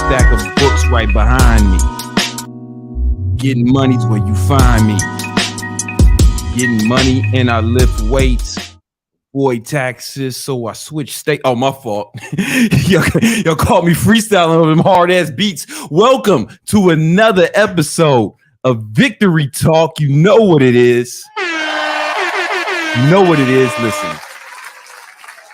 Stack of books right behind me. Getting money's where you find me. Getting money and I lift weights. Boy, taxes, so I switch state. Oh, my fault. Y'all caught me freestyling on them hard ass beats. Welcome to another episode of Victory Talk. You know what it is. You know what it is. Listen,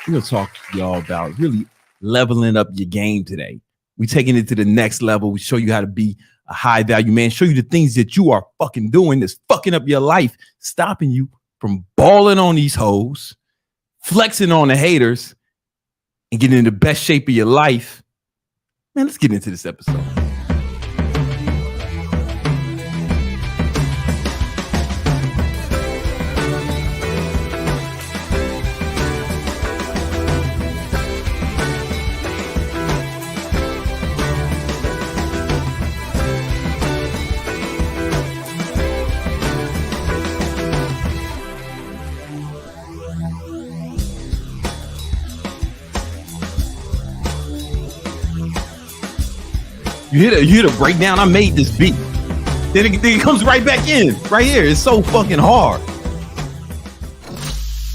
we're gonna talk to y'all about really leveling up your game today. We taking it to the next level. We show you how to be a high value man, show you the things that you are fucking doing that's fucking up your life, stopping you from balling on these hoes, flexing on the haters, and getting in the best shape of your life. Man, let's get into this episode. You hear the breakdown. I made this beat. Then it comes right back in. Right here. It's so fucking hard.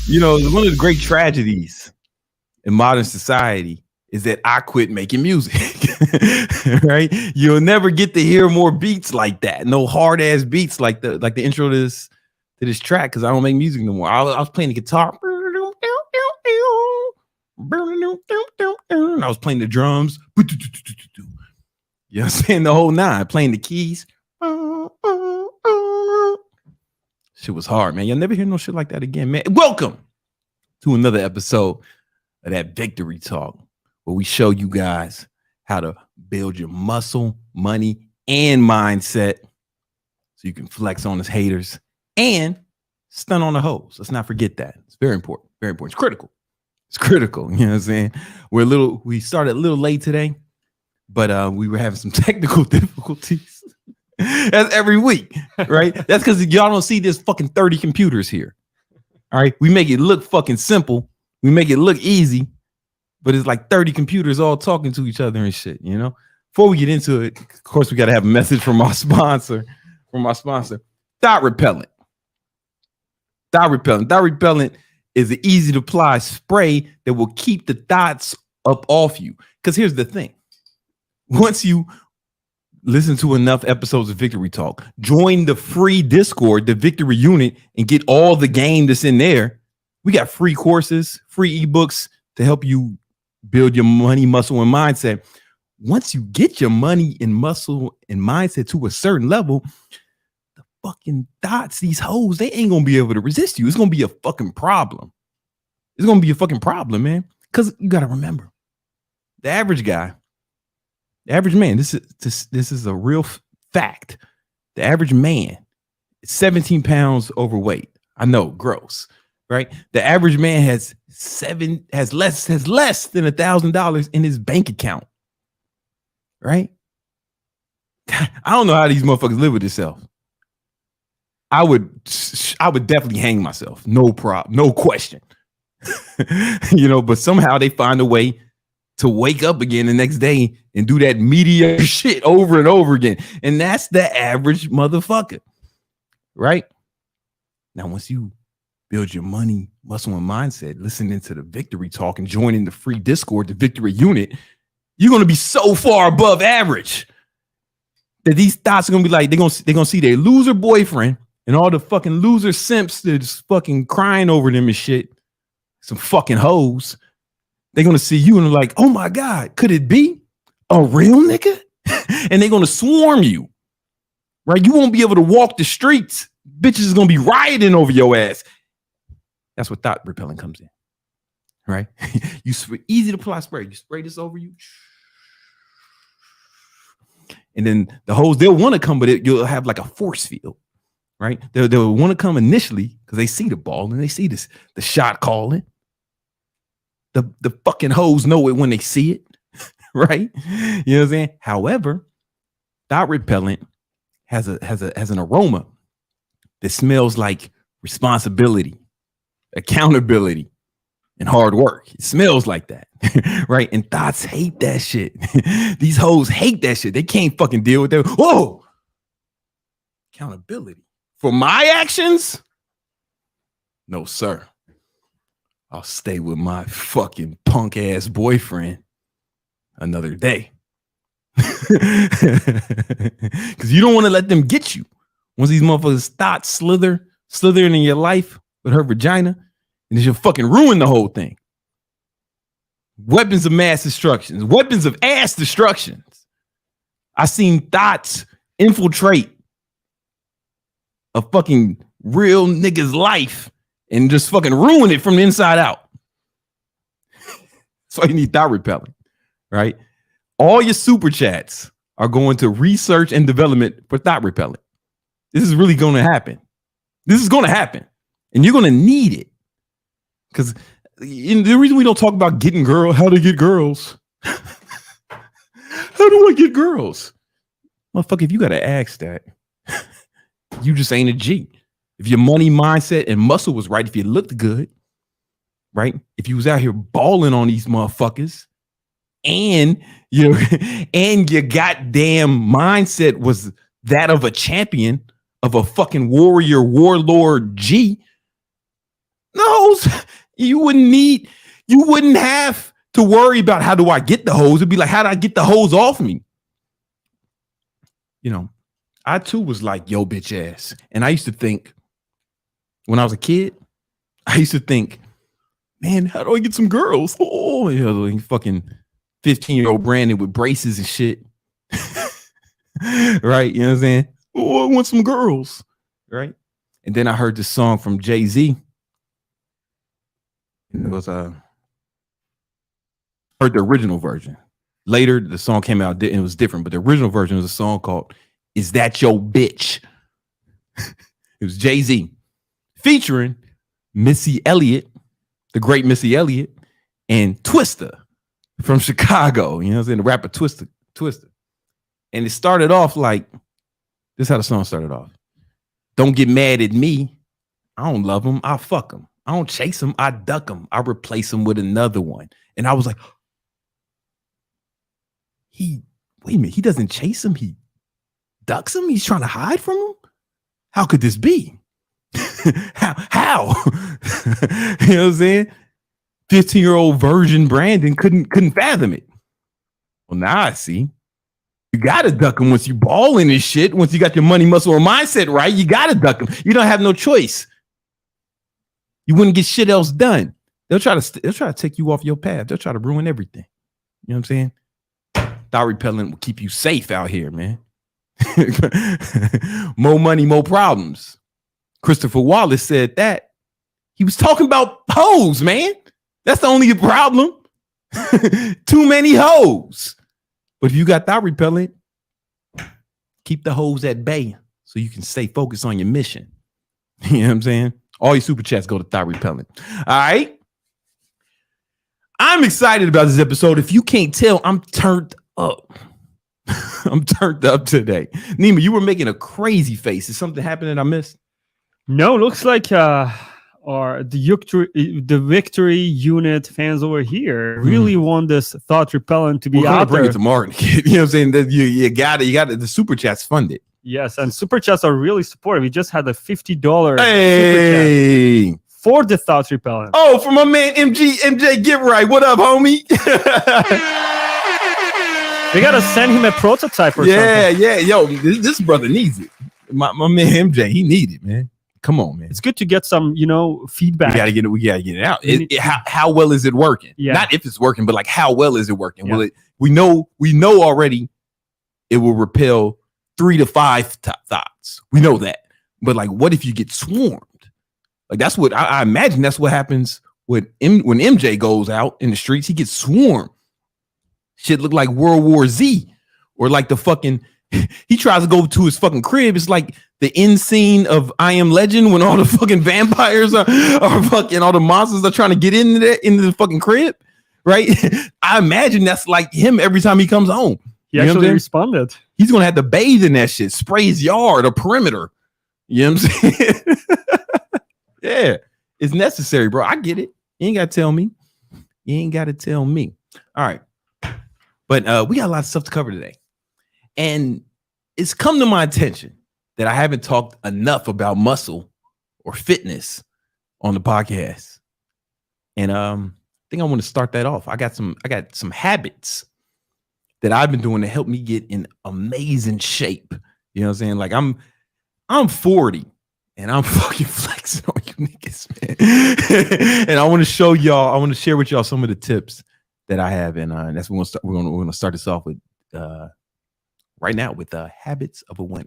You know, one of the great tragedies in modern society is that I quit making music. Right? You'll never get to hear more beats like that. No hard ass beats like the intro to this track, because I don't make music no more. I was playing the guitar. And I was playing the drums. You know what I'm saying? The whole nine, playing the keys. Shit was hard, man. You'll never hear no shit like that again, man. Welcome to another episode of that Victory Talk, where we show you guys how to build your muscle, money, and mindset so you can flex on the haters and stun on the hoes. Let's not forget that. It's very important. Very important. It's critical. It's critical. You know what I'm saying? We started a little late today, but we were having some technical difficulties. That's every week, right? That's because y'all don't see this fucking 30 computers here. All right. We make it look fucking simple. We make it look easy, but it's like 30 computers all talking to each other and shit, you know? Before we get into it, of course, we got to have a message from our sponsor, Dot Repellent. Dot Repellent is an easy to apply spray that will keep the dots up off you. Because here's the thing. Once you listen to enough episodes of Victory Talk, join the free Discord, the Victory Unit, and get all the game that's in there. We got free courses, free ebooks to help you build your money, muscle, and mindset. Once you get your money and muscle and mindset to a certain level, the fucking dots, these hoes, they ain't gonna be able to resist you. It's gonna be a fucking problem. It's gonna be a fucking problem, man. Because you gotta remember, the average guy, the average man, this is a real fact. The average man is 17 pounds overweight. I know, gross, right? The average man has less than $1,000 in his bank account, right? I don't know how these motherfuckers live with themselves. I would definitely hang myself, no problem, no question. You know, but somehow they find a way to wake up again the next day and do that mediocre shit over and over again. And that's the average motherfucker, right? Now, once you build your money, muscle, and mindset, listening to the Victory Talk and joining the free Discord, the Victory Unit, you're going to be so far above average that these thoughts are going to be like, they're going to see their loser boyfriend and all the fucking loser simps that's fucking crying over them and shit, some fucking hoes, they're gonna see you and they're like, oh my God, could it be a real nigga? And they're gonna swarm you, right? You won't be able to walk the streets. Bitches is gonna be rioting over your ass. That's what thought repelling comes in, right? Easy to apply spray. You spray this over you, and then the hoes, they'll want to come, but you'll have like a force field, right? They'll want to come initially because they see the ball and they see the shot calling. The fucking hoes know it when they see it, right? You know what I'm saying? However, thought repellent has an aroma that smells like responsibility, accountability, and hard work. It smells like that, right? And thoughts hate that shit. These hoes hate that shit. They can't fucking deal with that. Whoa! Accountability for my actions? No, sir. I'll stay with my fucking punk ass boyfriend another day. Because you don't want to let them get you. Once these motherfuckers start slithering in your life with her vagina, and she'll fucking ruin the whole thing. Weapons of mass destruction, weapons of ass destructions. I seen thoughts infiltrate a fucking real nigga's life and just fucking ruin it from the inside out. So you need thought repelling, right? All your super chats are going to research and development for thought repellent. This is really going to happen. This is going to happen. And you're going to need it. Because the reason we don't talk about getting girls, how to get girls. How do I get girls? Motherfucker, if you got to ask that, you just ain't a G. If your money mindset and muscle was right, if you looked good, right? If you was out here balling on these motherfuckers, and your goddamn mindset was that of a champion, of a fucking warrior, warlord G, those you wouldn't have to worry about how do I get the hose. It'd be like, how do I get the hose off me? You know, I too was like, yo, bitch ass. And I used to think, when I was a kid, I used to think, man, how do I get some girls? Oh, you know, like fucking 15-year-old Brandon with braces and shit. Right? You know what I'm saying? Oh, I want some girls. Right? And then I heard this song from Jay-Z. It was heard the original version. Later, the song came out and it was different, but the original version was a song called "Is That Your Bitch?" It was Jay-Z featuring Missy Elliott, the great Missy Elliott, and Twista from Chicago. You know what I'm saying? The rapper Twista. And it started off like this is how the song started off. Don't get mad at me. I don't love him. I fuck him. I don't chase him. I duck him. I replace him with another one. And I was like, wait a minute. He doesn't chase him. He ducks him. He's trying to hide from him. How could this be? How? You know what I'm saying? 15-year-old virgin Brandon couldn't fathom it. Well, now I see. You gotta duck him once you balling this shit. Once you got your money, muscle, and mindset right, you gotta duck him. You don't have no choice. You wouldn't get shit else done. They'll try to take you off your path. They'll try to ruin everything. You know what I'm saying? Thought repellent will keep you safe out here, man. More money, more problems. Christopher Wallace said that. He was talking about hoes, man. That's the only problem. Too many hoes. But if you got thought repellent, keep the hoes at bay so you can stay focused on your mission. You know what I'm saying? All your super chats go to thought repellent. All right. I'm excited about this episode. If you can't tell, I'm turned up. I'm turned up today. Nima, you were making a crazy face. Is something happening I missed? No, looks like the victory unit fans over here really want this thought repellent to be out bring there. It to Martin. You know what I'm saying? That you got it. The super chat's funded. Yes, and super chats are really supportive. We just had a $50 super chat for the thought repellent. Oh, for my man MJ, get right. What up, homie? We gotta send him a prototype or something. Yeah. Yo, this brother needs it. My man MJ, he needed, man. Come on, man. It's good to get some, feedback. We gotta get it out. How well is it working? Yeah. Not if it's working, but like how well is it working? Yeah. Will it? We know already. It will repel 3 to 5 thoughts. We know that. But like, what if you get swarmed? Like that's what I imagine. That's what happens when MJ goes out in the streets. He gets swarmed. Shit look like World War Z, or like the fucking. He tries to go to his fucking crib. It's like the end scene of I Am Legend when all the fucking vampires are fucking, all the monsters are trying to get into the fucking crib, right? I imagine that's like him every time he comes home. He actually responded. He's gonna have to bathe in that shit, spray his yard or perimeter. You know what I'm saying? Yeah, it's necessary, bro. I get it. You ain't gotta tell me. All right, but we got a lot of stuff to cover today. And it's come to my attention that I haven't talked enough about muscle or fitness on the podcast. And I think I want to start that off. I got some habits that I've been doing to help me get in amazing shape. You know what I'm saying? Like I'm 40 and I'm fucking flexing on you niggas, man. And I want to show y'all, I want to share with y'all some of the tips that I have. And that's what we're gonna start this off with right now with habits of a winner.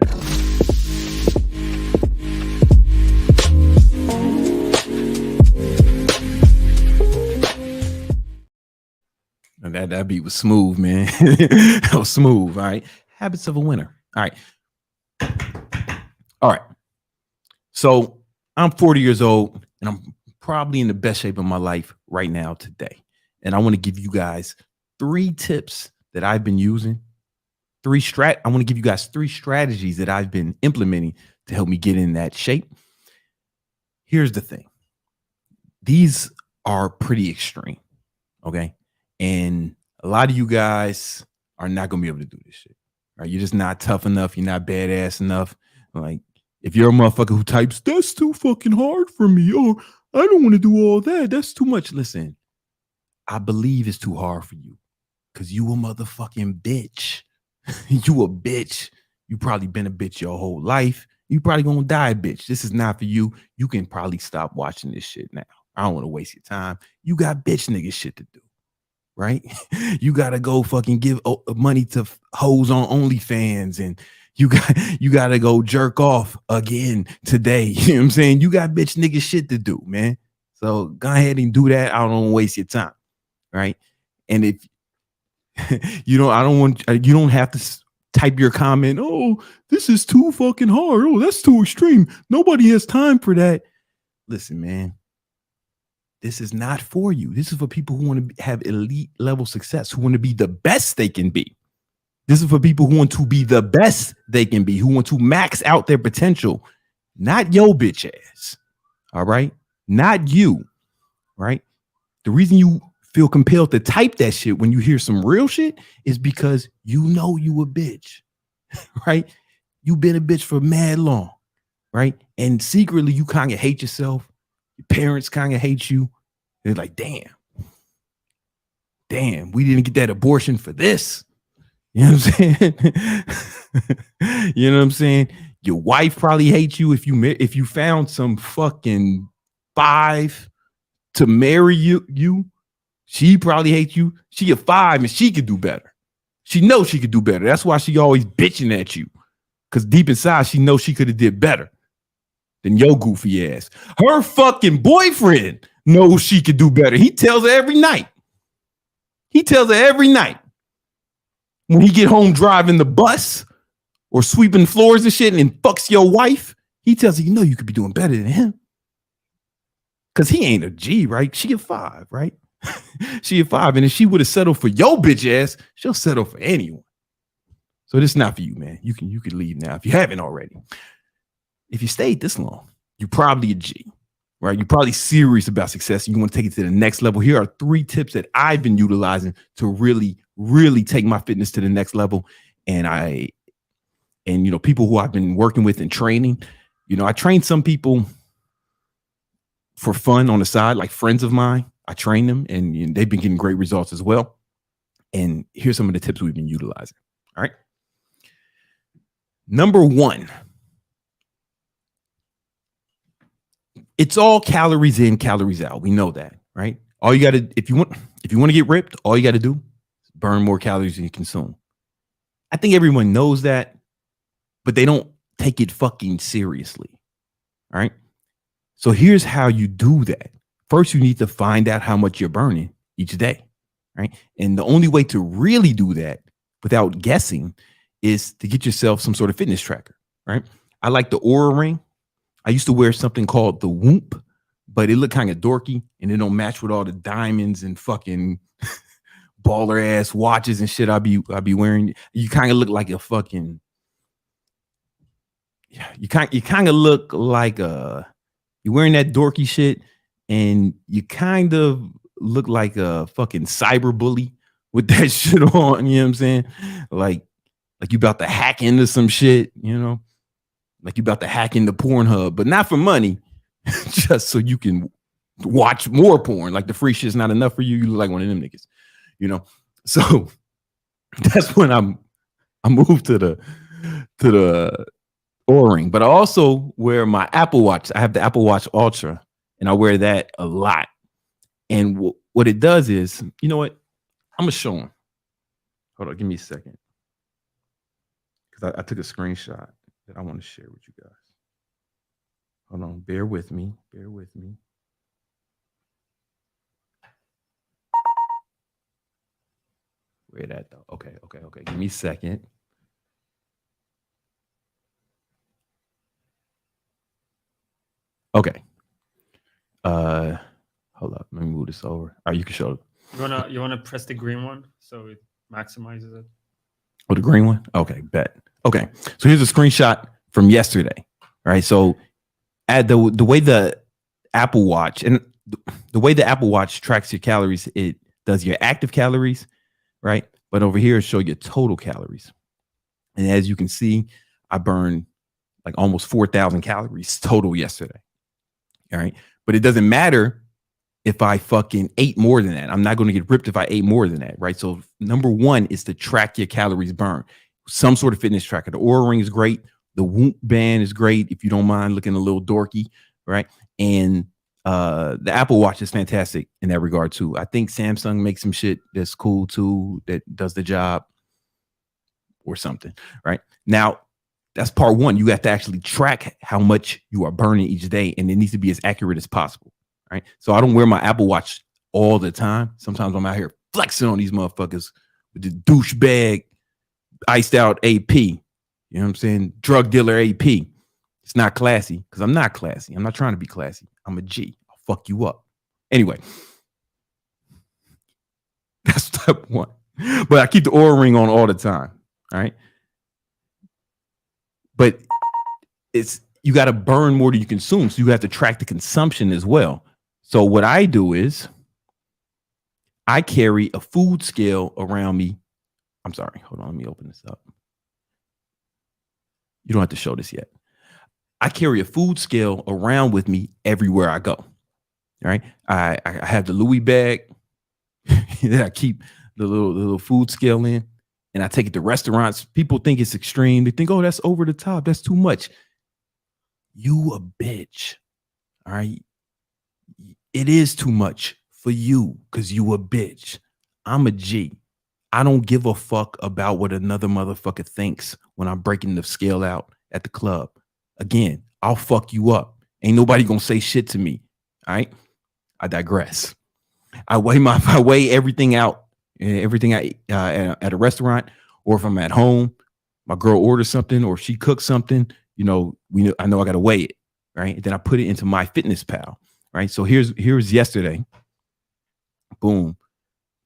And that beat was smooth, man. That was smooth. All right. Habits of a winner. All right. So I'm 40 years old and I'm probably in the best shape of my life right now today. And I want to give you guys 3 tips that I've been using. I want to give you guys 3 strategies that I've been implementing to help me get in that shape. Here's the thing. These are pretty extreme. Okay. And a lot of you guys are not going to be able to do this shit. Right? You're just not tough enough. You're not badass enough. Like if you're a motherfucker who types, that's too fucking hard for me, or I don't want to do all that, that's too much. Listen, I believe it's too hard for you because you a motherfucking bitch. You a bitch. You probably been a bitch your whole life. You probably gonna die a bitch. This is not for you. You can probably stop watching this shit now. I don't want to waste your time. You got bitch nigga shit to do, right? You gotta go fucking give money to hoes on OnlyFans, and you gotta go jerk off again today. You know what I'm saying? You got bitch nigga shit to do, man. So go ahead and do that. I don't want to waste your time, right? And if you don't have to type your comment, oh, this is too fucking hard. Oh, that's too extreme. Nobody has time for that. Listen, man, this is not for you. This is for people who want to have elite level success, who want to be the best they can be. This is for people who want to be the best they can be, who want to max out their potential, not your bitch ass. All right. Not you. Right. The reason you feel compelled to type that shit when you hear some real shit is because you know you a bitch, right? You've been a bitch for mad long, right? And secretly you kind of hate yourself. Your parents kind of hate you. They're like, damn, we didn't get that abortion for this. You know what I'm saying? You know what I'm saying? Your wife probably hates you if you found some fucking 5 to marry you. She probably hates you. She a 5 and she could do better. She knows she could do better. That's why she always bitching at you. Because deep inside, she knows she could have did better than your goofy ass. Her fucking boyfriend knows she could do better. He tells her every night. When he get home driving the bus or sweeping floors and shit and fucks your wife, he tells her, you know you could be doing better than him. Because he ain't a G, right? She a 5, right? She a 5, and if she would have settled for your bitch ass, she'll settle for anyone. So this is not for you, man. You can leave now if you haven't already. If you stayed this long, you're probably a G, right? You're probably serious about success and you want to take it to the next level. Here are 3 tips that I've been utilizing to really, really take my fitness to the next level. And people who I've been working with and training, I train some people for fun on the side, like friends of mine. I train them and they've been getting great results as well. And here's some of the tips we've been utilizing. All right. Number 1, it's all calories in, calories out. We know that, right? All you got to, if you want to get ripped, all you got to do is burn more calories than you consume. I think everyone knows that, but they don't take it fucking seriously. All right. So here's how you do that. First, you need to find out how much you're burning each day. Right. And the only way to really do that without guessing is to get yourself some sort of fitness tracker. Right. I like the Oura Ring. I used to wear something called the Whoop, but it looked kind of dorky and it don't match with all the diamonds and fucking baller ass watches and shit I'll be wearing. You kind of look like a fucking, you kind of look like you're wearing that dorky shit and you kind of look like a fucking cyber bully with that shit on. You know what I'm saying? Like you about to hack into some shit, you know? Like you about to hack into Pornhub, but not for money, just so you can watch more porn. Like the free shit's not enough for you. You look like one of them niggas, you know? So that's when I moved to the Oura Ring, but I also wear my Apple Watch. I have the Apple Watch Ultra and I wear that a lot. And what it does is, you know what? I'm gonna show them. Hold on, give me a second. Because I took a screenshot that I want to share with you guys. Hold on, bear with me. Where that though? Okay. Give me a second. Okay. Hold up. Let me move this over. All right, you can show it. You wanna press the green one so it maximizes it? Oh, the green one? Okay, bet. Okay. So here's a screenshot from yesterday. All right. So at the way the Apple Watch and the way the Apple Watch tracks your calories, it does your active calories, right? But over here, it shows your total calories. And as you can see, I burned like almost 4,000 calories total yesterday. All right. But it doesn't matter if I fucking ate more than that. I'm not going to get ripped if I ate more than that. Right. So number one is to track your calories burned. Some sort of fitness tracker. The Oura Ring is great. The Whoop band is great if you don't mind looking a little dorky. Right. And the Apple Watch is fantastic in that regard too. I think Samsung makes some shit that's cool too, that does the job or something. Right. Now, that's part one. You have to actually track how much you are burning each day, and it needs to be as accurate as possible. Right. So I don't wear my Apple Watch all the time. Sometimes I'm out here flexing on these motherfuckers with the douchebag iced out AP. You know what I'm saying? Drug dealer AP. It's not classy because I'm not classy. I'm not trying to be classy. I'm a G. I'll fuck you up. Anyway, that's step one. But I keep the Oura Ring on all the time. All right. But you got to burn more than you consume. So you have to track the consumption as well. So what I do is I carry a food scale around me. I'm sorry. Hold on. Let me open this up. You don't have to show this yet. I carry a food scale around with me everywhere I go. All right. I have the Louis bag that I keep the little food scale in, and I take it to restaurants. People think it's extreme. They think, oh, that's over the top. That's too much. You a bitch. All right. It is too much for you because you a bitch. I'm a G. I don't give a fuck about what another motherfucker thinks when I'm breaking the scale out at the club. Again, I'll fuck you up. Ain't nobody gonna say shit to me. All right. I digress. I weigh everything out, everything I at a restaurant, or if I'm at home, my girl orders something or she cooks something, you know, I know I gotta weigh it, right? And then I put it into MyFitnessPal, right? So here's yesterday. Boom.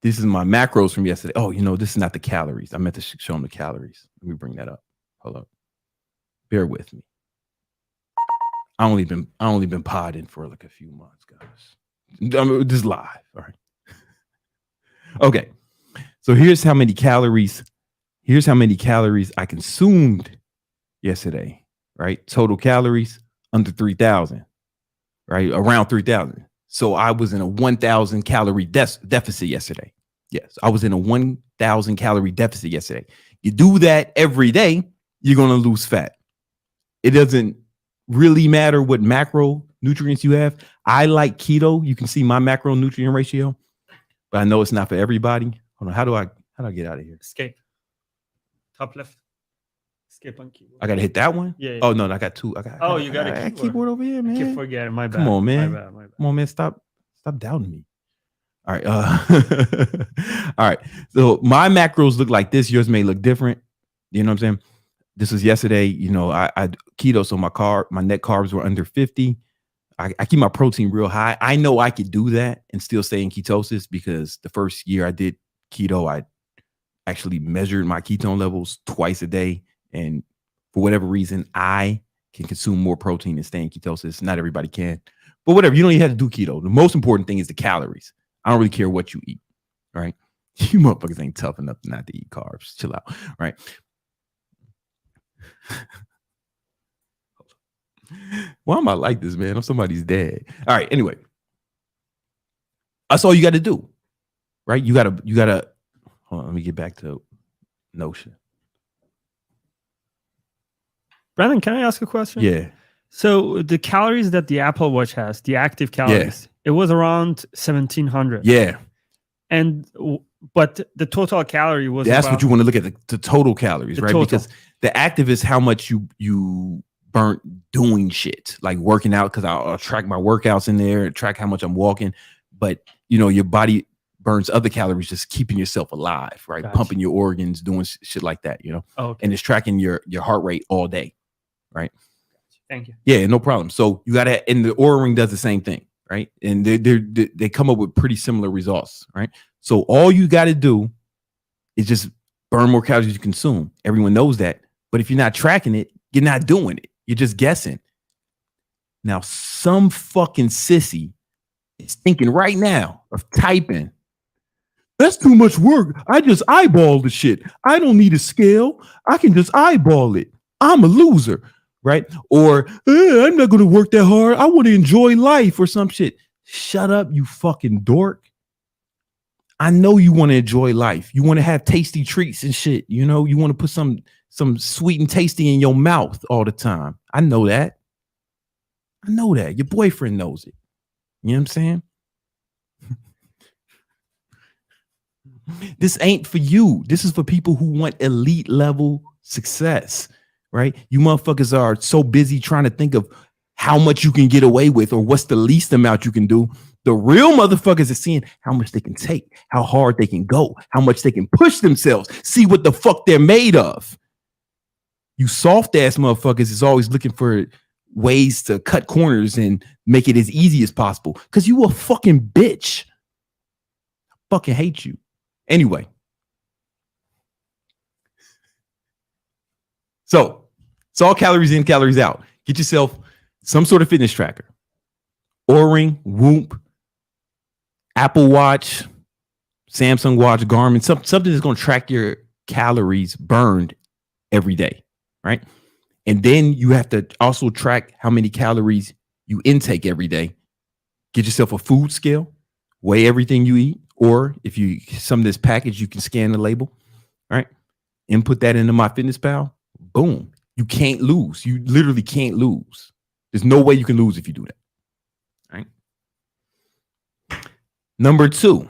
This is my macros from yesterday. Oh, you know, this is not the calories. I meant to show them the calories. Let me bring that up. Hold up. Bear with me. I only been podding for like a few months, guys. I'm just live. All right. Okay. So here's how many calories I consumed yesterday, right? Total calories under 3,000, right? Around 3,000. So I was in a 1,000 calorie deficit yesterday. Yes, I was in a 1,000 calorie deficit yesterday. You do that every day, you're going to lose fat. It doesn't really matter what macro nutrients you have. I like keto. You can see my macronutrient ratio, but I know it's not for everybody. Hold on. How do I get out of here? Escape. Top left. Escape on keyboard. I gotta hit that one. Yeah. Oh no, I got two. You got a keyboard over here, man. I keep forgetting. My bad. Come on, man. My bad. Come on, man. Stop doubting me. All right. All right. So my macros look like this. Yours may look different. You know what I'm saying? This was yesterday. You know, I keto, so my net carbs were under 50. I keep my protein real high. I know I could do that and still stay in ketosis because the first year I did keto, I actually measured my ketone levels twice a day. And for whatever reason, I can consume more protein and stay in ketosis. Not everybody can, but whatever. You don't even have to do keto. The most important thing is the calories. I don't really care what you eat, right? You motherfuckers ain't tough enough not to eat carbs. Chill out, right? Why am I like this, man? I'm somebody's dad. All right. Anyway, that's all you got to do, right? You gotta. Hold on, let me get back to Notion. Brandon, can I ask a question? Yeah. So the calories that the Apple Watch has, the active calories, it was around 1,700. Yeah. But the total calorie was. That's what you want to look at, the total calories, right? Total. Because the active is how much you burnt doing shit, like working out, because I'll track my workouts in there, track how much I'm walking. But, you know, your body burns other calories just keeping yourself alive, right? Gotcha. Pumping your organs, doing shit like that, you know? Oh, okay. And it's tracking your heart rate all day, right? Thank you. Yeah, no problem. So you got to, and the Oura Ring does the same thing, right? And they come up with pretty similar results, right? So all you got to do is just burn more calories you consume. Everyone knows that. But if you're not tracking it, you're not doing it. You're just guessing. Now, some fucking sissy is thinking right now of typing, that's too much work. I just eyeball the shit. I don't need a scale. I can just eyeball it. I'm a loser, right? Or I'm not going to work that hard. I want to enjoy life or some shit. Shut up, you fucking dork. I know you want to enjoy life. You want to have tasty treats and shit. You know, you want to put some sweet and tasty in your mouth all the time. I know that. I know that. Your boyfriend knows it. You know what I'm saying? This ain't for you. This is for people who want elite level success, right? You motherfuckers are so busy trying to think of how much you can get away with or what's the least amount you can do. The real motherfuckers are seeing how much they can take, how hard they can go, how much they can push themselves, see what the fuck they're made of. You soft ass motherfuckers is always looking for ways to cut corners and make it as easy as possible because you a fucking bitch. I fucking hate you. Anyway. So it's all calories in, calories out. Get yourself some sort of fitness tracker. Oura Ring, Whoop, Apple Watch, Samsung Watch, Garmin, something that's going to track your calories burned every day, right? And then you have to also track how many calories you intake every day. Get yourself a food scale, weigh everything you eat, or if you some of this package, you can scan the label, right? Input that into MyFitnessPal. Boom. You can't lose. You literally can't lose. There's no way you can lose if you do that. Right. Number 2.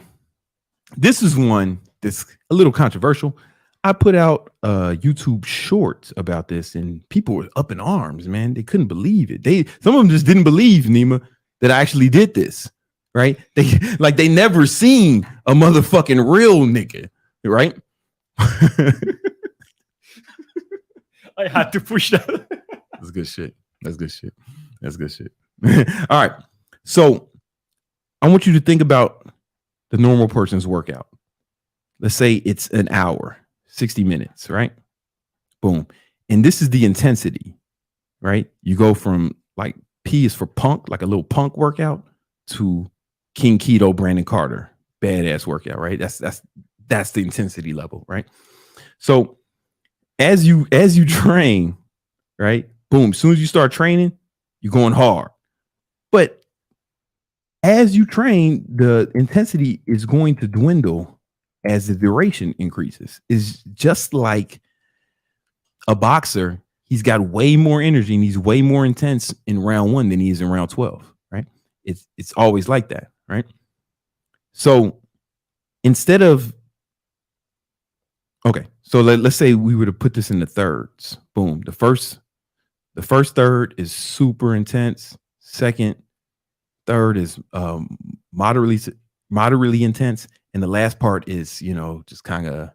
This is one that's a little controversial. I put out YouTube shorts about this and people were up in arms, man. They couldn't believe it. Some of them just didn't believe, Nima, that I actually did this, right? They never seen a motherfucking real nigga, right? I had to push that. That's good shit. That's good shit. That's good shit. All right. So I want you to think about the normal person's workout. Let's say it's an hour, 60 minutes, right? Boom. And this is the intensity, right? You go from like P is for punk, like a little punk workout, to King Keto, Brandon Carter, badass workout, right? That's the intensity level, right? So as you train, right? Boom. As soon as you start training, you're going hard. But as you train, the intensity is going to dwindle as the duration increases. It's just like a boxer he's got way more energy and he's way more intense in round 1 than he is in round 12, right? It's always like that, right? So instead of, okay, so let's say we were to put this in the thirds. Boom. The first third is super intense. Second third is moderately intense, and the last part is, just kind of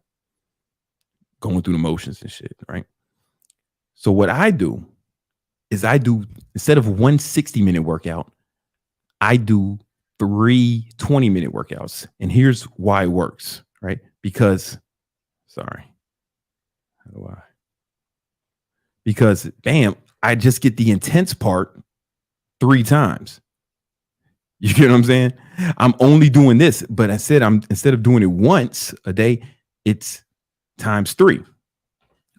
going through the motions and shit, right? So what I do is instead of one 60-minute workout, I do 3 20-minute workouts. And here's why it works, right? Because, bam, I just get the intense part 3 times. You get what I'm saying? I'm only doing this, but instead of doing it once a day, it's times 3,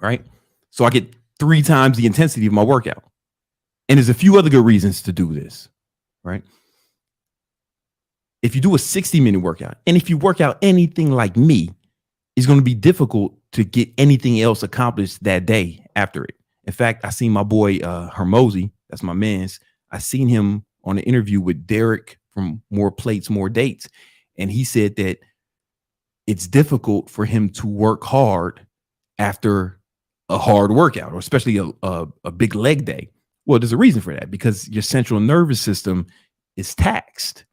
right? So I get 3 times the intensity of my workout. And there's a few other good reasons to do this, right? If you do a 60-minute workout, and if you work out anything like me, it's going to be difficult to get anything else accomplished that day after it. In fact, I seen my boy Hermosi, that's my man's. I seen him on an interview with Derek from More Plates, More Dates. And he said that it's difficult for him to work hard after a hard workout, or especially a big leg day. Well, there's a reason for that, because your central nervous system is taxed,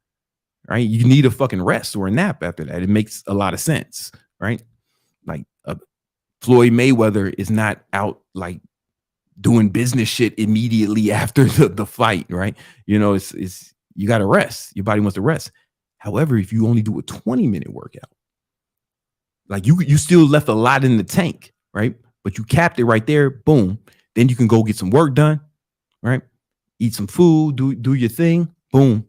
right? You need a fucking rest or a nap after that. It makes a lot of sense, right? Like Floyd Mayweather is not out like doing business shit immediately after the fight, right? It's you got to rest. Your body wants to rest. However, if you only do a 20-minute workout, like you still left a lot in the tank, right? But you capped it right there. Boom. Then you can go get some work done, right? Eat some food, do your thing. Boom.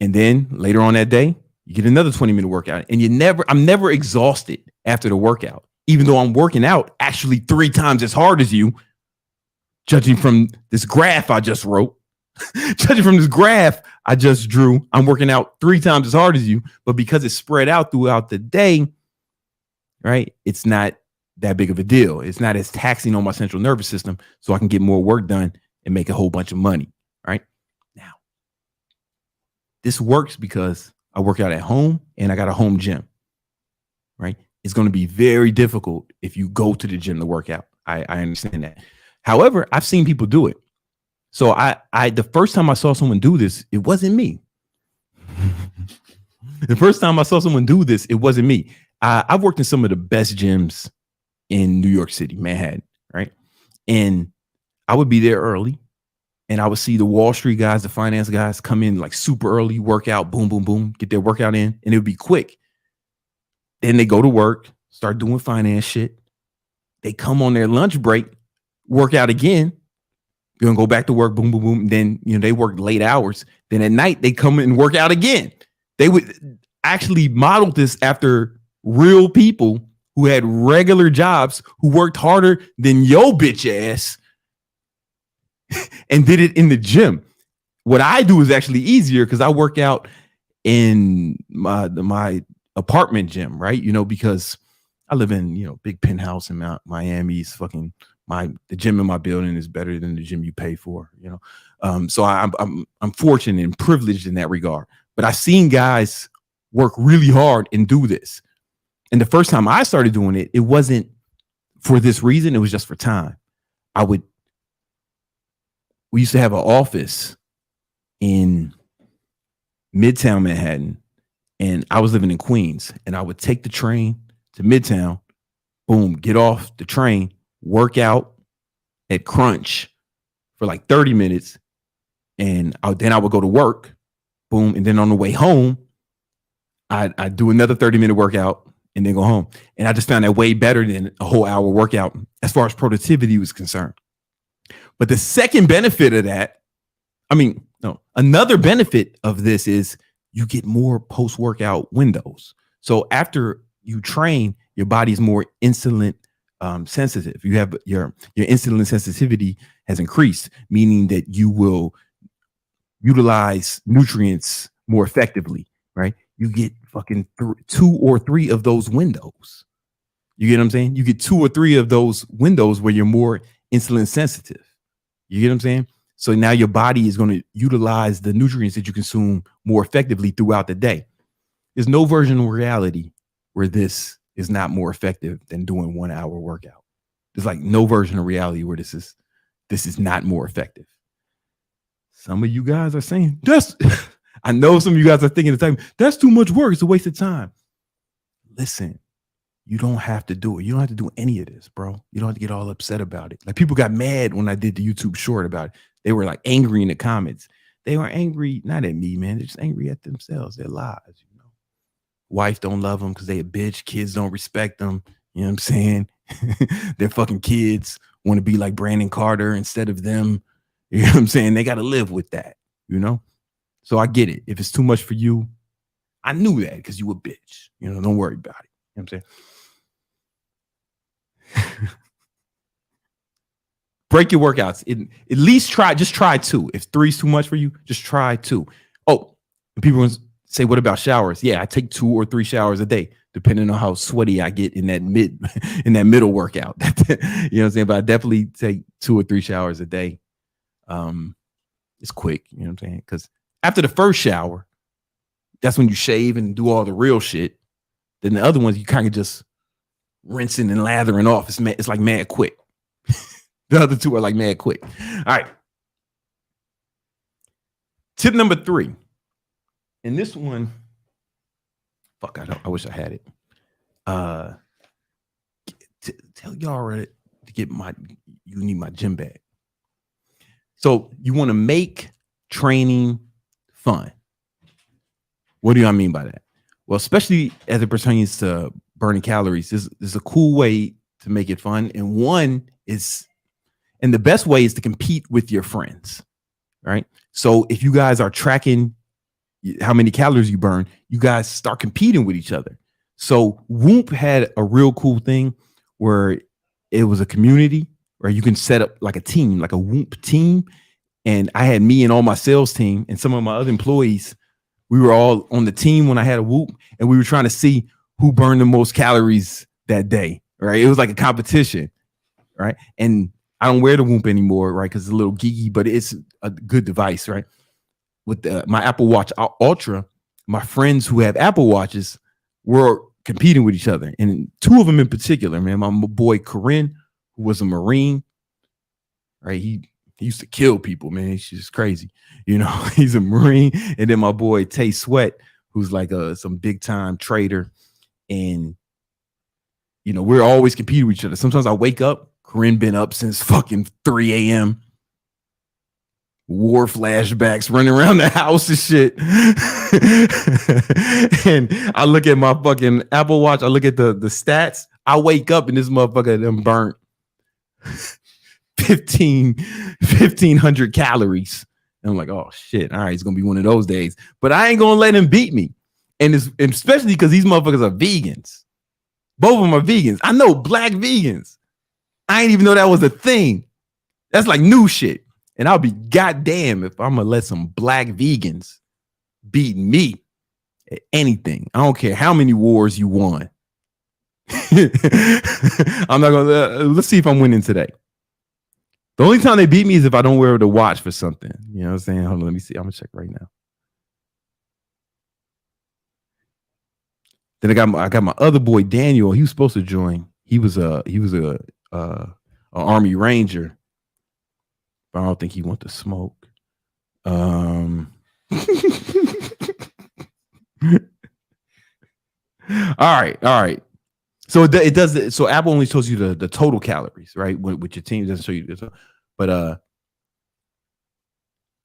And then later on that day, you get another 20-minute workout, and I'm never exhausted after the workout, even though I'm working out actually 3 times as hard as you, judging from this graph I just wrote. Judging from this graph I just drew, I'm working out 3 times as hard as you, but because it's spread out throughout the day, right? It's not that big of a deal. It's not as taxing on my central nervous system, so I can get more work done and make a whole bunch of money, right? Now, this works because I work out at home and I got a home gym, right? It's going to be very difficult if you go to the gym to work out. I understand that. However, I've seen people do it. So the first time I saw someone do this, it wasn't me. The first time I saw someone do this, it wasn't me. I've worked in some of the best gyms in New York City, Manhattan, right? And I would be there early, and I would see the Wall Street guys, the finance guys come in like super early, work out, boom, boom, boom, get their workout in, and it would be quick. Then they go to work, start doing finance shit. They come on their lunch break, work out again, gonna go back to work, boom, boom, boom. Then, they work late hours. Then at night, they come in and work out again. They would actually model this after real people who had regular jobs, who worked harder than your bitch ass and did it in the gym. What I do is actually easier because I work out in my apartment gym, right? Because I live in, big penthouse in Miami. It's fucking the gym in my building is better than the gym you pay for, So I'm fortunate and privileged in that regard. But I've seen guys work really hard and do this. And the first time I started doing it, it wasn't for this reason. It was just for time. We used to have an office in Midtown Manhattan, and I was living in Queens, and I would take the train to Midtown, boom, get off the train, work out at Crunch for like 30 minutes. And then I would go to work, boom. And then on the way home, I'd do another 30-minute workout and then go home. And I just found that way better than a whole hour workout as far as productivity was concerned. But the second benefit of that, another benefit of this is you get more post-workout windows. So after you train, your body's more insulin sensitive. You have your insulin sensitivity has increased, meaning that you will utilize nutrients more effectively, right? You get fucking 2 or 3 of those windows. You get what I'm saying? You get 2 or 3 of those windows where you're more insulin sensitive. You get what I'm saying? So now your body is going to utilize the nutrients that you consume more effectively throughout the day. There's no version of reality where this is not more effective than doing 1 hour workout. There's like no version of reality where this is not more effective. Some of you guys are saying that's I know some of you guys are thinking the time that's too much work. It's a waste of time. Listen, you don't have to do it. You don't have to do any of this, bro. You don't have to get all upset about it. Like people got mad when I did the YouTube short about it. They were like angry in the comments. They were angry, not at me, man. They're just angry at themselves. Their lives, you know. Wife don't love them because they a bitch. Kids don't respect them. You know what I'm saying? Their fucking kids want to be like Brandon Carter instead of them. You know what I'm saying? They got to live with that, you know? So I get it. If it's too much for you, I knew that because you a bitch. You know, don't worry about it. You know what I'm saying? Break your workouts. At least just try 2. If 3's too much for you, just try 2. Oh, and people say, what about showers? Yeah, I take 2 or 3 showers a day, depending on how sweaty I get in that middle workout. You know what I'm saying? But I definitely take 2 or 3 showers a day. It's quick, you know what I'm saying? Because after the first shower, that's when you shave and do all the real shit. Then the other ones, you kind of just rinsing and lathering off. It's like mad quick. The other 2 are like mad quick. All right. Tip number 3. And this one, fuck, I wish I had it. Tell y'all to get you need my gym bag. So you want to make training fun. What do I mean by that? Well, especially as it pertains to burning calories, there's a cool way to make it fun. And the best way is to compete with your friends, right? So if you guys are tracking how many calories you burn, you guys start competing with each other. So Whoop had a real cool thing where it was a community where you can set up like a team, like a Whoop team. And I had me and all my sales team and some of my other employees. We were all on the team when I had a Whoop, and we were trying to see who burned the most calories that day, right? It was like a competition, right? And I don't wear the Whoop anymore, right? Because it's a little geeky, but it's a good device, right? With my Apple Watch Ultra, my friends who have Apple Watches were competing with each other. And 2 of them in particular, man, my boy Corinne, who was a Marine, right? He used to kill people, man. He's just crazy. You know, he's a Marine. And then my boy Tay Sweat, who's like some big time trader. And, you know, we're always competing with each other. Sometimes I wake up, Corinne been up since fucking 3 a.m. War flashbacks, running around the house and shit. And I look at my fucking Apple Watch. I look at the stats. I wake up and this motherfucker done burnt 1,500 calories. And I'm like, oh shit. All right, it's gonna be one of those days. But I ain't gonna let him beat me. And especially because these motherfuckers are vegans. Both of them are vegans. I know black vegans. I didn't even know that was a thing. That's like new shit. And I'll be goddamn if I'm gonna let some black vegans beat me at anything. I don't care how many wars you won. I'm not gonna. Let's see if I'm winning today. The only time they beat me is if I don't wear the watch for something. You know what I'm saying? Hold on, let me see. I'm gonna check right now. Then I got my other boy Daniel. He was supposed to join. He was a Army Ranger, but I don't think he want to smoke. All right. So it does. So Apple only shows you the total calories, right? With your team, it doesn't show you this. But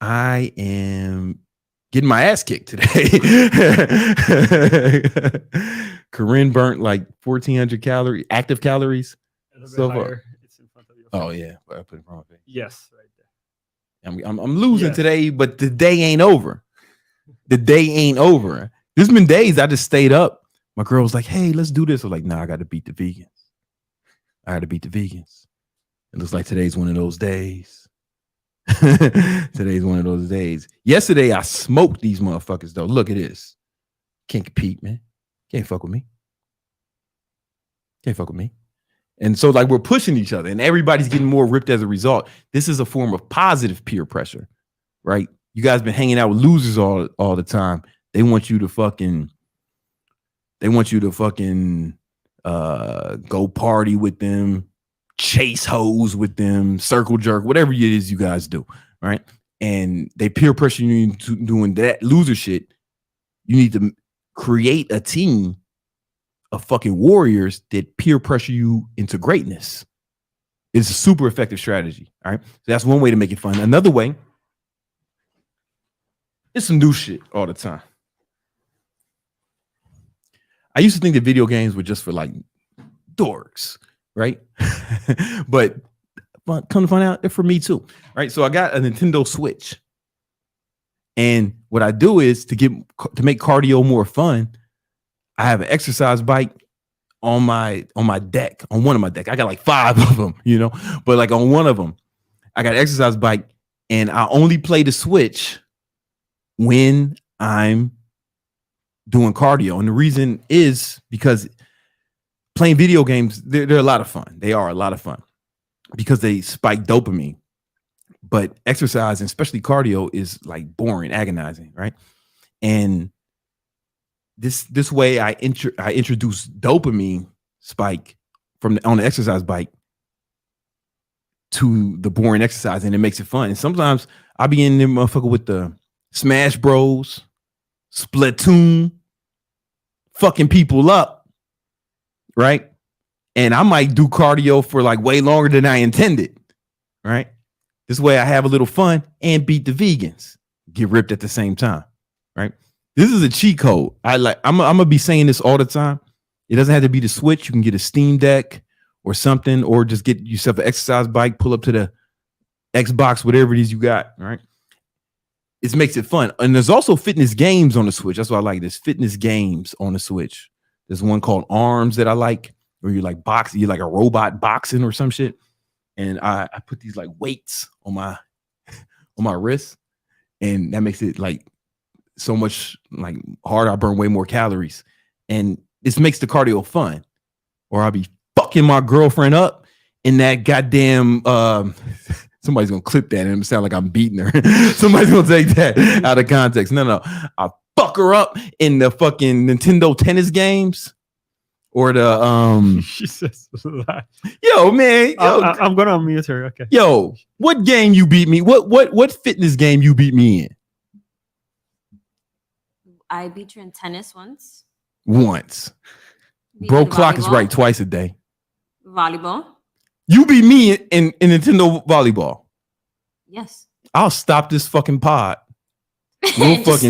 I am getting my ass kicked today. Corinne burnt like 1,400 active calories so far. It's in front of you. Oh yeah, I put it in front of it. Yes, right there. I'm losing today, but the day ain't over. The day ain't over. There's been days I just stayed up. My girl was like, hey, let's do this. I was like, nah, I got to beat the vegans. It looks like today's one of those days. Today's one of those days. Yesterday, I smoked these motherfuckers, though. Look at this. Can't compete, man. Can't fuck with me. And so like we're pushing each other and everybody's getting more ripped as a result. This is a form of positive peer pressure, right? You guys been hanging out with losers all the time. They want you to fucking go party with them, chase hoes with them, circle jerk, whatever it is you guys do, right? And they peer pressure you into doing that loser shit. You need to create a team of fucking warriors that peer pressure you into greatness. It's a super effective strategy. All right. So that's one way to make it fun. Another way is some new shit all the time. I used to think that video games were just for like dorks, right? But come to find out, they're for me too. Right. So I got a Nintendo Switch. And what I do is to make cardio more fun, I have an exercise bike on my deck, on one of my deck. I got like 5 of them, you know, but like on one of them, I got an exercise bike and I only play the Switch when I'm doing cardio. And the reason is because playing video games, they're a lot of fun. They are a lot of fun because they spike dopamine. But exercise, and especially cardio, is like boring, agonizing, right? And this way, I introduce dopamine spike on the exercise bike to the boring exercise, and it makes it fun. And sometimes I'll be in there, motherfucker, with the Smash Bros, Splatoon, fucking people up, right? And I might do cardio for like way longer than I intended, right? This way I have a little fun and beat the vegans, get ripped at the same time, right? This is a cheat code. I'm gonna be saying this all the time. It doesn't have to be the Switch. You can get a Steam Deck or something, or just get yourself an exercise bike, pull up to the Xbox, whatever it is you got, right? It makes it fun. And there's also fitness games on the Switch. That's why I like this. Fitness games on the Switch. There's one called Arms that I like, where you're like boxing, you're like a robot boxing or some shit. And I put these like weights on my wrist, and that makes it like so much like harder. I burn way more calories, and this makes the cardio fun. Or I'll be fucking my girlfriend up in that goddamn somebody's gonna clip that and it sound like I'm beating her. Somebody's gonna take that out of context. No, I fuck her up in the fucking Nintendo tennis games. Or the Jesus, yo, man, I'm gonna unmute her. Okay. Yo, what game you beat me? What fitness game you beat me in? I beat you in tennis once. Bro, clock is right twice a day. Volleyball. You beat me in Nintendo volleyball. Yes. I'll stop this fucking pod. We'll do this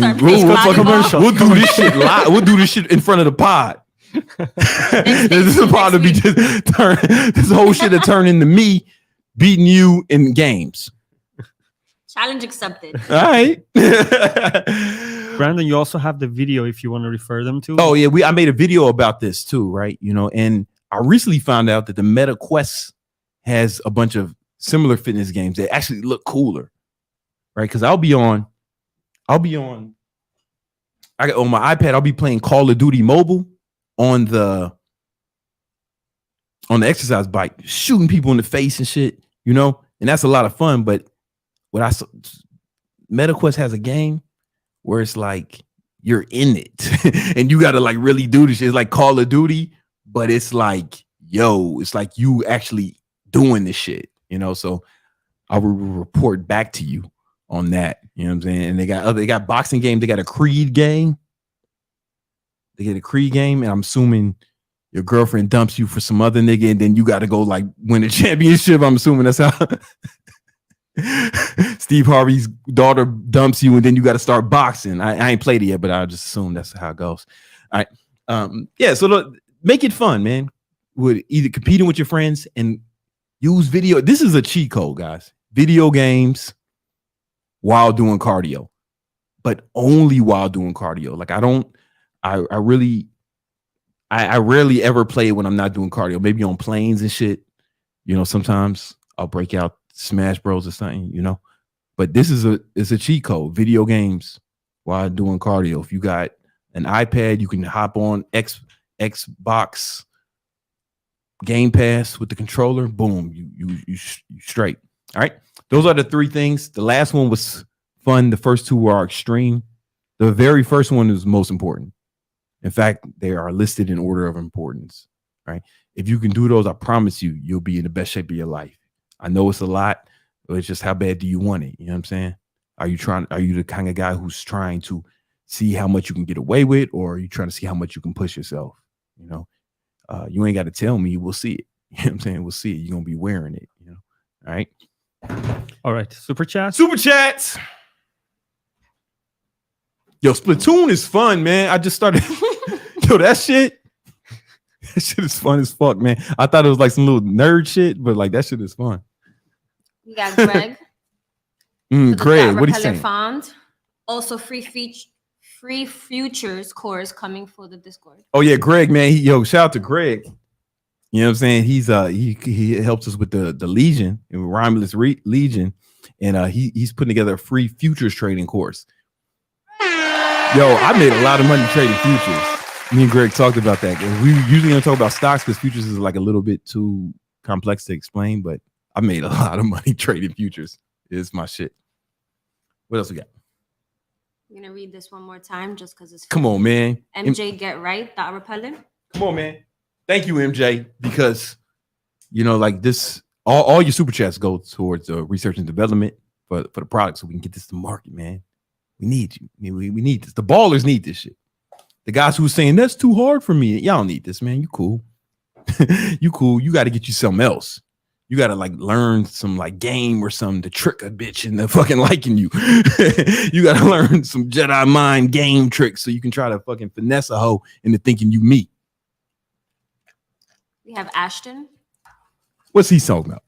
shit live. We'll do this shit in front of the pod. This is part to be just this whole shit to turn into me beating you in games. Challenge accepted. All right. Brandon, you also have the video if you want to refer them to. Oh yeah, I made a video about this too, right? You know, and I recently found out that the Meta Quest has a bunch of similar fitness games that actually look cooler, right? Because on my iPad, I'll be playing Call of Duty Mobile on the exercise bike, shooting people in the face and shit, you know, and that's a lot of fun. But MetaQuest has a game where it's like you're in it and you got to like really do this shit. It's like Call of Duty, but it's like, it's like you actually doing this shit, you know. So I will report back to you on that, you know what I'm saying? And they got boxing games, they got a Creed game. They get a Creed game, and I'm assuming your girlfriend dumps you for some other nigga, and then you got to go like win a championship. I'm assuming that's how Steve Harvey's daughter dumps you, and then you got to start boxing. I ain't played it yet, but I just assume that's how it goes. All right, yeah. So look, make it fun, man. With either competing with your friends and use video. This is a cheat code, guys. Video games while doing cardio, but only while doing cardio. Like I rarely ever play it when I'm not doing cardio. Maybe on planes and shit. You know, sometimes I'll break out Smash Bros or something, you know. But this is a cheat code. Video games while doing cardio. If you got an iPad, you can hop on Xbox Game Pass with the controller, boom, you straight. All right. Those are the three things. The last one was fun. The first two are extreme. The very first one is most important. In fact, they are listed in order of importance. Right. If you can do those, I promise you, you'll be in the best shape of your life. I know it's a lot, but it's just how bad do you want it? You know what I'm saying? Are you the kind of guy who's trying to see how much you can get away with, or are you trying to see how much you can push yourself? You know, you ain't got to tell me. We'll see it. You know what I'm saying? We'll see it. You're going to be wearing it. You know? All right. All right. Super chat. Super chats. Yo, Splatoon is fun, man. I just started. Yo, that shit is fun as fuck, man. I thought it was like some little nerd shit, but like that shit is fun. We got Greg. Greg, what are you saying? Found. Also, free futures course coming for the Discord. Oh yeah, Greg, man. Shout out to Greg. You know what I'm saying? He's he helps us with the Legion, Relentless Legion, and he's putting together a free futures trading course. Yo, I made a lot of money trading futures. Me and Greg talked about that. We usually don't talk about stocks because futures is like a little bit too complex to explain, but I made a lot of money trading futures. It's my shit. What else we got? I'm gonna read this one more time just because it's. Come on, man. MJ, get right. That repellent. Come on, man. Thank you, MJ, because like this, all your super chats go towards research and development for the product, so we can get this to market, man. We need you. We need this. The ballers need this shit. The guys who are saying that's too hard for me, y'all need this, man. You cool. You cool. You got to get you something else. You got to like learn some like game or something to trick a bitch into fucking liking you. You got to learn some Jedi mind game tricks so you can try to fucking finesse a hoe into thinking you me. We have Ashton. What's he talking about?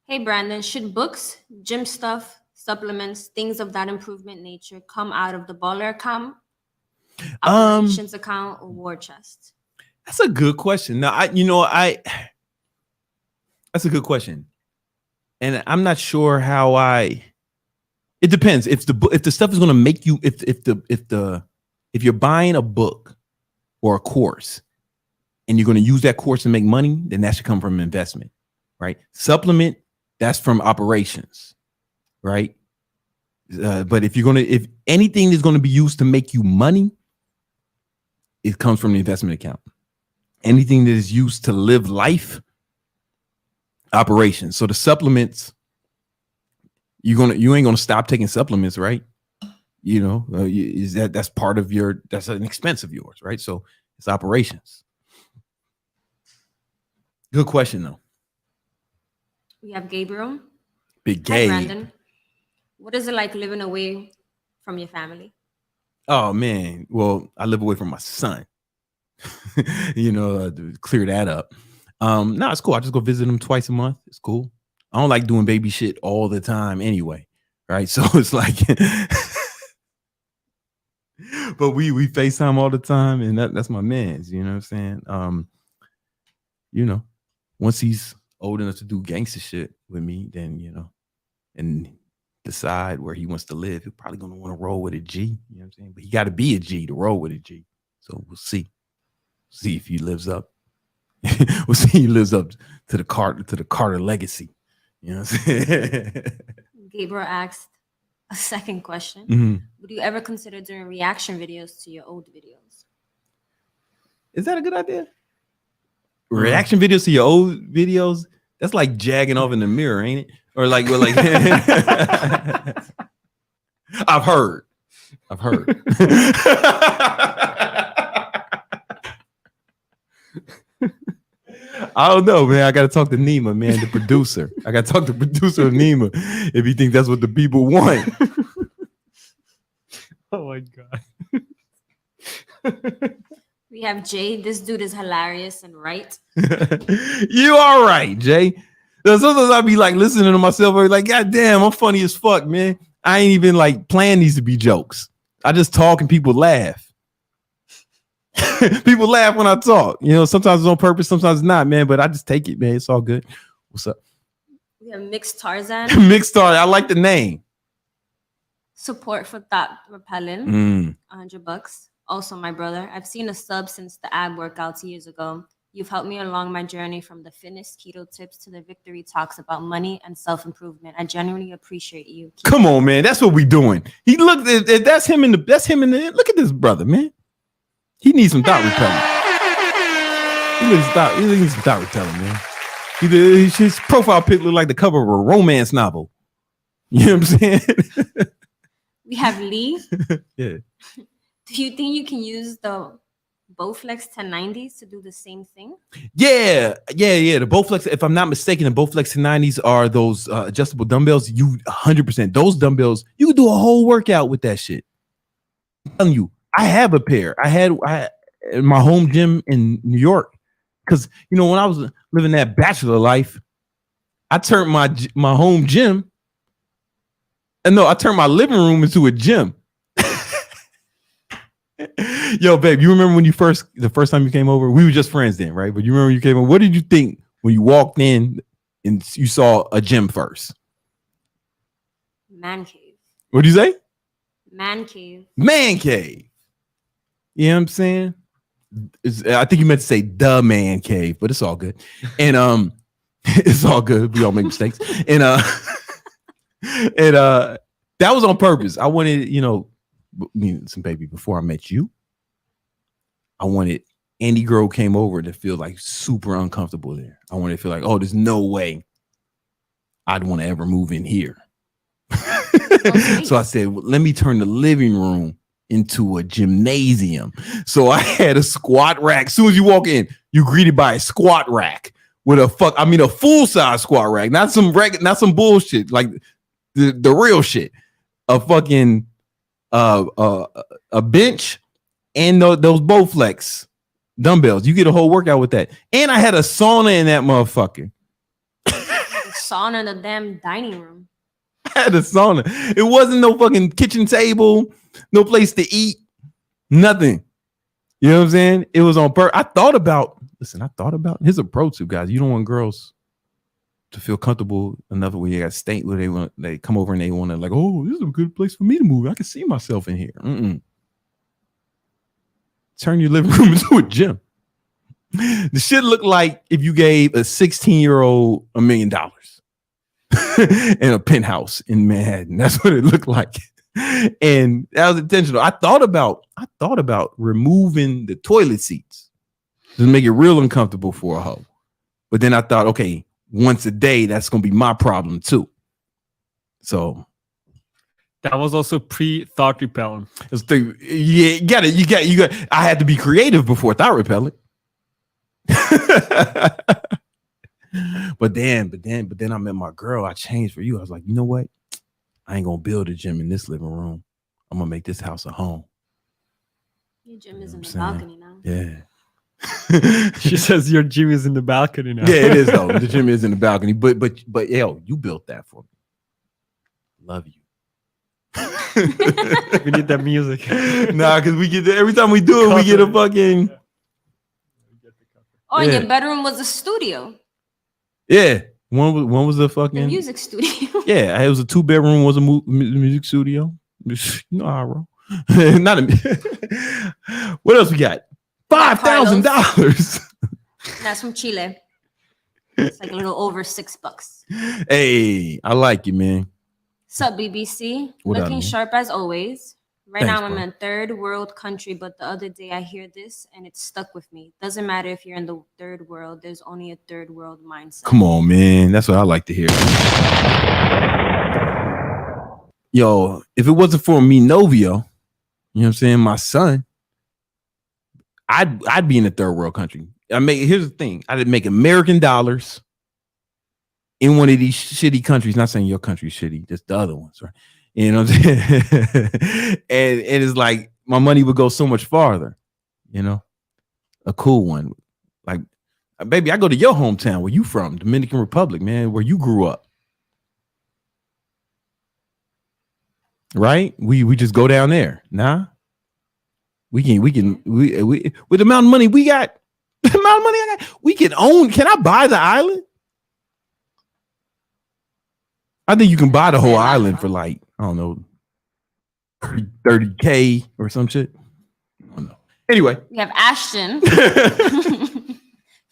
Hey, Brandon, should books, gym stuff, supplements, things of that improvement nature come out of the baller account, operations account, or war chest? That's a good question. Now, that's a good question, and I'm not sure how It depends if the stuff is going to make you if you're buying a book or a course and you're going to use that course to make money, then that should come from investment, right? Supplement, that's from operations, right? But if anything is going to be used to make you money, it comes from the investment account. Anything that is used to live life, operations. So the supplements, you ain't gonna stop taking supplements, right? That's part of that's an expense of yours, right? So it's operations. Good question though. We have Gabriel. Big Gabe. Hi, Brandon. What is it like living away from your family? Oh man, well, I live away from my son. To clear that up. No, it's cool. I just go visit him twice a month. It's cool. I don't like doing baby shit all the time anyway, right? So it's like, but we FaceTime all the time, and that's my man's. You know what I'm saying? Once he's old enough to do gangster shit with me, then and decide where he wants to live, he's probably gonna want to roll with a G. You know what I'm saying? But he got to be a G to roll with a G. So we'll see. See if he lives up. We'll see if he lives up to the Carter legacy. You know what I'm saying? Gabriel asked a second question. Mm-hmm. Would you ever consider doing reaction videos to your old videos? Is that a good idea? Reaction videos to your old videos? That's like jagging off in the mirror, ain't it? Or like I've heard. I don't know, man. I got to talk to Nima, man, the producer. I got to talk to the producer of Nima if you think that's what the people want. Oh my God. We have Jay. This dude is hilarious and right. You all right, Jay? Sometimes I be like listening to myself. I be like, God damn, I'm funny as fuck, man. I ain't even like plan these to be jokes. I just talk and people laugh. People laugh when I talk. Sometimes it's on purpose, sometimes it's not, man. But I just take it, man. It's all good. What's up? We have Mixed Tarzan. Mixed Tarzan. I like the name. Support for that repellent. $100. Also, my brother. I've seen a sub since the ab workouts years ago. You've helped me along my journey from the fitness keto tips to the victory talks about money and self-improvement. I genuinely appreciate you. Come on, man. That's what we doing. He looked at that's him in the look at this brother, man. He needs some thought repellent. He needs some thought repellent, man. His profile pic looked like the cover of a romance novel. You know what I'm saying? We have Lee. Yeah. Do you think you can use the Bowflex 1090s to do the same thing? Yeah. The Bowflex, if I'm not mistaken, the Bowflex 1090s are those adjustable dumbbells. You 100%. Those dumbbells, you can do a whole workout with that shit. I'm telling you, I have a pair. I had in my home gym in New York. Because, you know, when I was living that bachelor life, I turned my home gym. And no, I turned my living room into a gym. Yo, babe, you remember when the first time you came over? We were just friends then, right? But you remember when you came over? What did you think when you walked in and you saw a gym first? Man cave. What did you say? Man cave. Man cave. You know what I'm saying? I think you meant to say the man cave, but it's all good. And it's all good. We all make mistakes. And that was on purpose. I wanted, you know, some baby before I met you. I wanted any girl came over to feel like super uncomfortable there. I wanted to feel like, oh, there's no way I'd want to ever move in here. Okay. So I said, well, let me turn the living room into a gymnasium. So I had a squat rack. As soon as you walk in, you're greeted by a squat rack with a full size squat rack, not some bullshit, like the real shit. A fucking a bench and those Bowflex dumbbells. You get a whole workout with that. And I had a sauna in that motherfucker. Sauna in the damn dining room. I had a sauna. It wasn't no fucking kitchen table, no place to eat, nothing. You know what I'm saying? It was on purpose. I thought about his approach to guys. You don't want girls to feel comfortable enough where you got state where they come over and they want to like, oh, this is a good place for me to move. I can see myself in here. Turn your living room into a gym. The shit looked like if you gave a 16-year-old $1 million in a penthouse in Manhattan. That's what it looked like. And that was intentional. I thought about removing the toilet seats to make it real uncomfortable for a hoe. But then I thought, okay, once a day, that's gonna be my problem too. So that was also pre-thought repellent. You got it. I had to be creative before thought repellent. But then I met my girl. I changed for you. I was like, you know what? I ain't gonna build a gym in this living room. I'm gonna make this house a home. Your gym is in the balcony now. Yeah. She says your gym is in the balcony now. Yeah, it is though. The gym is in the balcony. But yo, you built that for me. Love you. We need that music. Nah, because we get every time we do it, we get a fucking. Oh, and your bedroom was a studio. Yeah. One was a fucking the music studio. Yeah, it was a 2-bedroom, was a music studio. You know how I roll. Not a. What else we got? $5,000. That's from Chile. It's like a little over $6. Hey, I like you, man. Sup, BBC? What Looking up, sharp as always. Right Thanks, now, I'm bro. in a third world country, but the other day I hear this and it stuck with me. Doesn't matter if you're in the third world, there's only a third world mindset. Come on, man. That's what I like to hear. Yo, if it wasn't for me, Novio, you know what I'm saying, my son, I'd be in a third world country. Here's the thing. I'd make American dollars in one of these shitty countries. Not saying your country's shitty, just the other ones, right? You know what I'm saying? and it's like my money would go so much farther, you know? A cool one. Like, baby, I go to your hometown. Where you from? Dominican Republic, man, where you grew up. Right? We just go down there. Nah. We with the amount of money we got, the amount of money I got, we can own. Can I buy the island? I think you can buy the whole island for like, I don't know, $30K or some shit. I don't know. Anyway. We have Ashton.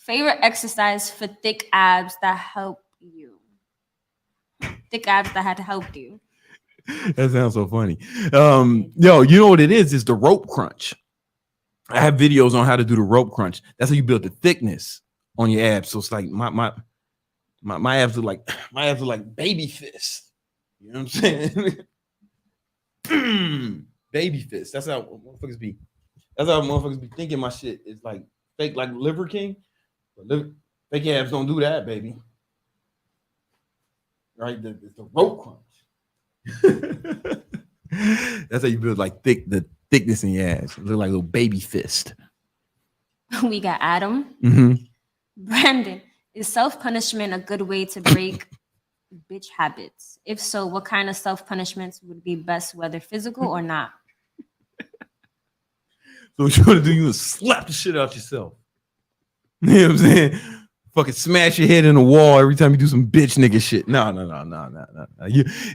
Favorite exercise for thick abs that help you. Thick abs that had helped you. That sounds so funny. Yo, you know what it is? It's the rope crunch. I have videos on how to do the rope crunch. That's how you build the thickness on your abs. So it's like my abs are like baby fists. You know what I'm saying? Baby fists. That's how motherfuckers be. That's how motherfuckers be thinking my shit is like fake, like Liver King. Fake abs don't do that, baby. Right? The rope crunch. That's how you build like the thickness in your ass. It look like a little baby fist. We got Adam. Mm-hmm. Brandon, is self-punishment a good way to break bitch habits? If so, what kind of self-punishments would be best, whether physical or not? So what you want to do? You want to slap the shit out yourself. You know what I'm saying? Fucking smash your head in the wall every time you do some bitch nigga shit. No.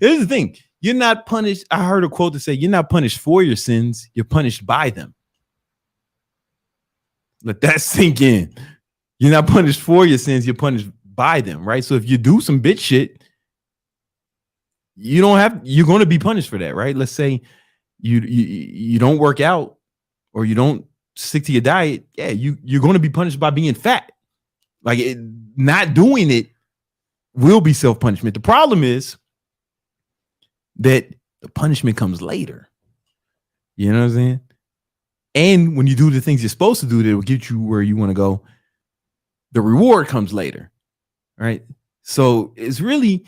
Here's the thing. You're not punished. I heard a quote that say, you're not punished for your sins. You're punished by them. Let that sink in. You're not punished for your sins. You're punished by them, right? So if you do some bitch shit, you're going to be punished for that, right? Let's say you don't work out or you don't stick to your diet. Yeah, you're going to be punished by being fat. Like not doing it will be self-punishment. The problem is that the punishment comes later. You know what I'm saying? And when you do the things you're supposed to do that will get you where you want to go, the reward comes later, right? So it's really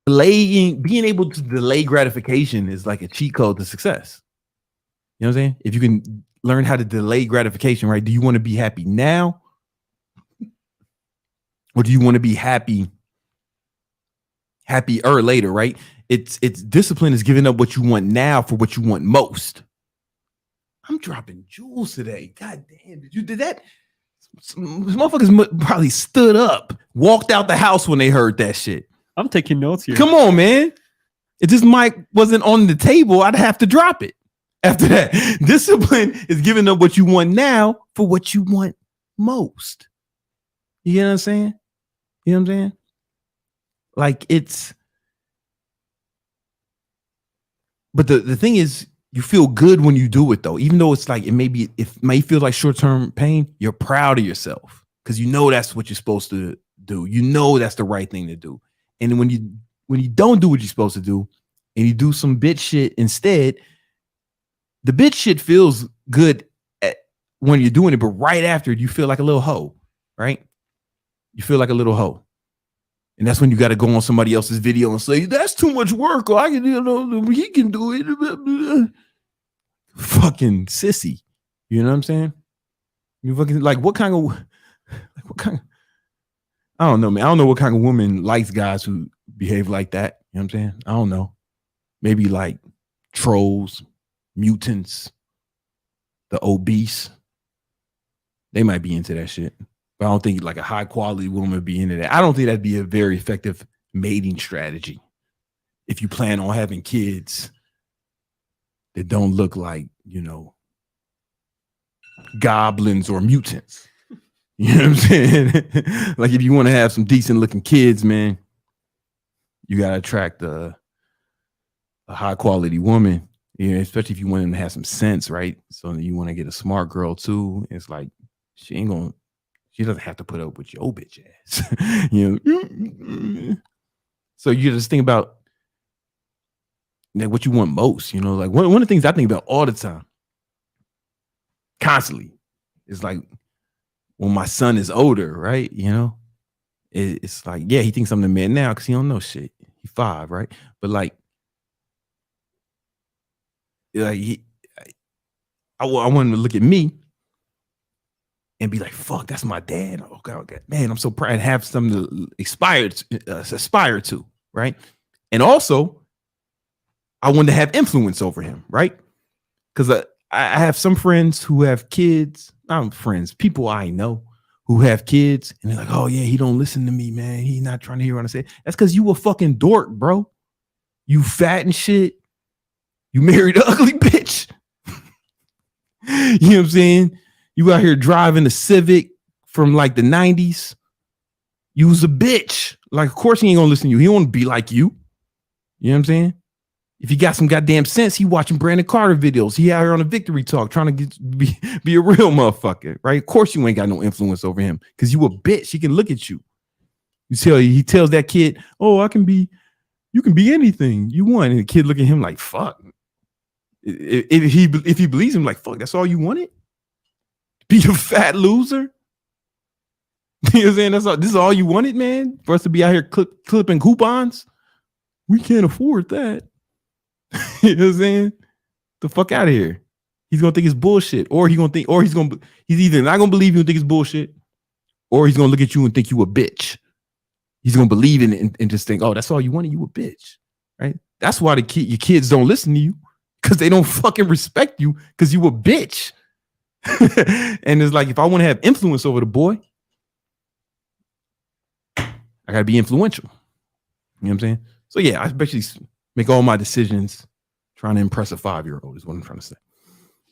being able to delay gratification is like a cheat code to success. You know what I'm saying? If you can learn how to delay gratification, right? Do you want to be happy now? Or do you want to be happier later, right? It's discipline is giving up what you want now for what you want most. I'm dropping jewels today. God damn, did that? Some motherfuckers probably stood up, walked out the house when they heard that shit. I'm taking notes here. Come on, man. If this mic wasn't on the table, I'd have to drop it. After that, discipline is giving up what you want now for what you want most. You know what I'm saying? You know what I'm saying? Like but the thing is, you feel good when you do it though, even though it's like it may feel like short-term pain. You're proud of yourself because you know that's what you're supposed to do. You know that's the right thing to do. And when you don't do what you're supposed to do and you do some bitch shit instead, the bitch shit feels good when you're doing it, but right after you feel like a little hoe, right? You feel like a little hoe. And that's when you got to go on somebody else's video and say, that's too much work, or I can, he can do it. Fucking sissy. You know what I'm saying? You fucking what kind of I don't know, man. I don't know what kind of woman likes guys who behave like that. You know what I'm saying? I don't know. Maybe like trolls, mutants, the obese. They might be into that shit. But I don't think like a high quality woman would be into that. I don't think that'd be a very effective mating strategy if you plan on having kids that don't look like, goblins or mutants. You know what I'm saying? Like if you want to have some decent looking kids, man, you got to attract a high quality woman, especially if you want them to have some sense, right? So you want to get a smart girl too. It's like, she doesn't have to put up with your bitch ass. So you just think about what you want most, like one of the things I think about all the time, constantly, is like when my son is older, right? It's like, yeah, he thinks I'm the man now because he don't know shit. He's 5, right? But I want him to look at me and be like, fuck, that's my dad. Oh God, man, I'm so proud to have something to aspire to, right? And also, I want to have influence over him, right? Because I have some friends who have kids. Not friends, people I know who have kids, and they're like, oh yeah, he don't listen to me, man. He's not trying to hear what I say. That's because you a fucking dork, bro. You fat and shit. You married an ugly bitch. You know what I'm saying? You out here driving a Civic from like the 90s. You was a bitch. Like, of course he ain't gonna listen to you. He don't want to be like you. You know what I'm saying? If he got some goddamn sense, he watching Brandon Carter videos. He out here on a victory talk trying to be a real motherfucker, right? Of course you ain't got no influence over him because you a bitch. He can look at you. He tells that kid, oh, you can be anything you want. And the kid look at him like, fuck. If he believes him, like, fuck, that's all you wanted? Be a fat loser? You know what I'm saying? This is all you wanted, man? For us to be out here clipping coupons? We can't afford that. You know what I'm saying? The fuck out of here. He's gonna think it's bullshit, or he's either not gonna believe you and think it's bullshit, or he's gonna look at you and think you a bitch. He's gonna believe in it and just think, oh, that's all you wanted, you a bitch, right? That's why your kids don't listen to you, because they don't fucking respect you, because you a bitch. And it's like, if I want to have influence over the boy, I gotta be influential. You know what I'm saying? So yeah, I basically make all my decisions trying to impress a 5-year-old is what I'm trying to say.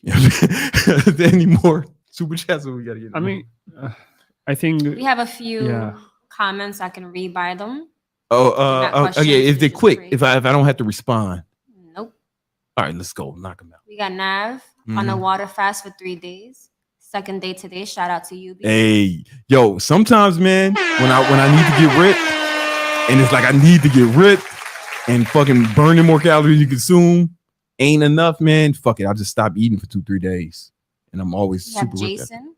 You know, are there any more super chats we gotta get? I mean, I think we have a few comments. I can read by them. Okay. If they're quick, if I don't have to respond. Nope. All right, let's go. Knock them out. We got Nav on a water fast for 3 days. Second day today. Shout out to you. Hey, yo, sometimes, man, when I need to get ripped, and it's like I need to get ripped and fucking burning more calories you consume ain't enough, man. Fuck it. I'll just stop eating for 2-3 days. And I'm always we super have Jason.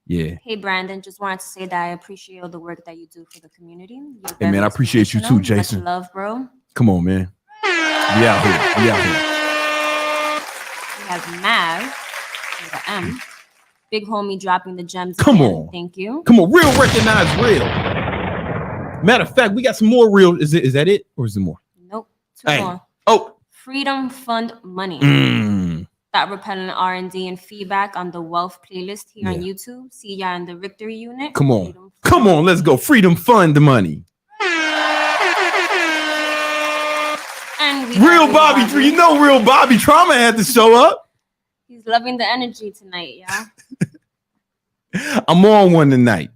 Yeah. Hey, Brandon, just wanted to say that I appreciate all the work that you do for the community. Hey, man, I appreciate you too, Jason. Much love, bro. Come on, man. We out here. We have Mav with the M. Big homie dropping the gems. Come again. on. Thank you. Come on. Real recognize real. Matter of fact, we got some more real. Is that it? Or is there more? Nope. Two more. Oh. Freedom Fund Money. That repellent R&D and feedback on the Wealth playlist here on YouTube. See ya in the Victory Unit. Come on. Come on. Let's go. Freedom Fund Money. And Real Bobby. You know Real Bobby Trauma had to show up. He's loving the energy tonight, yeah. I'm on one tonight.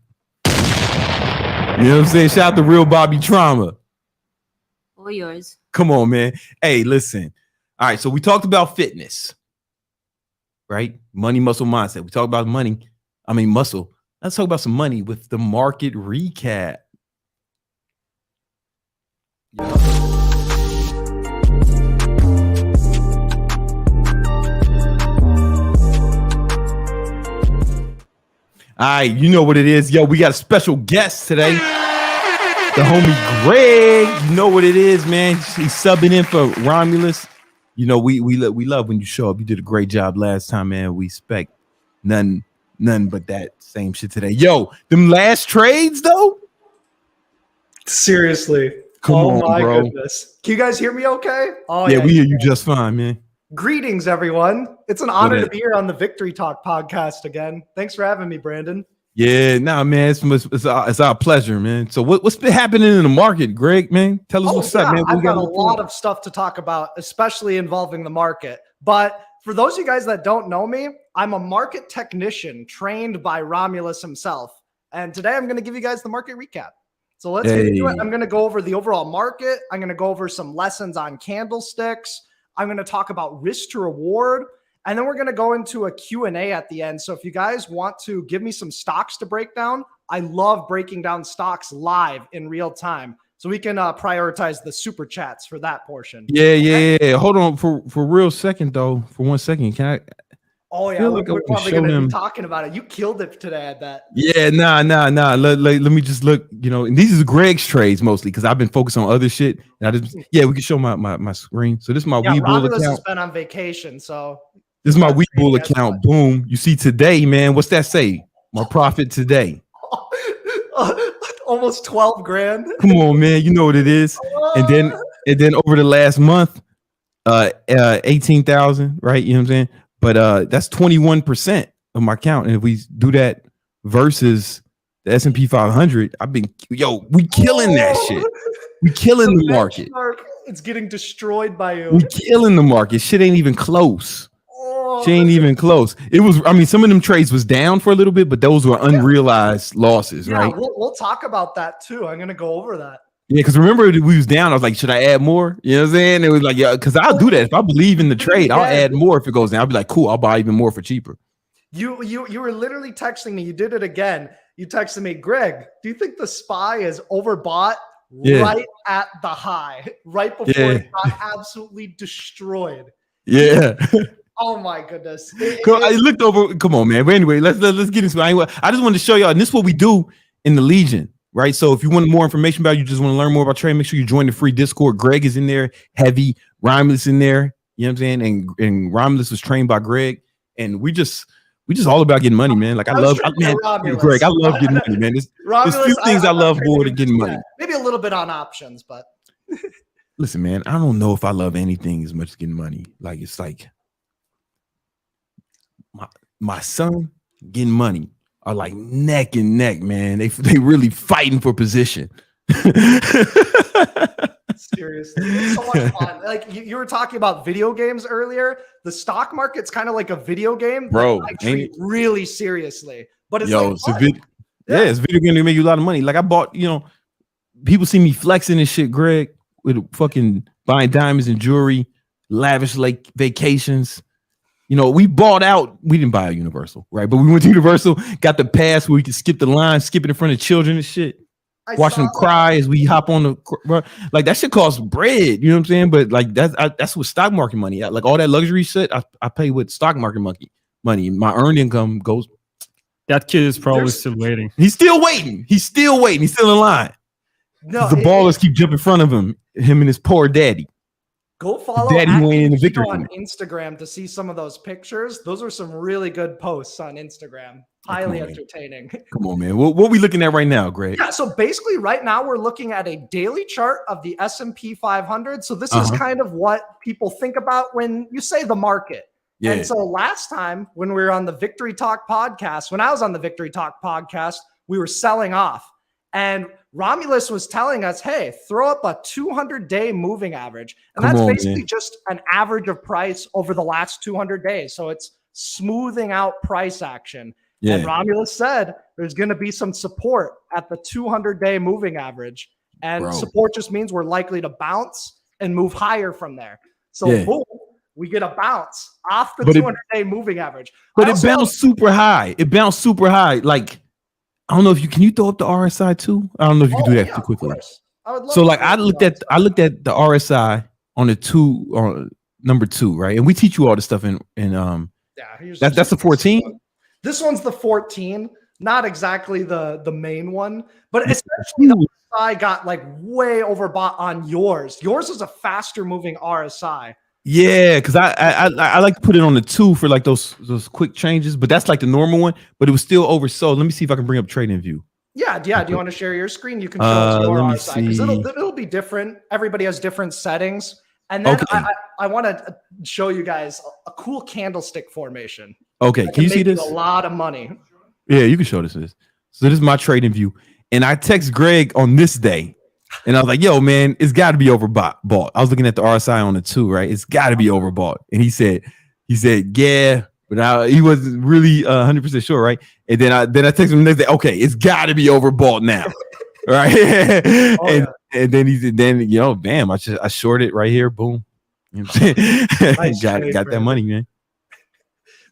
You know what I'm saying? Shout out to Real Bobby Trauma. All yours. Come on, man. Hey, listen. All right, so we talked about fitness, right? Money, muscle, mindset. We talked about muscle. Let's talk about some money with the market recap. All right, you know what it is. Yo, we got a special guest today. The homie Greg. You know what it is, man. He's subbing in for Romulus. You know, we love when you show up. You did a great job last time, man. We expect none but that same shit today. Yo, them last trades, though? Seriously. Come on, my bro. Goodness. Can you guys hear me okay? Oh, yeah, we hear you just fine, man. Greetings, everyone. It's an honor to be here on the Victory Talk podcast again. Thanks for having me, Brandon. Yeah, man, it's our pleasure, man. So what's been happening in the market, Greg, man? Tell us what's up, man. I've got a lot of stuff to talk about, especially involving the market. But for those of you guys that don't know me, I'm a market technician trained by Romulus himself. And today I'm going to give you guys the market recap. So let's get into it. I'm going to go over the overall market. I'm going to go over some lessons on candlesticks. I'm going to talk about risk to reward, and then we're going to go into a Q&A at the end. So if you guys want to give me some stocks to break down, I love breaking down stocks live in real time. So we can prioritize the super chats for that portion. Yeah. Hold on for real second, though. For 1 second. Can I? Oh, yeah. We're probably going to be talking about it. You killed it today, I bet. Yeah, nah. Let me just look, and these are Greg's trades mostly because I've been focused on other shit. And we can show my screen. So this is my Weebull account. Has been on vacation, so. This is my Weebull account. Boom. You see today, man. What's that say? My profit today. Almost 12 grand. Come on, man. You know what it is. And then over the last month, 18,000, right? You know what I'm saying? But that's 21% of my count. And if we do that versus the S&P 500, we killing that shit. We killing the market. It's getting destroyed by you. We killing the market. Shit ain't even close. Oh, She ain't even close. It was, I mean, some of them trades was down for a little bit, but those were unrealized losses, yeah, right? we'll talk about that too. I'm gonna go over that. Yeah, because remember we was down. I was like, should I add more? You know what I'm saying? It was like, yeah, because I'll do that. If I believe in the trade, I'll add more if it goes down. I'll be like, cool, I'll buy even more for cheaper. You were literally texting me. You did it again. You texted me, Greg, do you think the SPY is overbought right at the high, right before it got absolutely destroyed? Yeah. Oh my goodness. I looked over. Come on, man. But anyway, let's get into it. I just wanted to show y'all, and this is what we do in the Legion, right? So if you want more information about it, you just want to learn more about trading, make sure you join the free Discord. Greg is in there, Heavy, Relentless in there. You know what I'm saying? And Relentless was trained by Greg, and we just all about getting money, man. Like man, Greg, I love getting money, man. There's few things I love more than getting money. Maybe a little bit on options, but listen, man, I don't know if I love anything as much as getting money. Like it's like my son getting money are like neck and neck, man. They really fighting for position. Seriously, it's so much fun. Like you were talking about video games earlier. The stock market's kind of like a video game, bro. I treat really seriously, but it's it's video game to make you a lot of money. Like I bought, people see me flexing and shit, Greg, with fucking buying diamonds and jewelry, lavish like vacations. We bought out. We didn't buy a Universal, right? But we went to Universal, got the pass where we could skip the line, skip it in front of children and shit. Watching them cry as we hop on the like that shit costs bread, you know what I'm saying? But like that's what stock market money. Like all that luxury shit, I pay with stock market money. My earned income goes. That kid is probably still waiting. He's still waiting. He's still in line. No, the ballers keep jumping in front of him and his poor daddy. Go follow Daddy in the victory on Instagram to see some of those pictures. Those are some really good posts on Instagram. Highly entertaining. Come on, man. What are we looking at right now, Greg? Yeah, so basically right now we're looking at a daily chart of the S&P 500. So this is kind of what people think about when you say the market. Yeah. And so last time when we were on the Victory Talk podcast, when I was on the Victory Talk podcast, we were selling off. And Romulus was telling us, hey, throw up a 200-day moving average. And that's basically just an average of price over the last 200 days. So it's smoothing out price action. Yeah. And Romulus said there's going to be some support at the 200-day moving average. And support just means we're likely to bounce and move higher from there. So boom, we get a bounce off the 200-day moving average. But it bounced super high. Like, I don't know if you can throw up the RSI too? I don't know if you can do that too quickly. So like I looked at the RSI on the number 2, right? And we teach you all this stuff in that's the 14. This one's the 14, not exactly the main one, but essentially the RSI got like way overbought on yours. Yours is a faster moving RSI. Yeah, because I like to put it on the 2 for like those quick changes, but that's like the normal one, but it was still oversold. Let me see if I can bring up trading view. Yeah. Do you want to share your screen? You can show us your RSI because it'll be different. Everybody has different settings. And then I want to show you guys a cool candlestick formation. Okay, can you see this? A lot of money. Yeah, you can show this. So this is my trading view, and I text Greg on this day, and I was like, "Yo, man, it's got to be overbought." I was looking at the RSI on the 2, right? It's got to be overbought, and he said, "Yeah," but he wasn't really 100% sure, right? And then I texted him the next day, "Okay, it's got to be overbought now." Right? And then he said, bam, I shorted right here. Boom. You know what I'm saying? got that money, man.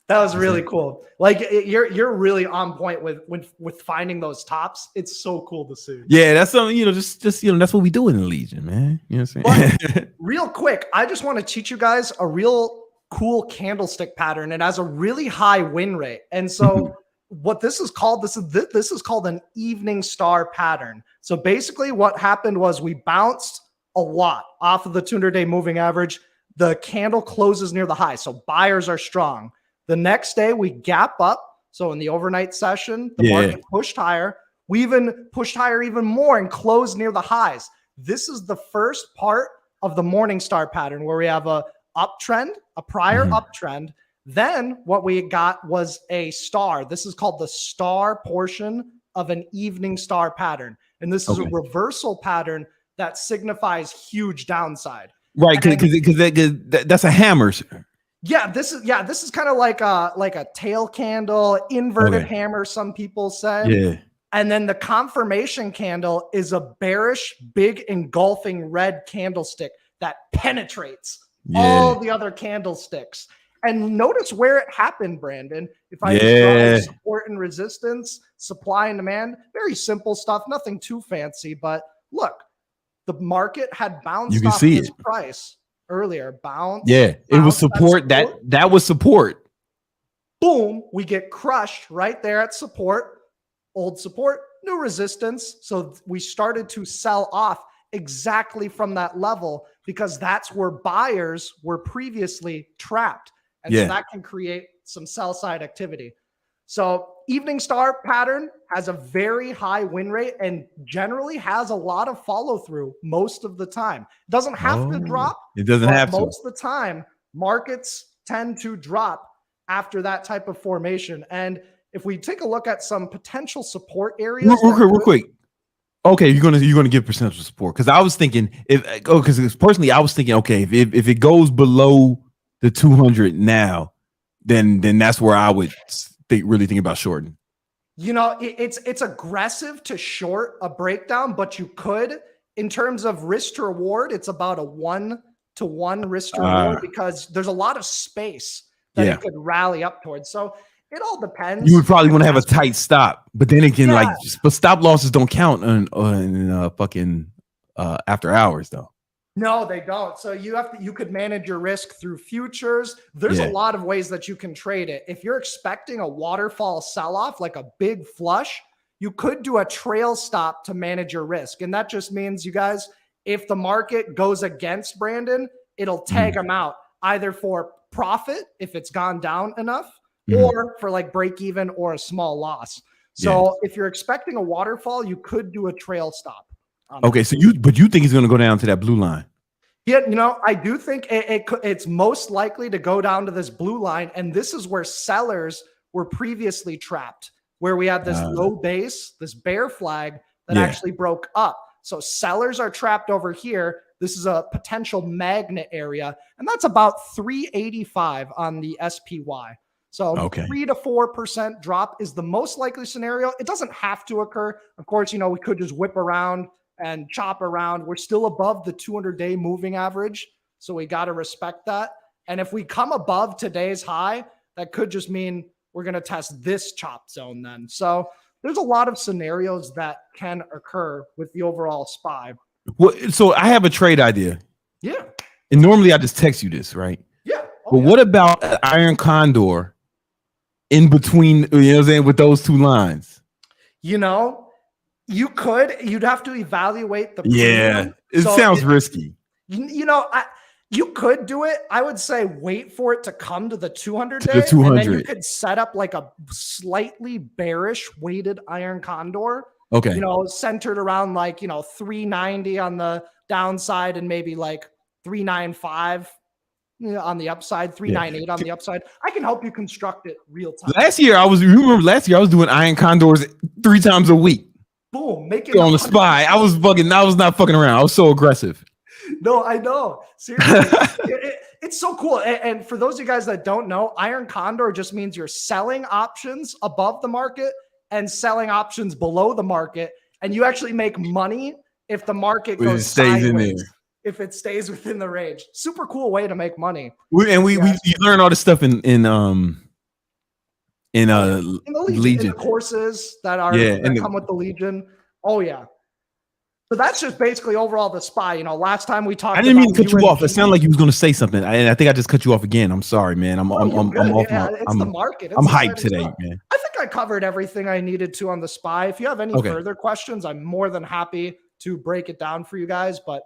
That was really cool. Like you're really on point with finding those tops. It's so cool to see. Yeah, that's something, just that's what we do in the Legion, man. You know what I'm saying? Real quick, I just want to teach you guys a real cool candlestick pattern. It has a really high win rate. And so what this is called, this is called an evening star pattern. So basically what happened was we bounced a lot off of the 200-day moving average. The candle closes near the high. So buyers are strong. The next day we gap up. So in the overnight session, the market pushed higher. We even pushed higher even more and closed near the highs. This is the first part of the morning star pattern where we have a uptrend, a prior uptrend. Then what we got was a star. This is called the star portion of an evening star pattern. And this is a reversal pattern that signifies huge downside. Right, because that's a hammer. Yeah, this is kind of like a tail candle, inverted hammer, some people say. Yeah. And then the confirmation candle is a bearish, big engulfing red candlestick that penetrates all the other candlesticks. And notice where it happened, Brandon. If I draw support and resistance, supply and demand, very simple stuff, nothing too fancy. But look, the market had bounced off this price earlier. It was support. That was support. Boom, we get crushed right there at support. Old support, new resistance. So we started to sell off exactly from that level because that's where buyers were previously trapped. And so that can create some sell side activity. So evening star pattern has a very high win rate and generally has a lot of follow through most of the time. It doesn't have to drop. It doesn't have to. Most of the time, markets tend to drop after that type of formation. And if we take a look at some potential support areas, real quick. Okay, you're gonna give potential support because I was thinking because personally I was thinking if it goes below the 200 now, then that's where I would really think about shorting. You know, it's aggressive to short a breakdown, but you could, in terms of risk to reward, it's about a 1-to-1 risk to reward because there's a lot of space that it could rally up towards. So it all depends. You would probably want to have a tight stop, but then again, but stop losses don't count on fucking after hours though. No, they don't. So you could manage your risk through futures. There's a lot of ways that you can trade it. If you're expecting a waterfall sell-off, like a big flush, you could do a trail stop to manage your risk. And that just means, you guys, if the market goes against Brandon, it'll tag him out either for profit if it's gone down enough or for like break even or a small loss. So if you're expecting a waterfall, you could do a trail stop. Okay, so you think he's going to go down to that blue line? Yeah, you know, I do think it's most likely to go down to this blue line, and this is where sellers were previously trapped, where we had this low base, this bear flag that actually broke up. So sellers are trapped over here. This is a potential magnet area, and that's about 385 on the SPY. So 3 to 4% drop is the most likely scenario. It doesn't have to occur. Of course, you know, we could just whip around and chop around. We're still above the 200-day moving average, so we got to respect that. And if we come above today's high, that could just mean we're going to test this chop zone then. So there's a lot of scenarios that can occur with the overall SPY. Well, so I have a trade idea. Yeah. And normally I just text you this, right? Yeah. But what about an iron condor in between, you know what I'm saying, with those two lines? You know, you'd have to evaluate the premium. It sounds risky. You know, you could do it. I would say wait for it to come to the 200-day. The 200. And then you could set up like a slightly bearish weighted iron condor. Okay. You know, centered around like, you know, 390 on the downside and maybe like 395 on the upside, 398 on the upside. I can help you construct it real time. Last year I was doing iron condors 3 times a week. Boom, make it on the SPY. I was not fucking around. I was so aggressive. No, I know. Seriously. It's so cool. And for those of you guys that don't know, iron condor just means you're selling options above the market and selling options below the market. And you actually make money if the market goes sideways, in there. If it stays within the range. Super cool way to make money. We learn all this stuff in the Legion. In the courses that come with the Legion. Oh yeah. So that's just basically overall the SPY. You know, last time we talked. I didn't mean to cut you off. It sounded like you was going to say something, and I think I just cut you off again. I'm sorry, man. I'm off. It's the market. I'm hyped today, man. I think I covered everything I needed to on the SPY. If you have any further questions, I'm more than happy to break it down for you guys. But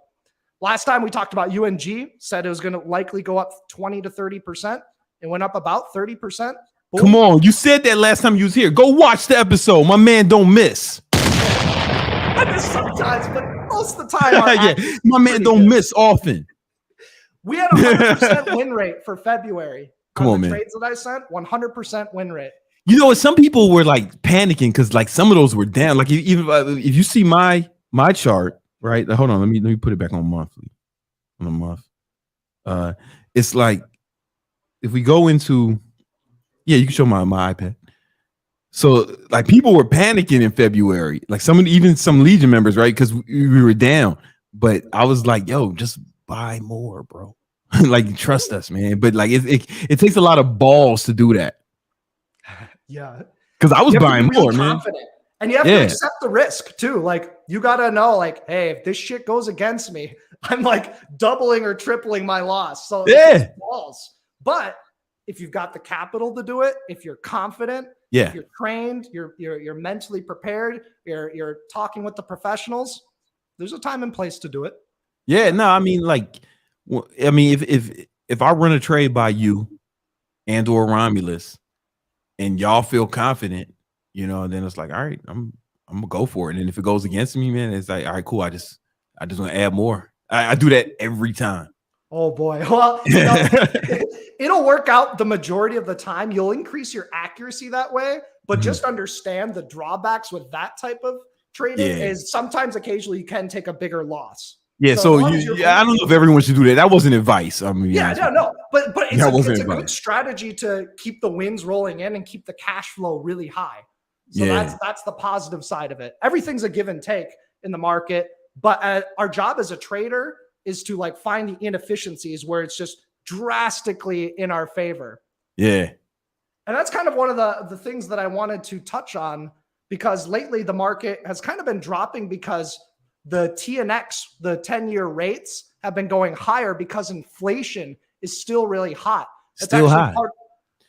last time we talked about UNG, said it was going to likely go up 20 to 30%. It went up about 30%. Boom. Come on, you said that last time you was here. Go watch the episode. My man don't miss. I miss sometimes, but most of the time, my man don't miss often. We had a 100% win rate for February. Come on, man. Trades that I sent, 100% win rate. You know, some people were like panicking because like some of those were down. Like even if you see my chart, right? Hold on, let me put it back on monthly. On a month, it's like if we go into, yeah, you can show my iPad. So like people were panicking in February, like even some Legion members, right? Because we were down. But I was like, yo, just buy more, bro. Like trust us, man. But like it takes a lot of balls to do that. Yeah. Because I was You have to buying be really more, man. confident. And you have to accept the risk too. Like you gotta know, like, hey, if this shit goes against me, I'm like doubling or tripling my loss. So yeah, balls. But if you've got the capital to do it, if you're confident, yeah, if you're trained, you're mentally prepared, you're talking with the professionals, there's a time and place to do it. Yeah, no, I mean, like, I mean, if I run a trade by you and or Romulus, and y'all feel confident, you know, then it's like, all right, I'm gonna go for it. And if it goes against me, man, it's like, all right, cool. I just want to add more. I do that every time. Oh boy. Well, you know, it'll work out the majority of the time. You'll increase your accuracy that way, but just understand the drawbacks with that type of trading is sometimes occasionally you can take a bigger loss. Yeah, so I don't know if everyone should do that. That wasn't advice. I mean, no. But it's a good strategy to keep the wins rolling in and keep the cash flow really high. So that's the positive side of it. Everything's a give and take in the market, but our job as a trader is to like find the inefficiencies where it's just drastically in our favor. Yeah. And that's kind of one of the things that I wanted to touch on, because lately the market has kind of been dropping because the TNX, the 10-year rates have been going higher because inflation is still really hot. That's still high.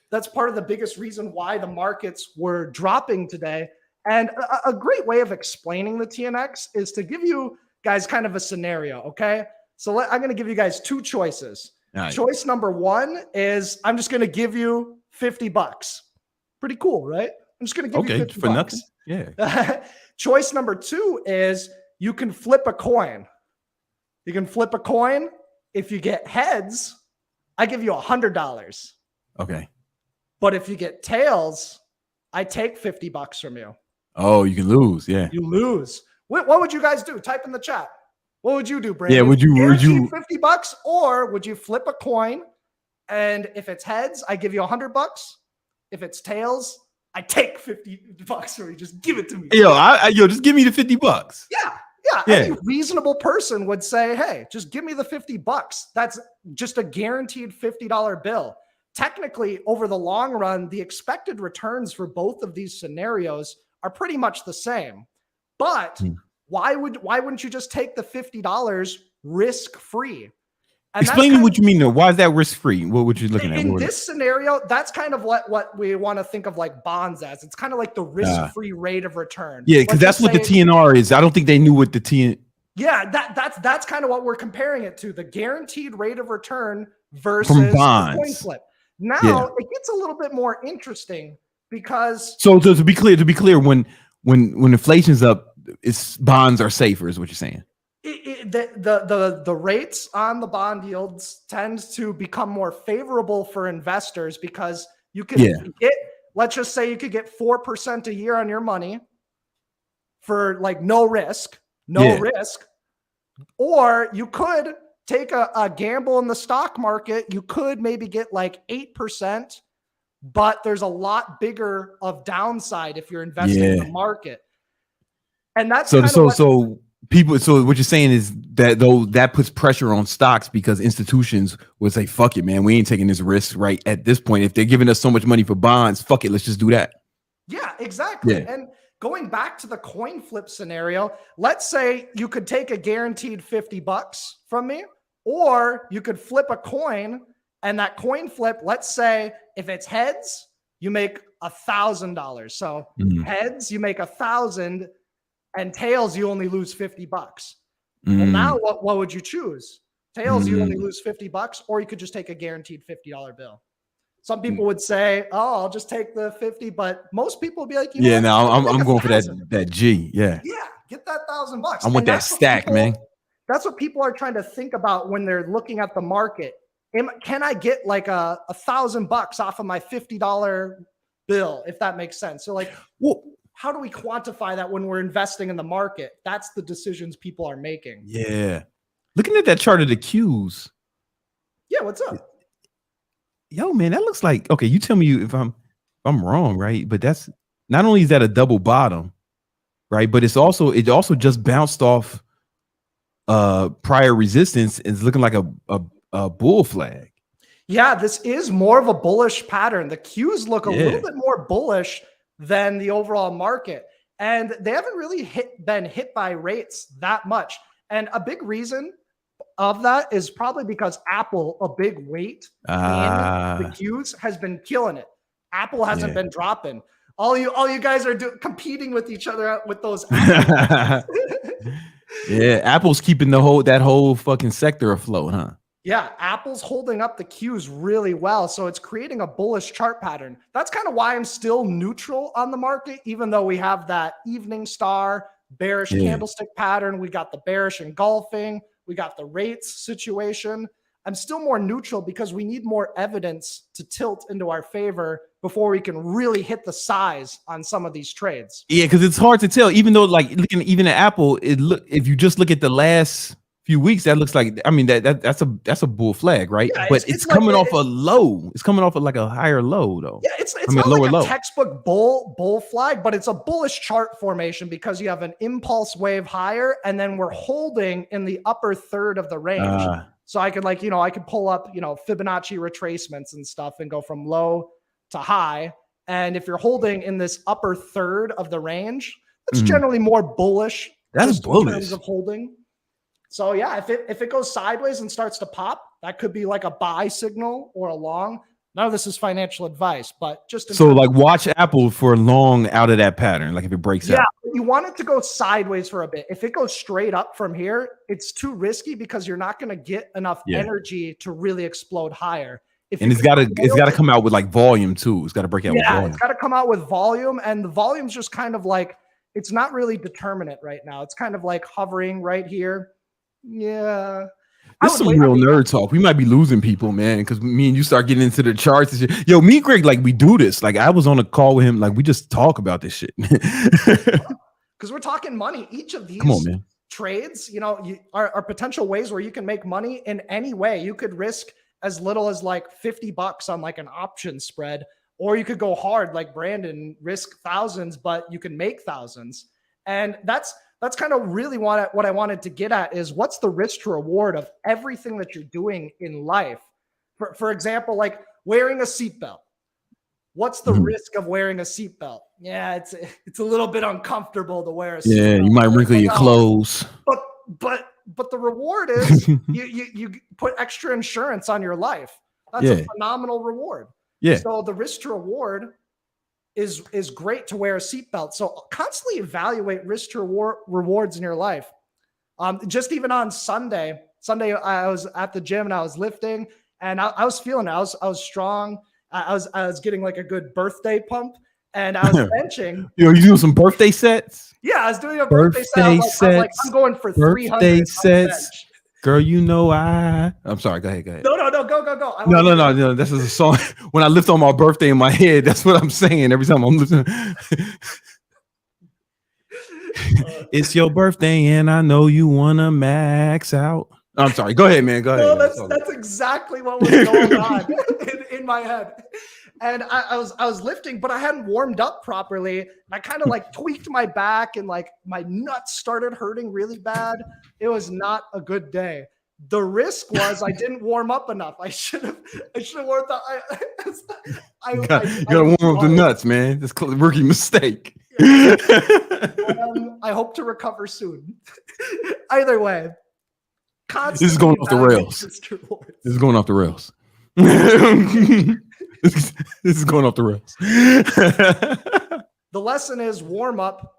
That's part of the biggest reason why the markets were dropping today. And a great way of explaining the TNX is to give you guys kind of a scenario, okay? So I'm going to give you guys two choices. Right. Choice number one is I'm just going to give you $50. Pretty cool, right? I'm just going to give you $50 for nothing. Yeah. Choice number two is you can flip a coin. You can flip a coin. If you get heads, I give you $100. Okay. But if you get tails, I take $50 from you. Oh, you can lose. Yeah. You lose. What would you guys do? Type in the chat. What would you do, Brandon? Yeah, would you $50, or would you flip a coin? And if it's heads, I give you $100. If it's tails, I take $50 from you. Just give it to me. Yo, just give me the $50. Yeah. Any reasonable person would say, hey, just give me the $50. That's just a guaranteed $50 bill. Technically, over the long run, the expected returns for both of these scenarios are pretty much the same. But why wouldn't you just take the $50 risk-free? Explain me what you mean, though. Why is that risk-free? What would you looking at? In this scenario, that's kind of what we want to think of like bonds as. It's kind of like the risk-free rate of return. Yeah, because that's what the TNR is. I don't think they knew what the TN. Yeah, that's kind of what we're comparing it to. The guaranteed rate of return versus the coin flip. Now it gets a little bit more interesting because so to be clear, when inflation's up, bonds are safer, is what you're saying. The rates on the bond yields tends to become more favorable for investors because you can get, let's just say you could get 4% a year on your money for like no risk, or you could take a gamble in the stock market. You could maybe get like 8%, but there's a lot bigger of downside if you're investing in the market. And that's so people. So what you're saying is that puts pressure on stocks because institutions would say, "Fuck it, man, we ain't taking this risk right at this point. If they're giving us so much money for bonds, fuck it, let's just do that." Yeah, exactly. Yeah. And going back to the coin flip scenario, let's say you could take a guaranteed $50 from me, or you could flip a coin, and that coin flip, let's say if it's heads, you make $1,000. So heads, you make $1,000. And tails, you only lose $50. Well, now what would you choose? Tails, you only lose $50, or you could just take a guaranteed $50 bill. Some people would say, "Oh, I'll just take the 50," but most people would be like, I'm going for that G. Yeah, get that $1,000. I want that stack, man. That's what people are trying to think about when they're looking at the market. Can I get like $1,000 off of my $50 bill, if that makes sense? So like, well, how do we quantify that when we're investing in the market? That's the decisions people are making. Yeah. Looking at that chart of the Qs. Yeah, what's up? yo, man, that looks like, okay, you tell me if I'm wrong, right? But that's not only is that a double bottom, right? But it also just bounced off prior resistance. It's looking like a bull flag. Yeah, this is more of a bullish pattern. The Qs look a little bit more bullish than the overall market. And they haven't really been hit by rates that much. And a big reason of that is probably because Apple, a big weight in the Qs, has been killing it. Apple hasn't been dropping. All you guys are competing with each other with those. Yeah, Apple's keeping that whole fucking sector afloat, huh? Yeah, Apple's holding up the Qs really well. So it's creating a bullish chart pattern. That's kind of why I'm still neutral on the market, even though we have that evening star bearish candlestick pattern. We got the bearish engulfing. We got the rates situation. I'm still more neutral because we need more evidence to tilt into our favor before we can really hit the size on some of these trades. Yeah, because it's hard to tell. Even though, like, looking even at Apple, if you just look at the last few weeks, that looks like, I mean, that's a bull flag, right? Yeah, but it's coming off a low. It's coming off of like a higher low, though. Yeah, it's not like a textbook bull flag, but it's a bullish chart formation because you have an impulse wave higher, and then we're holding in the upper third of the range. So I could I could pull up, Fibonacci retracements and stuff and go from low to high. And if you're holding in this upper third of the range, that's generally more bullish. That's bullish. In terms of holding. So yeah, if it goes sideways and starts to pop, that could be like a buy signal or a long. None of this is financial advice, but just so like watch Apple for long out of that pattern. Like if it breaks out. Yeah, you want it to go sideways for a bit. If it goes straight up from here, it's too risky because you're not going to get enough energy to really explode higher. And it's got to come out with like volume too. It's got to break out with volume. It's got to come out with volume, and the volume's just kind of like, it's not really determinate right now. It's kind of like hovering right here. Yeah. This is some real nerd talk. We might be losing people, man, because me and you start getting into the charts and shit. Yo, me and Greg, like, we do this. Like, I was on a call with him. Like, we just talk about this shit. Because we're talking money. Each of these trades, are potential ways where you can make money in any way. You could risk as little as like $50 on like an option spread, or you could go hard like Brandon, risk thousands, but you can make thousands. And that's kind of really what I wanted to get at is what's the risk to reward of everything that you're doing in life? For example, like wearing a seatbelt. What's the risk of wearing a seatbelt? Yeah, it's a little bit uncomfortable to wear a seatbelt. Yeah, you might wrinkle your clothes. But the reward is you put extra insurance on your life. That's a phenomenal reward. Yeah. So the risk to reward is great to wear a seatbelt. So constantly evaluate risk to rewards in your life. Just even on Sunday I was at the gym and I was lifting and I was feeling it. I was strong. I was getting like a good birthday pump and I was benching. You doing some birthday sets? Yeah, I was doing a birthday set. I'm going for 300 birthday sets. Girl, I'm sorry. Go ahead. No, go. No. This is a song. When I lift on my birthday in my head, that's what I'm saying every time I'm listening. It's your birthday, and I know you wanna max out. I'm sorry. Go ahead, man. Go ahead. No, that's exactly what was going on in my head. And I was lifting, but I hadn't warmed up properly. And I kind of like tweaked my back and like my nuts started hurting really bad. It was not a good day. The risk was I didn't warm up enough. I should have warmed up. You gotta warm up the nuts, man. That's a rookie mistake. I hope to recover soon. Either way. This is going off the rails. This is going off the rails. This is going off the rails. The lesson is warm up.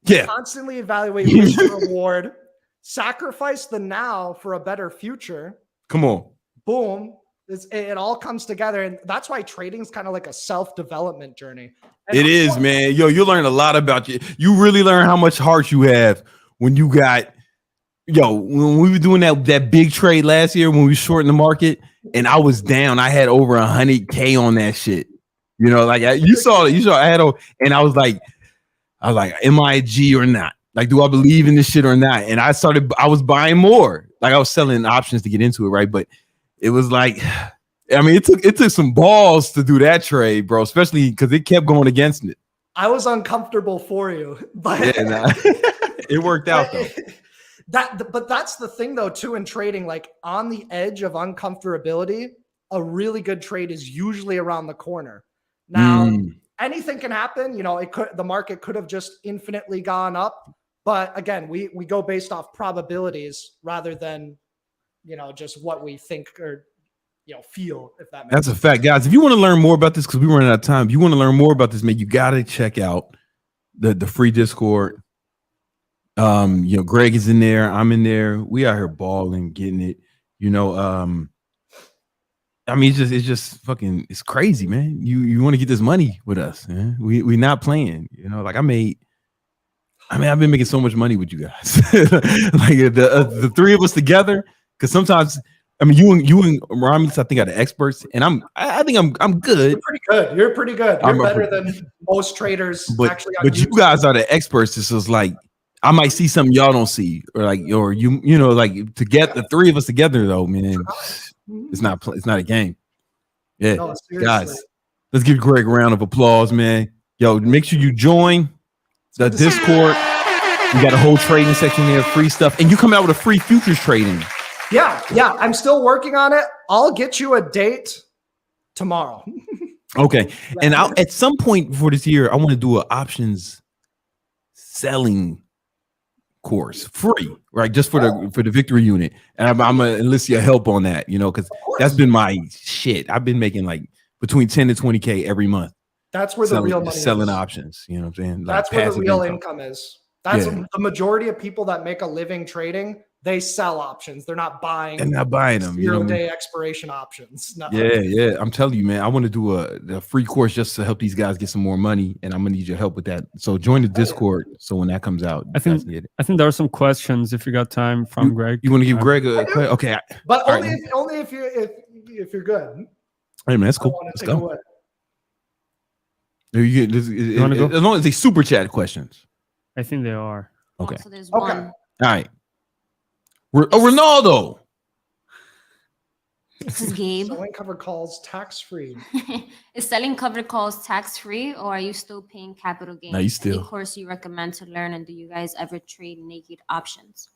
Yeah. Constantly evaluate risk and reward. Sacrifice the now for a better future. Come on. Boom. It all comes together. And that's why trading is kind of like a self-development journey. And it is, man. Yo, you learn a lot about you. You really learn how much heart you have when you got, when we were doing that big trade last year, when we were shorting the market and I was down, I had over 100K on that shit. You saw it. I had, and I was like, am I a G or not? Like, do I believe in this shit or not? And I was buying more. Like I was selling options to get into it. Right. But it was like, I mean, it took some balls to do that trade, bro, especially because it kept going against it. I was uncomfortable for you, but Yeah, nah. It worked out though. But that's the thing though, too, in trading, like on the edge of uncomfortability, a really good trade is usually around the corner. Now, anything can happen. You know, the market could have just infinitely gone up. But again, we go based off probabilities rather than, you know, just what we think or, you know, feel, if that makes That's sense. a fact, guys. If you want to learn more about this, because we're running out of time, if you want to learn more about this, man, you got to check out the free Discord. You know, Greg is in there, I'm in there, we out here balling, getting it, you know. I mean, it's just fucking, it's crazy, man. You want to get this money with us, man. We not playing, you know. Like I've been making so much money with you guys. Like the three of us together, because sometimes, I mean, you and Romulus, I think, are the experts, and I think I'm good. You're pretty good. You're pretty good. You're better than most traders. But you guys are the experts. It's just like I might see something y'all don't see, or you know, like to get the three of us together though, man. It's not a game. Yeah, no, guys, let's give Greg a round of applause, man. Yo, make sure you join the Discord. We got a whole trading section there, free stuff, and you come out with a free futures trading. Yeah, I'm still working on it. I'll get you a date tomorrow. Okay, and at some point for this year, I want to do an options selling course, free, right? Just for the victory unit, and I'm gonna enlist your help on that, you know, because that's been my shit. I've been making like between 10 to 20K every month. That's where the real money selling is. options. You know what I'm saying? That's where the real income is. That's the majority of people that make a living trading. They sell options. They're not buying. And not buying them. 0-day expiration options. No. Yeah. I'm telling you, man. I want to do a free course just to help these guys get some more money, and I'm gonna need your help with that. So join the Discord. So when that comes out, I think there are some questions if you got time from Greg. You want to give Greg a okay? But only if you're good. Hey man, that's cool. Let's go. You want to go? As long as they super chat questions. I think they are. Okay. So there's one. All right. Ronaldo. This is Gabe. Selling covered calls tax-free. Is selling covered calls tax-free, or are you still paying capital gains? No, you still. Any course you recommend to learn, and do you guys ever trade naked options?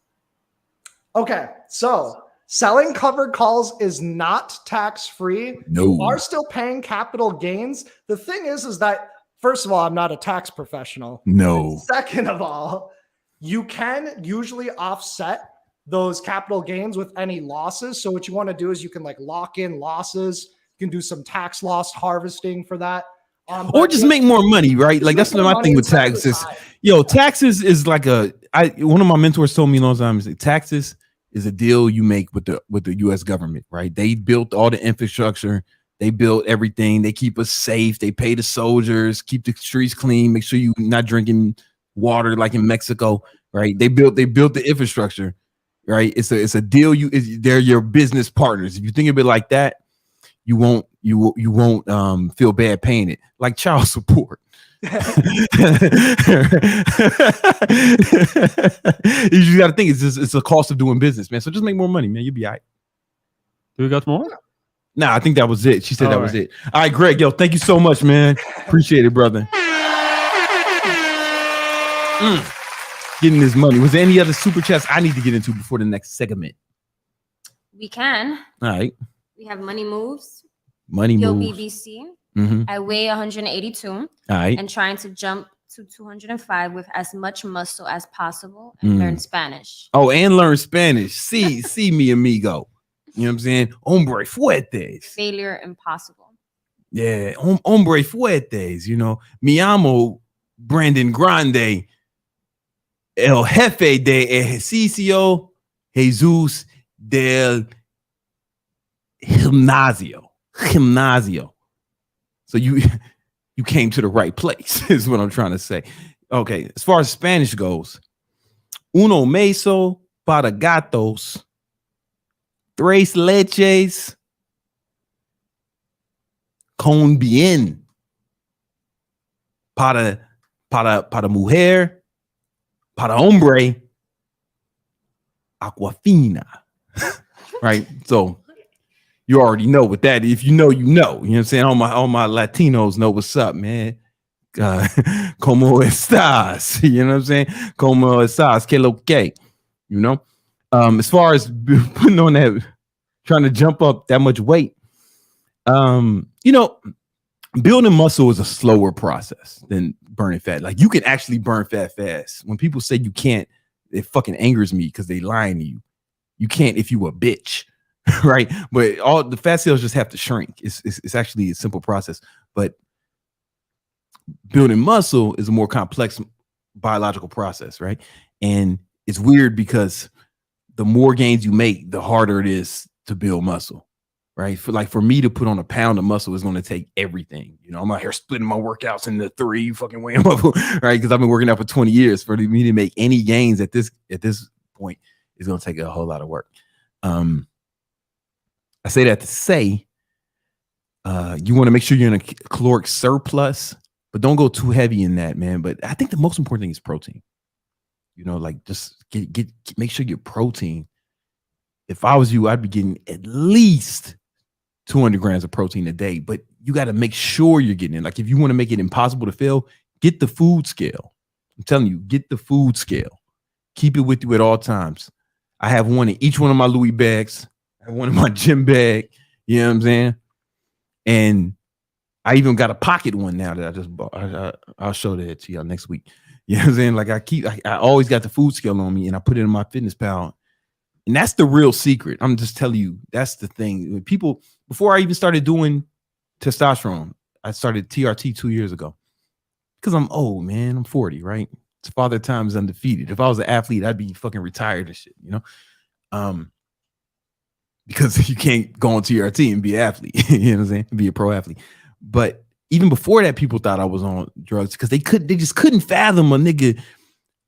Okay, so selling covered calls is not tax-free. No. You are still paying capital gains. The thing is that, first of all, I'm not a tax professional. No. Second of all, you can usually offset those capital gains with any losses. So what you want to do is you can like lock in losses. You can do some tax loss harvesting for that. Or just make more money, right? Like that's my thing with taxes. Yo, taxes is like one of my mentors told me a long time, taxes is a deal you make with the US government, right? They built all the infrastructure. They built everything. They keep us safe. They pay the soldiers, keep the streets clean, make sure you're not drinking water like in Mexico, right? They built the infrastructure, right? It's a deal. They're your business partners. If you think of it like that, you won't feel bad paying it, like child support. You just got to think it's a cost of doing business, man. So just make more money, man. You'll be all right. Do we got more? Nah, I think that was it. She said that was it. All right, Greg, yo, thank you so much, man. Appreciate it, brother. Getting this money. Was there any other super chats I need to get into before the next segment? We can. All right. We have money moves. Yo, BBC. I weigh 182. All right. And trying to jump to 205 with as much muscle as possible and learn Spanish. Oh, and learn Spanish. See mi amigo. You know what I'm saying? Hombre fuertes. Failure impossible. Yeah, hombre fuertes. You know, mi amo Brandon Grande, el jefe de ejercicio, Jesus del gimnasio. So you came to the right place, is what I'm trying to say. Okay, as far as Spanish goes, uno meso para gatos, tres leches con bien para mujer, para hombre, aquafina. Right? So You already know what that is. If you know, you know. You know what I'm saying? All my Latinos know what's up, man. Como estás? You know what I'm saying? Como estás? Que lo que? You know? As far as putting on that, trying to jump up that much weight, you know, building muscle is a slower process than burning fat. Like you can actually burn fat fast. When people say you can't, it fucking angers me because they lying to you. You can't if you a bitch, right? But all the fat cells just have to shrink. It's actually a simple process. But building muscle is a more complex biological process, right? And it's weird because the more gains you make, the harder it is to build muscle, right? For me to put on a pound of muscle is going to take everything. You know, I'm out here splitting my workouts into 3, fucking weighing them up, right? Because I've been working out for 20 years. For me to make any gains at this point is going to take a whole lot of work. I say that to say, you want to make sure you're in a caloric surplus, but don't go too heavy in that, man. But I think the most important thing is protein. You know, like just make sure your protein. If I was you, I'd be getting at least 200 grams of protein a day, but you got to make sure you're getting it. Like if you want to make it impossible to fail, get the food scale. I'm telling you, get the food scale. Keep it with you at all times. I have one in each one of my Louis bags. I have one in my gym bag. You know what I'm saying? And I even got a pocket one now that I just bought. I'll show that to y'all next week. You know what I'm saying? Like I always got the food scale on me and I put it in my fitness pal. And that's the real secret. I'm just telling you, that's the thing. When people, before I even started doing testosterone, I started TRT 2 years ago. Because I'm old, man. I'm 40, right? It's Father Time is undefeated. If I was an athlete, I'd be fucking retired and shit, you know? Because you can't go on TRT and be an athlete, you know what I'm saying? Be a pro athlete. But even before that, people thought I was on drugs because they just couldn't fathom a nigga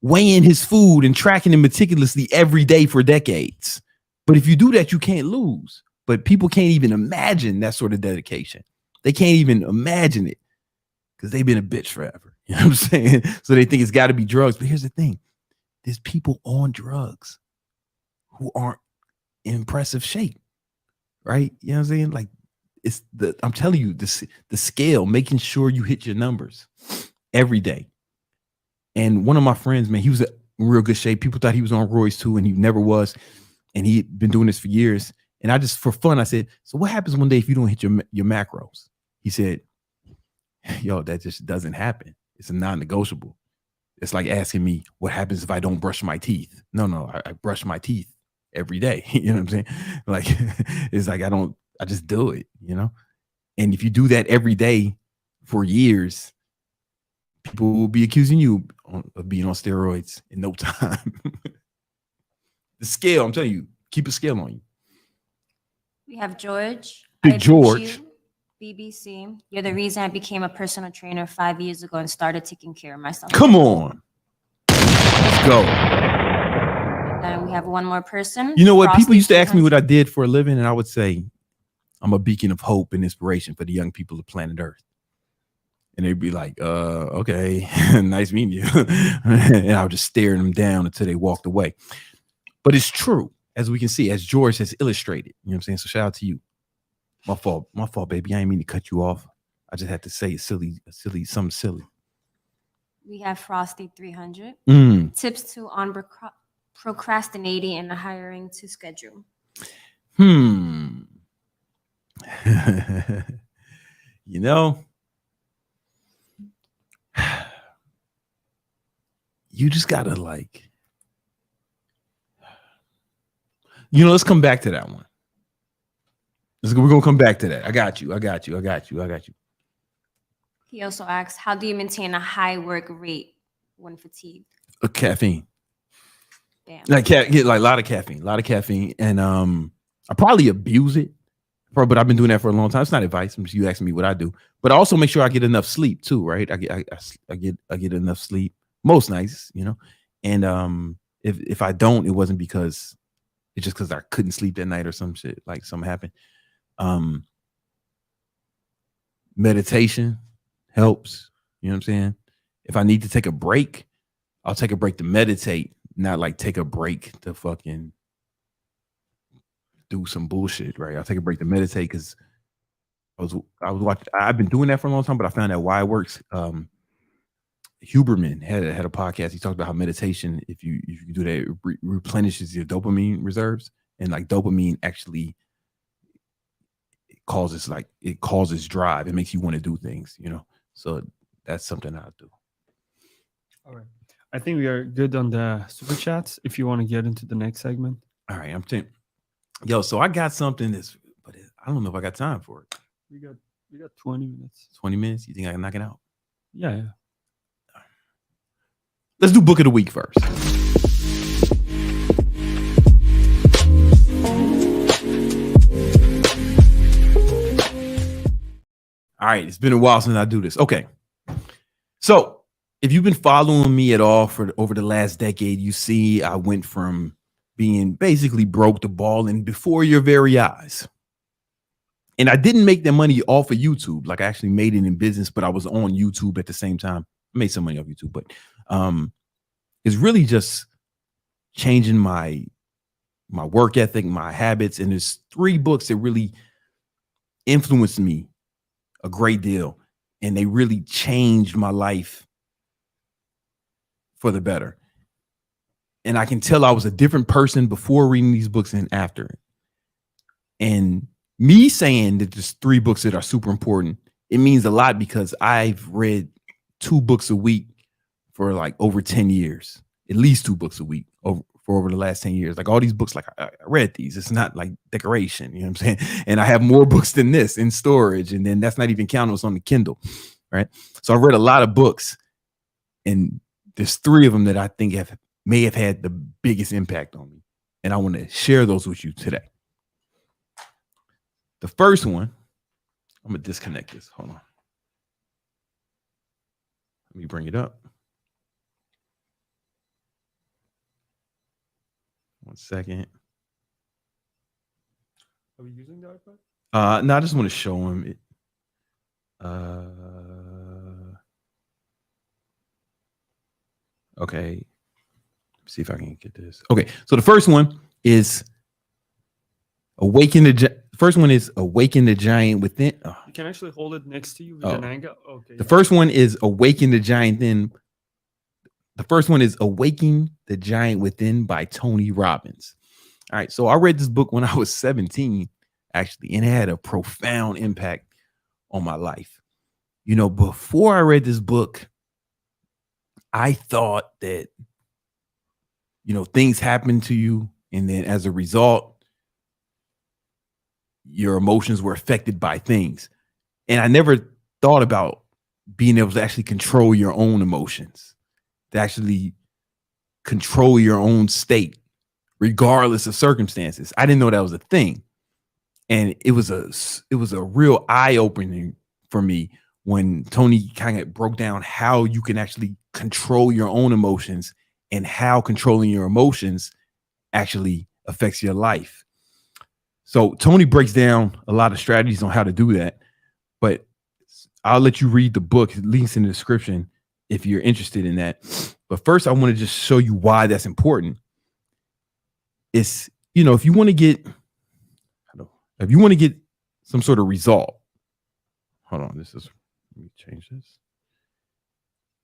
weighing his food and tracking it meticulously every day for decades. But if you do that, you can't lose. But people can't even imagine that sort of dedication. They can't even imagine it because they've been a bitch forever. You know what I'm saying? So they think it's got to be drugs. But here's the thing. There's people on drugs who aren't in impressive shape, right? You know what I'm saying? Like I'm telling you, the scale, making sure you hit your numbers every day. And one of my friends, man, he was in real good shape. People thought he was on roids too, and he never was. And he'd been doing this for years. And I just, for fun, I said, so what happens one day if you don't hit your macros? He said, yo, that just doesn't happen. It's a non-negotiable. It's like asking me, what happens if I don't brush my teeth? No, I brush my teeth every day. You know what I'm saying? Like, it's like, I just do it, you know? And if you do that every day for years, people will be accusing you of being on steroids in no time. The scale, I'm telling you, keep a scale on you. We have George. Big George. BBC. You're the reason I became a personal trainer 5 years ago and started taking care of myself. Come on. Let's go. And then we have one more person. You know what? People used to ask me what I did for a living, and I would say, I'm a beacon of hope and inspiration for the young people of planet Earth. And they'd be like, okay, nice meeting you. And I would just stare them down until they walked away. But it's true, as we can see, as George has illustrated. You know what I'm saying? So shout out to you. My fault, baby. I ain't mean to cut you off. I just had to say something silly. We have Frosty 300. Tips on procrastinating and hiring to schedule. You know, you just gotta let's come back to that one. We're gonna come back to that. I got you. He also asks, how do you maintain a high work rate when fatigued? Caffeine. Damn. Like a lot of caffeine. And I probably abuse it. But I've been doing that for a long time. It's not advice. You asking me what I do. But I also make sure I get enough sleep too, right? I get enough sleep most nights, you know. And if I don't, it wasn't because it's just because I couldn't sleep that night or some shit, like something happened. Meditation helps, you know what I'm saying? If I need to take a break, I'll take a break to meditate, not like take a break to fucking do some bullshit, right? I'll take a break to meditate because I was watching. I've been doing that for a long time, but I found out why it works. Huberman had a podcast. He talked about how meditation, if you do that, it replenishes your dopamine reserves, and like dopamine actually causes drive. It makes you want to do things, you know. So that's something I'll do. All right. I think we are good on the super chats. If you want to get into the next segment. All right, I'm saying, yo. So I got something but I don't know if I got time for it. We got 20 minutes. 20 minutes. You think I can knock it out? Yeah. Let's do book of the week first. All right, it's been a while since I do this. Okay. So if you've been following me at all for over the last decade, you see I went from being basically broke to balling before your very eyes. And I didn't make that money off of YouTube. Like I actually made it in business, but I was on YouTube at the same time. I made some money off YouTube, but it's really just changing my work ethic, my habits. And there's 3 books that really influenced me a great deal. And they really changed my life for the better. And I can tell I was a different person before reading these books and after. And me saying that there's 3 books that are super important, it means a lot because I've read 2 books a week for like over 10 years, at least 2 books a week for over the last 10 years. Like all these books, like I read these. It's not like decoration, you know what I'm saying? And I have more books than this in storage. And then that's not even counting what's on the Kindle, right? So I read a lot of books, and there's 3 of them that I think may have had the biggest impact on me. And I want to share those with you today. The first one, I'm going to disconnect this. Hold on. Let me bring it up. 1 second. Are we using the iPad? No, I just want to show him it. Okay. Let's see if I can get this. Okay. So the first one is Awaken the Giant Within. Oh. You can actually hold it next to you with an angle. Okay. The first one is Awaken the Giant Within. The first one is Awaken the Giant Within by Tony Robbins. All right. So I read this book when I was 17, actually, and it had a profound impact on my life. You know, before I read this book, I thought that, you know, things happen to you, and then as a result, your emotions were affected by things. And I never thought about being able to actually control your own emotions, to actually control your own state, regardless of circumstances. I didn't know that was a thing. And it was a real eye-opening for me when Tony kind of broke down how you can actually control your own emotions and how controlling your emotions actually affects your life. So Tony breaks down a lot of strategies on how to do that, but I'll let you read the book. Links in the description if you're interested in that. But first, I want to just show you why that's important. It's, you know, if you want to get some sort of result, hold on, let me change this.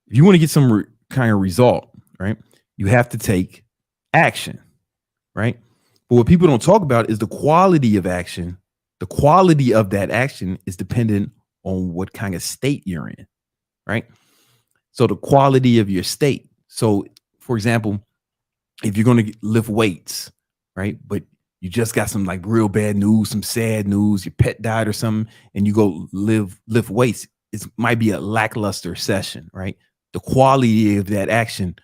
If you want to get some kind of result, right, you have to take action, right? But what people don't talk about is the quality of action. The quality of that action is dependent on what kind of state you're in, right? So the quality of your state. So, for example, if you're going to lift weights, right, but you just got some like real bad news, some sad news, your pet died or something, and you go lift weights, it might be a lackluster session, right? The quality of that action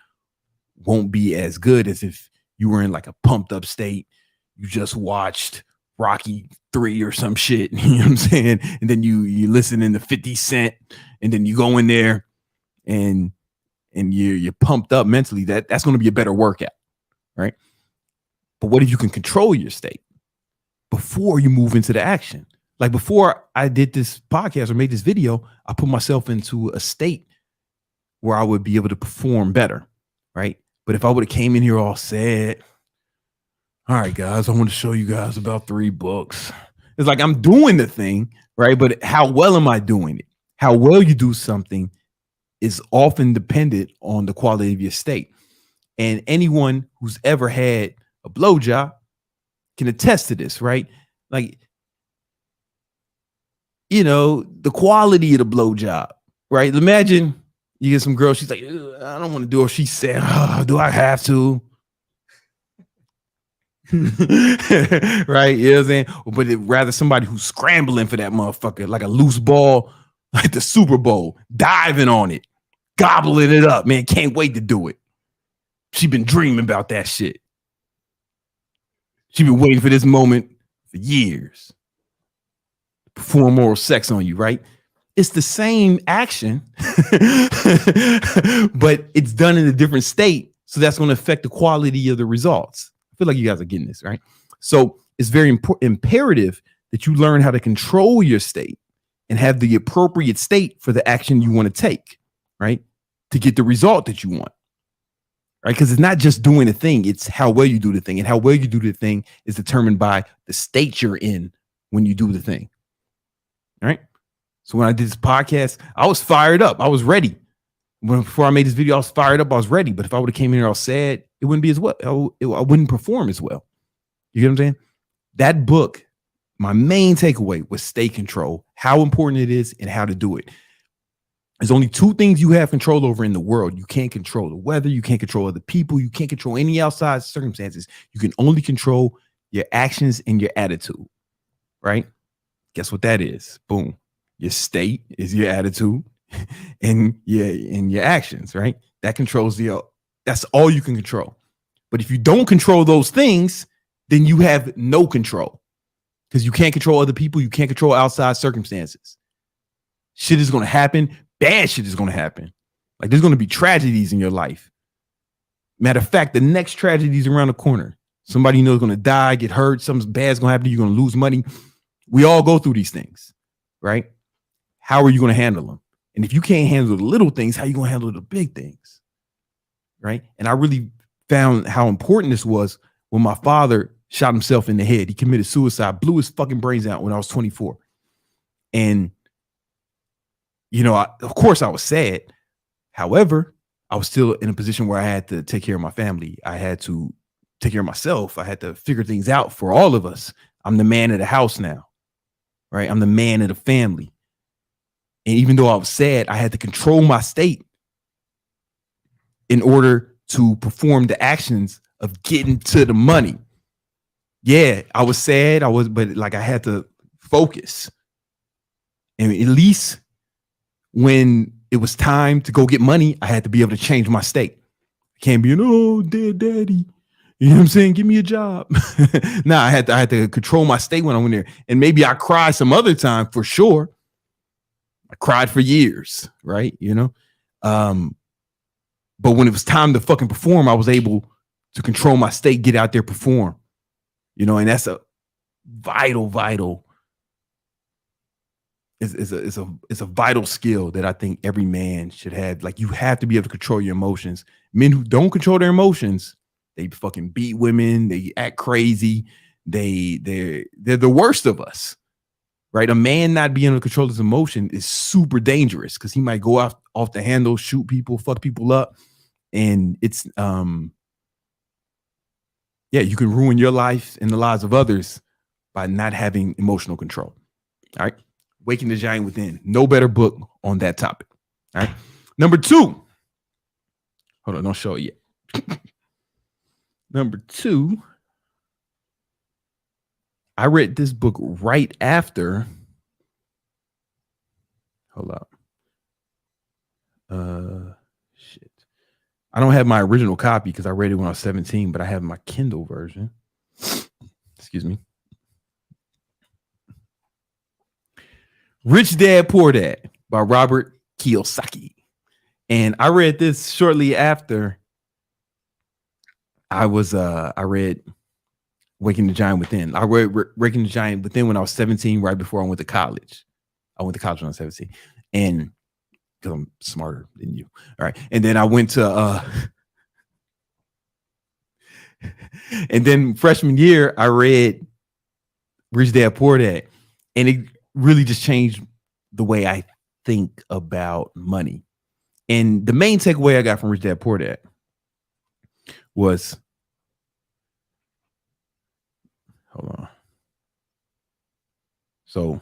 won't be as good as if you were in like a pumped up state. You just watched Rocky 3 or some shit, you know what I'm saying? And then you listen in to 50 Cent, and then you go in there and you're pumped up mentally. That's going to be a better workout, right? But what if you can control your state before you move into the action? Like before I did this podcast or made this video, I put myself into a state where I would be able to perform better, right? But if I would have came in here all sad, all right, guys, I want to show you guys about 3 books. It's like I'm doing the thing, right? But how well am I doing it? How well you do something is often dependent on the quality of your state. And anyone who's ever had a blowjob can attest to this, right? Like, you know, the quality of the blowjob, right? Imagine you get some girl, she's like, I don't want to do it. She said, oh, do I have to? Right? You know what I'm saying? But rather somebody who's scrambling for that motherfucker, like a loose ball, like the Super Bowl, diving on it, gobbling it up, man. Can't wait to do it. She been dreaming about that shit. She been waiting for this moment for years. Perform oral sex on you, right? It's the same action, but it's done in a different state. So that's going to affect the quality of the results. I feel like you guys are getting this, right? So it's very imperative that you learn how to control your state and have the appropriate state for the action you want to take, right? To get the result that you want, right? Because it's not just doing a thing, it's how well you do the thing. And how well you do the thing is determined by the state you're in when you do the thing, right? So when I did this podcast, I was fired up. I was ready. Before I made this video, I was fired up. I was ready. But if I would have came in here all sad, it wouldn't be as well. I wouldn't perform as well. You get what I'm saying? That book, my main takeaway was stay control, how important it is and how to do it. There's only 2 things you have control over in the world. You can't control the weather. You can't control other people. You can't control any outside circumstances. You can only control your actions and your attitude, right? Guess what that is? Boom. Your state is your attitude and your actions, right? That controls that's all you can control. But if you don't control those things, then you have no control because you can't control other people. You can't control outside circumstances. Shit is going to happen. Bad shit is going to happen. Like there's going to be tragedies in your life. Matter of fact, the next tragedy is around the corner. Somebody you know is going to die, get hurt. Something bad's going to happen to you. You're going to lose money. We all go through these things, right? How are you going to handle them? And if you can't handle the little things, how are you going to handle the big things? Right. And I really found how important this was when my father shot himself in the head. He committed suicide, blew his fucking brains out when I was 24. And, you know, of course I was sad. However, I was still in a position where I had to take care of my family. I had to take care of myself. I had to figure things out for all of us. I'm the man of the house now, right? I'm the man of the family. And even though I was sad, I had to control my state in order to perform the actions of getting to the money. Yeah, I was sad. But like I had to focus. And at least when it was time to go get money, I had to be able to change my state. I can't be dead daddy. You know what I'm saying? Give me a job. Nah, I had to control my state when I went there. And maybe I cried some other time for sure. I cried for years, right? You know? But when it was time to fucking perform, I was able to control my state, get out there, perform. You know, and that's a vital it's a vital skill that I think every man should have. Like you have to be able to control your emotions. Men who don't control their emotions, they fucking beat women, they act crazy, they're the worst of us. Right? A man not being able to control his emotion is super dangerous because he might go off the handle, shoot people, fuck people up. And it's you can ruin your life and the lives of others by not having emotional control. All right. Awaken the Giant Within. No better book on that topic. All right. Number 2. Hold on, don't show it yet. Number 2. I read this book right after. Hold up. Shit. I don't have my original copy because I read it when I was 17, but I have my Kindle version. Excuse me. Rich Dad, Poor Dad by Robert Kiyosaki. And I read this shortly after I read Awaken the Giant Within. I read Awaken the Giant Within when I was 17, right before I went to college. I went to college when I was 17. And because I'm smarter than you. All right. And then I went to And then freshman year, I read Rich Dad Poor Dad, and it really just changed the way I think about money. And the main takeaway I got from Rich Dad Poor Dad was, hold on. So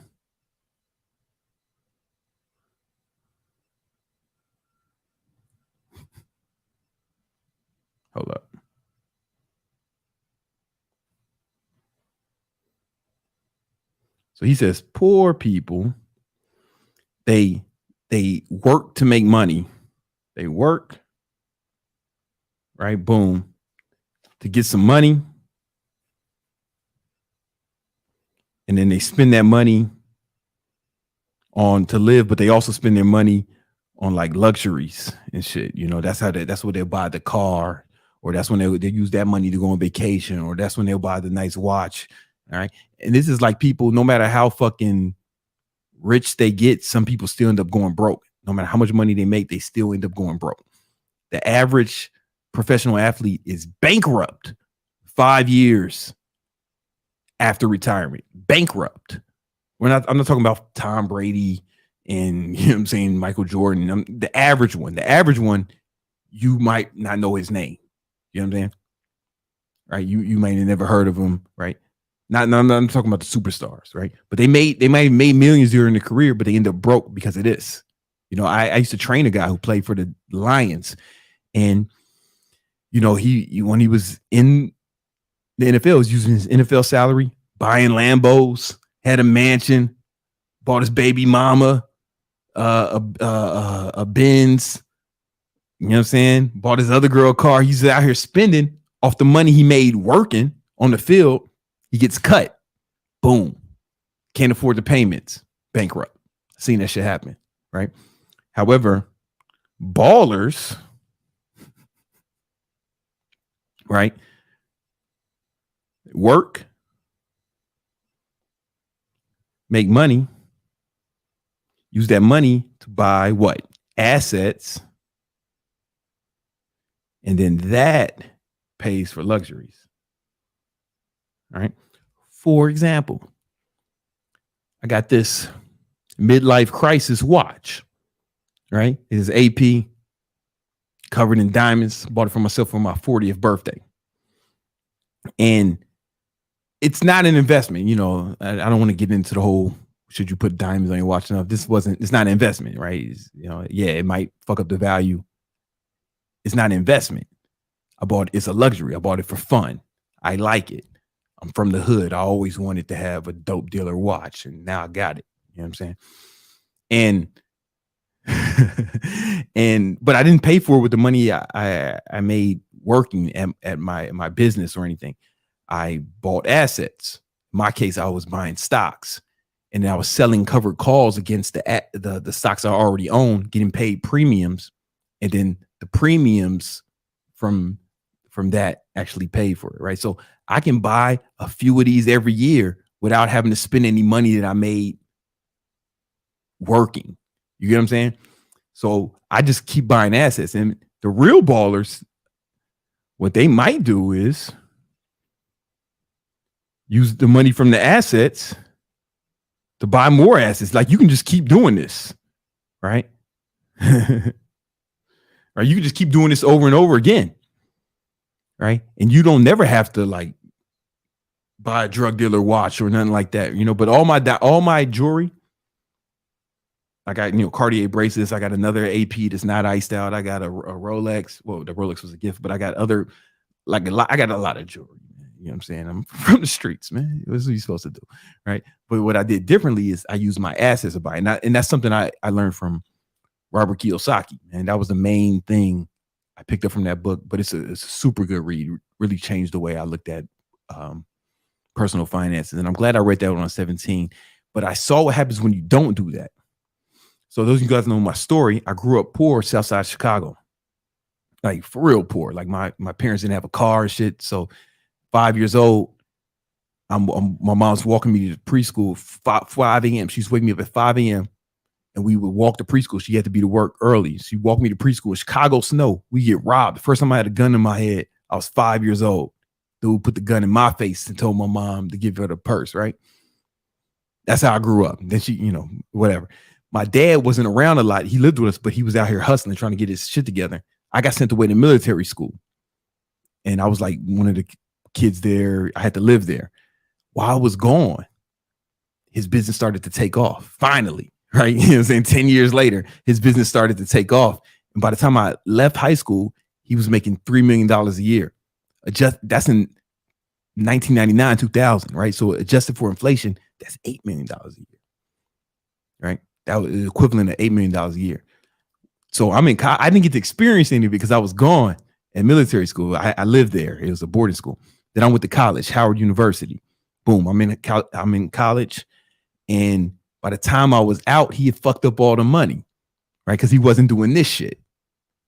hold up. So he says, poor people, they work to make money. They work, right? Boom, to get some money. And then they spend that money on to live, but they also spend their money on like luxuries and shit. You know, that's what they'll buy the car, or that's when they use that money to go on vacation, or that's when they'll buy the nice watch. All right. And this is like people, no matter how fucking rich they get, some people still end up going broke. No matter how much money they make, they still end up going broke. The average professional athlete is bankrupt 5 years after retirement. Bankrupt. I'm not talking about Tom Brady and, you know what I'm saying, Michael Jordan. The average one, you might not know his name. You know what I'm saying? Right? You might have never heard of him, right? I'm talking about the superstars, right? But they might have made millions during their career, but they end up broke because of this. You know, I used to train a guy who played for the Lions, and you know, he when he was in the NFL, was using his NFL salary, buying Lambos, had a mansion, bought his baby mama a Benz. You know what I'm saying? Bought his other girl a car. He's out here spending off the money he made working on the field. He gets cut. Boom. Can't afford the payments. Bankrupt. Seen that shit happen, right? However, ballers, right, work, make money, use that money to buy what? Assets. And then that pays for luxuries. All right. For example, I got this midlife crisis watch, right? It is AP, covered in diamonds. Bought it for myself for my 40th birthday. And it's not an investment. You know, I don't want to get into the whole, should you put diamonds on your watch? No, it's not an investment, right? You know, yeah, it might fuck up the value. It's not an investment. It's a luxury. I bought it for fun. I like it. I'm from the hood. I always wanted to have a dope dealer watch, and now I got it. You know what I'm saying? But I didn't pay for it with the money I made working at my business or anything. I bought assets. In my case, I was buying stocks, and I was selling covered calls against the stocks I already own, getting paid premiums, and then the premiums from that actually paid for it, right? So I can buy a few of these every year without having to spend any money that I made working. You get what I'm saying? So I just keep buying assets. And the real ballers, what they might do is use the money from the assets to buy more assets. Like, you can just keep doing this, right? Or you can just keep doing this over and over again, right? And you don't never have to like buy a drug dealer watch or nothing like that, you know. But all my jewelry, I got, you know, Cartier bracelets. I got another AP that's not iced out. I got a Rolex. Well, the Rolex was a gift, but I got other, I got a lot of jewelry. You know what I'm saying? I'm from the streets, man. What's you supposed to do, right? But what I did differently is I used my assets to buy, and that's something I learned from Robert Kiyosaki, and that was the main thing I picked up from that book. But it's a super good read. Really changed the way I looked at personal finances, and I'm glad I read that when I was 17. But I saw what happens when you don't do that. So those of you guys know my story. I grew up poor, South Side Chicago, like for real poor. Like my parents didn't have a car and shit. So 5 years old, my mom's walking me to preschool 5 a.m. She's waking me up at 5 a.m. and we would walk to preschool. She had to be to work early. She walked me to preschool. Chicago snow. We get robbed. The first time I had a gun in my head, I was 5 years old. dude put the gun in my face and told my mom to give her the purse, right? That's how I grew up. Then she, whatever. My dad wasn't around a lot. He lived with us, but he was out here hustling, trying to get his shit together. I got sent away to military school. And I was like one of the kids there. I had to live there. While I was gone, his business started to take off. Finally, right? You know what I'm saying? 10 years later, his business started to take off. And by the time I left high school, he was making $3 million a year. That's in 1999, 2000, right? So adjusted for inflation, that's $8 million a year, right? That was the equivalent of $8 million a year. So I didn't get to experience any of it because I was gone at military school. I lived there. It was a boarding school. Then I went to college, Howard University. Boom, I'm in college. And by the time I was out, he had fucked up all the money, right? Because he wasn't doing this shit.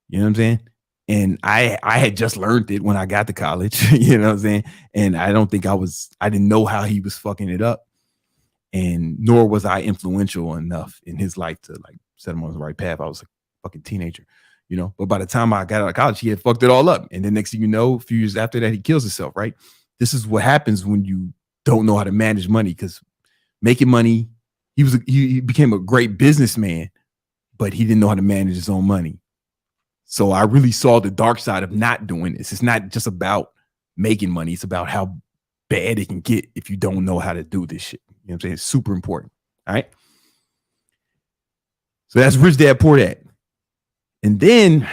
You know what I'm saying? And I had just learned it when I got to college, you know what I'm saying? And I didn't know how he was fucking it up. And nor was I influential enough in his life to like set him on the right path. I was a fucking teenager, But by the time I got out of college, he had fucked it all up. And then next thing you know, a few years after that, he kills himself, right? This is what happens when you don't know how to manage money, because making money, he became a great businessman, but he didn't know how to manage his own money. So I really saw the dark side of not doing this. It's not just about making money. It's about how bad it can get if you don't know how to do this shit. You know what I'm saying? It's super important. All right. So that's Rich Dad Poor Dad. And then,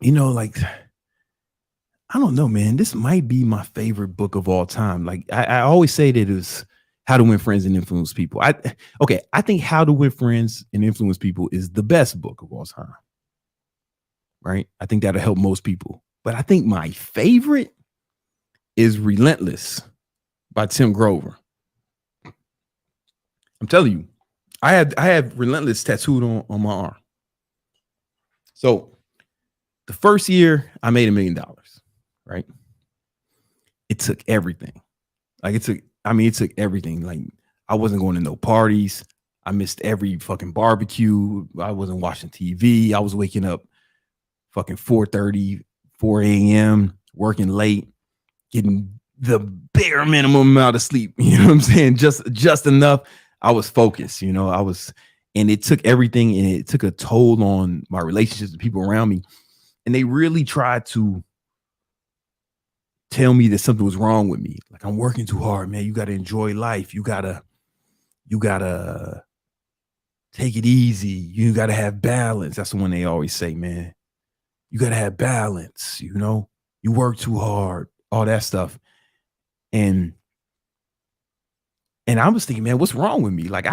like, I don't know, man, this might be my favorite book of all time. Like I always say that it was How to Win Friends and Influence People. I think How to Win Friends and Influence People is the best book of all time. Right? I think that'll help most people. But I think my favorite is Relentless by Tim Grover. I'm telling you, I have Relentless tattooed on my arm. So the first year I made $1 million, right? It took everything. It took everything. Like I wasn't going to no parties. I missed every fucking barbecue. I wasn't watching TV. I was waking up fucking 4:30, 4 a.m., working late, getting the bare minimum amount of sleep. You know what I'm saying? Just enough. I was focused, and it took everything, and it took a toll on my relationships with people around me. And they really tried to tell me that something was wrong with me. Like, I'm working too hard, man. You got to enjoy life. You gotta take it easy. You got to have balance. That's the one they always say, man. You got to have balance, you work too hard, all that stuff. And I was thinking, man, what's wrong with me? Like,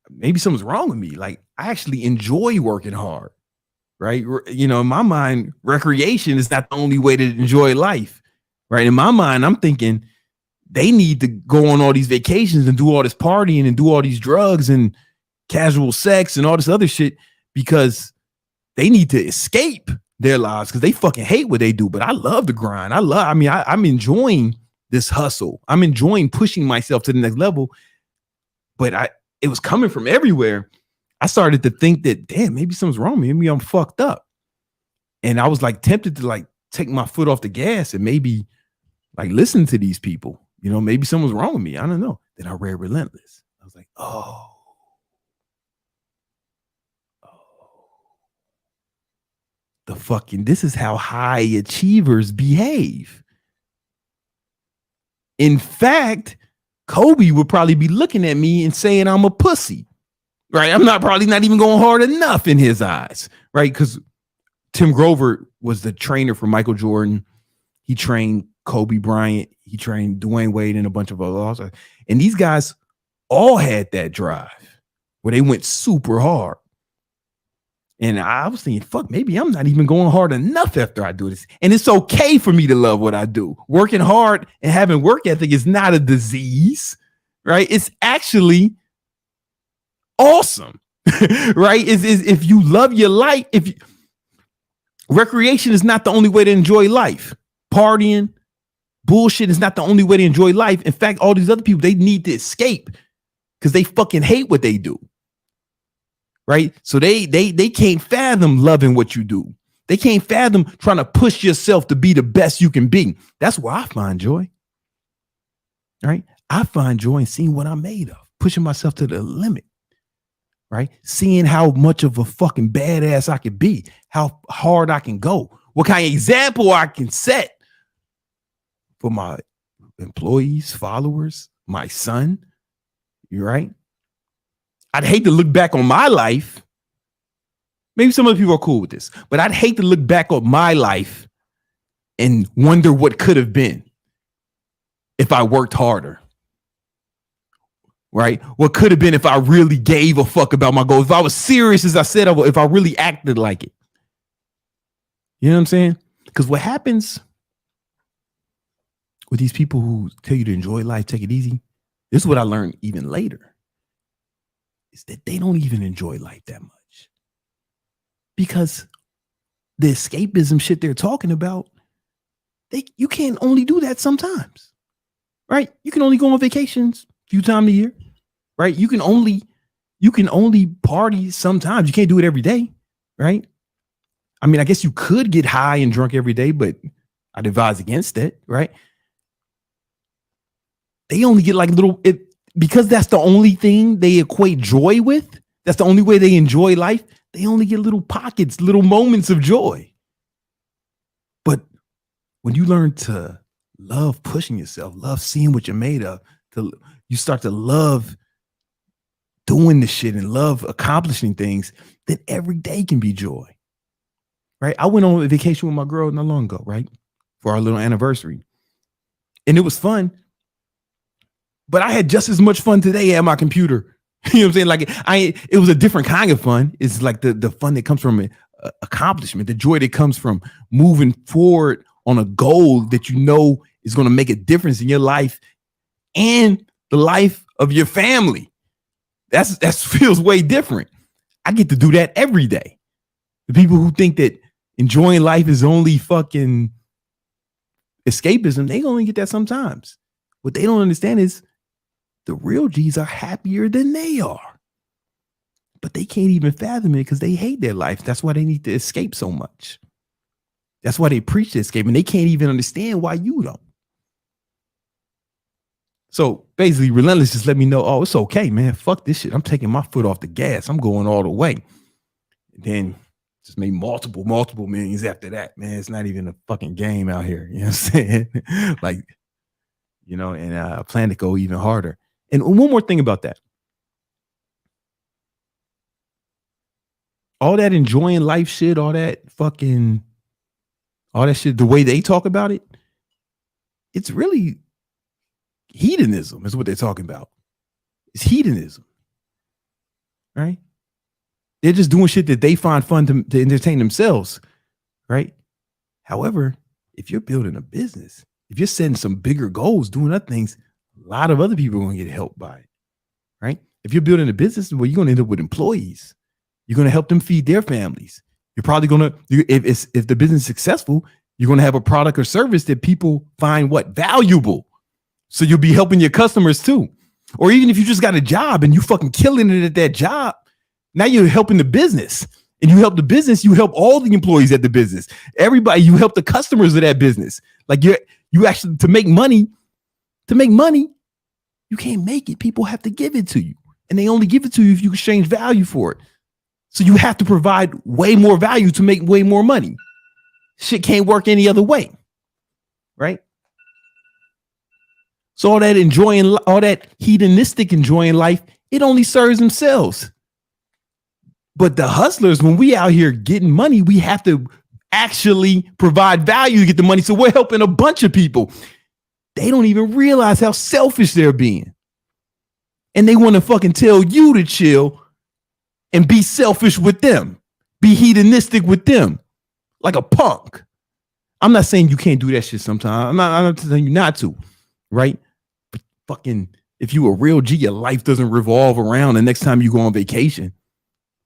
maybe something's wrong with me. Like, I actually enjoy working hard, right? In my mind, recreation is not the only way to enjoy life, right? In my mind, I'm thinking they need to go on all these vacations and do all this partying and do all these drugs and casual sex and all this other shit because they need to escape their lives because they fucking hate what they do. But I love the grind. I'm enjoying this hustle. I'm enjoying pushing myself to the next level. But it was coming from everywhere. I started to think that, damn, maybe something's wrong with me. Maybe I'm fucked up. And I was like tempted to like take my foot off the gas and maybe like listen to these people. Maybe something's wrong with me. I don't know. Then I read Relentless. I was like, oh. This is how high achievers behave. In fact, Kobe would probably be looking at me and saying I'm a pussy, right? I'm probably not even going hard enough in his eyes, right? Because Tim Grover was the trainer for Michael Jordan. He trained Kobe Bryant. He trained Dwayne Wade and a bunch of others. And these guys all had that drive where they went super hard. And I was thinking, fuck, maybe I'm not even going hard enough after I do this. And it's okay for me to love what I do. Working hard and having work ethic is not a disease, right? It's actually awesome, right? If you love your life, recreation is not the only way to enjoy life. Partying, bullshit is not the only way to enjoy life. In fact, all these other people, they need to escape because they fucking hate what they do. Right. So they can't fathom loving what you do. They can't fathom trying to push yourself to be the best you can be. That's where I find joy. Right? I find joy in seeing what I'm made of, pushing myself to the limit. Right? Seeing how much of a fucking badass I can be, how hard I can go, what kind of example I can set for my employees, followers, my son. You're right. I'd hate to look back on my life. Maybe some other people are cool with this, but I'd hate to look back on my life and wonder what could have been if I worked harder. Right? What could have been if I really gave a fuck about my goals, if I was serious as I said, if I really acted like it. You know what I'm saying? Because what happens with these people who tell you to enjoy life, take it easy, this is what I learned even later, is that they don't even enjoy life that much. Because the escapism shit they're talking about, you can't only do that sometimes. Right? You can only go on vacations a few times a year. Right? You can only party sometimes. You can't do it every day. Right? I mean, I guess you could get high and drunk every day, but I'd advise against it. Right? They only get like because that's the only thing they equate joy with. That's the only way they enjoy life. They only get little pockets, little moments of joy. But when you learn to love pushing yourself, love seeing what you're made of, you start to love doing the shit and love accomplishing things, then every day can be joy. Right? I went on a vacation with my girl not long ago, right? For our little anniversary. And it was fun. But I had just as much fun today at my computer. You know what I'm saying? Like it was a different kind of fun. It's like the fun that comes from accomplishment, the joy that comes from moving forward on a goal that you know is going to make a difference in your life and the life of your family. That feels way different. I get to do that every day. The people who think that enjoying life is only fucking escapism, they only get that sometimes. What they don't understand is the real G's are happier than they are. But they can't even fathom it because they hate their life. That's why they need to escape so much. That's why they preach to escape, and they can't even understand why you don't. So basically, Relentless just let me know, oh, it's okay, man. Fuck this shit. I'm taking my foot off the gas. I'm going all the way. And then just made multiple millions after that, man. It's not even a fucking game out here. You know what I'm saying? Like, you know, and I plan to go even harder. And one more thing about that. All that enjoying life shit, all that shit, the way they talk about it, it's really hedonism is what they're talking about. It's hedonism, right? They're just doing shit that they find fun to entertain themselves, right? However, if you're building a business, if you're setting some bigger goals, doing other things, a lot of other people are going to get helped by it, right? If you're building a business, well, you're going to end up with employees. You're going to help them feed their families. You're probably going to, if the business is successful, you're going to have a product or service that people find valuable. So you'll be helping your customers too. Or even if you just got a job and you fucking killing it at that job, now you're helping the business. And you help the business, you help all the employees at the business. Everybody, you help the customers of that business. Like you actually, to make money, you can't make it. People have to give it to you. And they only give it to you if you exchange value for it. So you have to provide way more value to make way more money. Shit can't work any other way. Right? So all that hedonistic enjoying life, it only serves themselves. But the hustlers, when we out here getting money, we have to actually provide value to get the money. So we're helping a bunch of people. They don't even realize how selfish they're being. And they want to fucking tell you to chill and be selfish with them. Be hedonistic with them. Like a punk. I'm not saying you can't do that shit sometimes. I'm not telling you not to. Right? But fucking, if you a real G, your life doesn't revolve around the next time you go on vacation.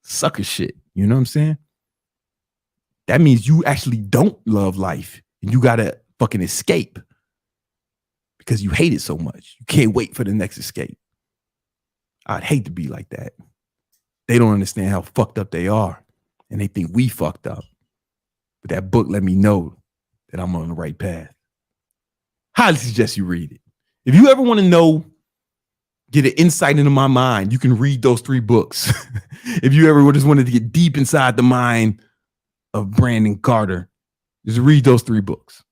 Sucker shit. You know what I'm saying? That means you actually don't love life. And you got to fucking escape. Because you hate it so much. You can't wait for the next escape. I'd hate to be like that. They don't understand how fucked up they are. And they think we fucked up. but that book let me know that I'm on the right path. Highly suggest you read it. If you ever want to know, get an insight into my mind, you can read those 3 books. If you ever just wanted to get deep inside the mind of Brandon Carter, just read those 3 books.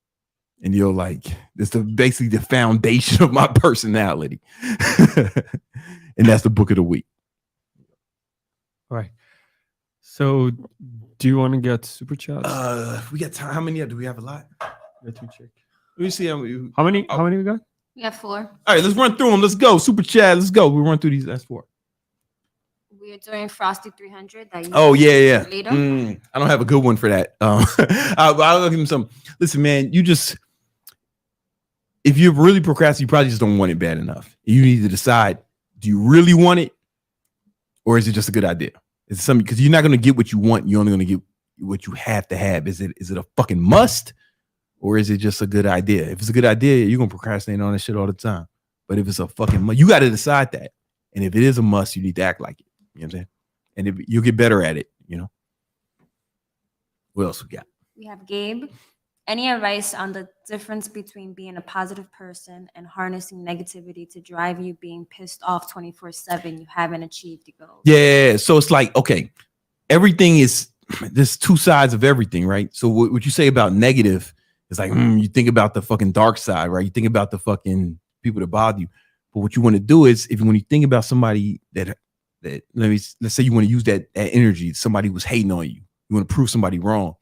And you'll like, it's basically the foundation of my personality. And that's the book of the week. All right. So do you want to get super chats? We got time. How many do we have? A lot. Let me check. Let me see How many we got? We have 4. All right, let's run through them. Let's go. Super chat. Let's go. We'll run through these last 4. We are doing Frosty 300. That you Oh, yeah. later. I don't have a good one for that. I'll give him some. Listen, man, if you're really procrastinating, you probably just don't want it bad enough. You need to decide, do you really want it? Or is it just a good idea? It's something, because you're not going to get what you want. You're only going to get what you have to have. Is it a fucking must? Or is it just a good idea? If it's a good idea, you're going to procrastinate on that shit all the time. But if it's a fucking must, you got to decide that. And if it is a must, you need to act like it. You know what I'm saying? And if you'll get better at it, you know. What else we got? We have Gabe. Any advice on the difference between being a positive person and harnessing negativity to drive you being pissed off 24/7? You haven't achieved the goal. Yeah. So it's like, okay, everything is, there's 2 sides of everything, right? So what you say about negative is like, you think about the fucking dark side, right? You think about the fucking people that bother you. But what you want to do is, when you think about somebody that let's say you want to use that energy, somebody was hating on you, you want to prove somebody wrong.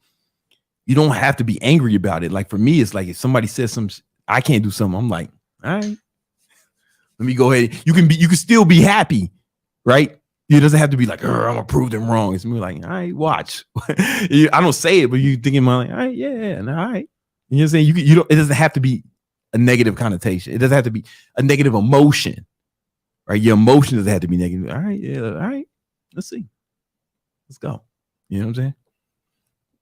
You don't have to be angry about it. Like for me, it's like if somebody says something, I can't do something, I'm like, all right, let me go ahead. You can still be happy, right? It doesn't have to be like, I'm gonna prove them wrong. It's me like, all right, watch. I don't say it, but you think in my like, all right, yeah, all right. You know what I'm saying? You don't. It doesn't have to be a negative connotation. It doesn't have to be a negative emotion, right? Your emotion doesn't have to be negative. All right, yeah, all right. Let's see. Let's go. You know what I'm saying?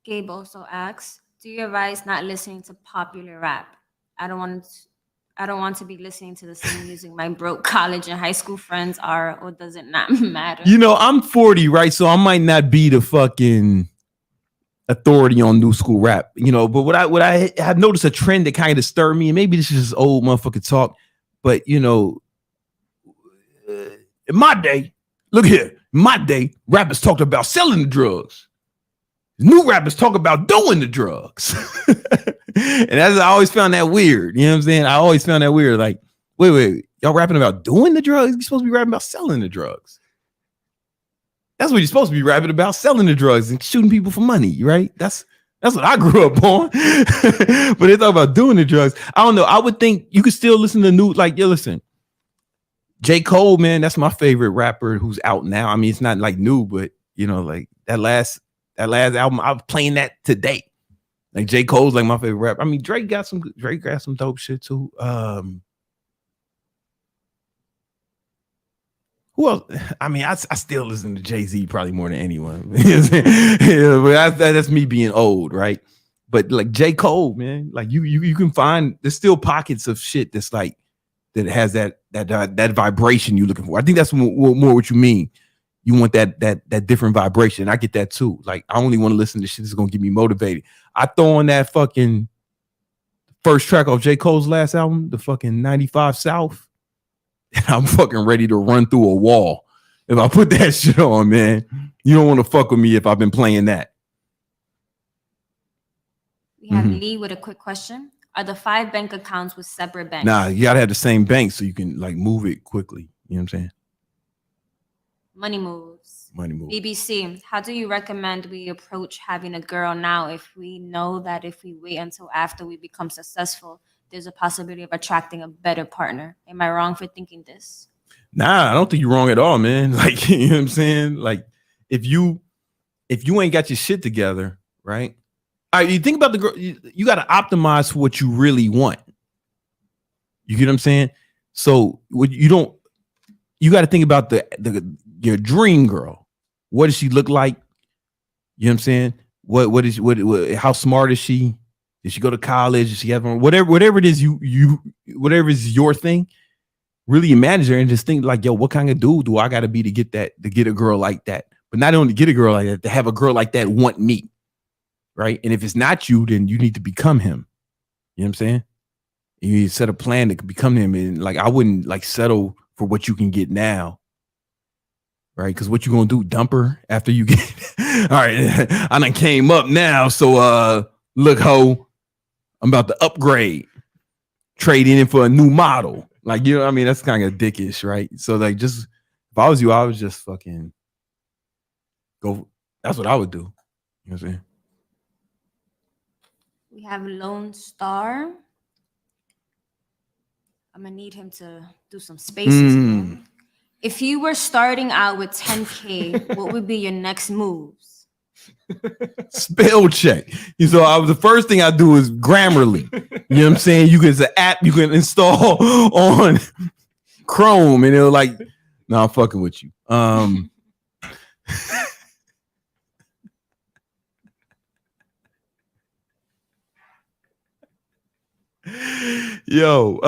Gabe also asks, do you advise not listening to popular rap? I don't want to be listening to the same music my broke college and high school friends are, or does it not matter? You know, I'm 40, right? So I might not be the fucking authority on new school rap, you know, but what I have noticed a trend that kind of stirred me, and maybe this is just old motherfucking talk, but you know, in my day, look here, in my day, rappers talked about selling the drugs. New rappers talk about doing the drugs. And I always found that weird. You know what I'm saying? I always found that weird. Like, wait, y'all rapping about doing the drugs? You're supposed to be rapping about selling the drugs. That's what you're supposed to be rapping about, selling the drugs and shooting people for money, right? That's what I grew up on. But they talk about doing the drugs. I don't know. I would think you could still listen to new, like, listen, J. Cole, man, that's my favorite rapper who's out now. I mean, it's not like new, but you know, like that last album, I was playing that today. Like J. Cole's like my favorite rapper. I mean, Drake got some dope shit too. Who else? I mean, I still listen to Jay-Z probably more than anyone. Yeah, but that's me being old, right? But like J. Cole, man, like you can find, there's still pockets of shit that's like that has that vibration you're looking for. I think that's more what you mean. You want that different vibration. I get that too. Like I only want to listen to shit that's gonna get me motivated. I throw on that fucking first track of J. Cole's last album, the fucking 95 South, and I'm fucking ready to run through a wall. If I put that shit on, man, you don't want to fuck with me if I've been playing that. We have Lee with a quick question. Are the 5 bank accounts with separate banks? Nah, you gotta have the same bank so you can like move it quickly. You know what I'm saying? Money moves. Money moves. BBC, how do you recommend we approach having a girl now if we know that if we wait until after we become successful, there's a possibility of attracting a better partner? Am I wrong for thinking this? Nah, I don't think you're wrong at all, man. Like, you know what I'm saying? Like, if you ain't got your shit together, right? All right, you think about the girl, you got to optimize for what you really want. You get what I'm saying? So what you got to think about your dream girl. What does she look like? You know what I'm saying? What how smart is she? Did she go to college? Does she have whatever it is whatever is your thing? Really imagine her and just think like, yo, what kind of dude do I got to be to get a girl like that? But not only get a girl like that, to have a girl like that want me. right? And if it's not you, then you need to become him. You know what I'm saying? You need to set a plan to become him. And like, I wouldn't like settle for what you can get now. Right? Because what you gonna do, dump her after you get all right, I done came up now. So look, ho, I'm about to upgrade, trading in for a new model. Like, you know what I mean? That's kind of dickish, right? So like, just if I was you, I would just fucking go. That's what I would do. You know what I'm saying? We have Lone Star. I'm gonna need him to do some spaces here. If you were starting out with 10K, what would be your next moves? Spell check. So the first thing I do is Grammarly. You know what I'm saying? It's an app you can install on Chrome, and it'll like, no, I'm fucking with you. Yo,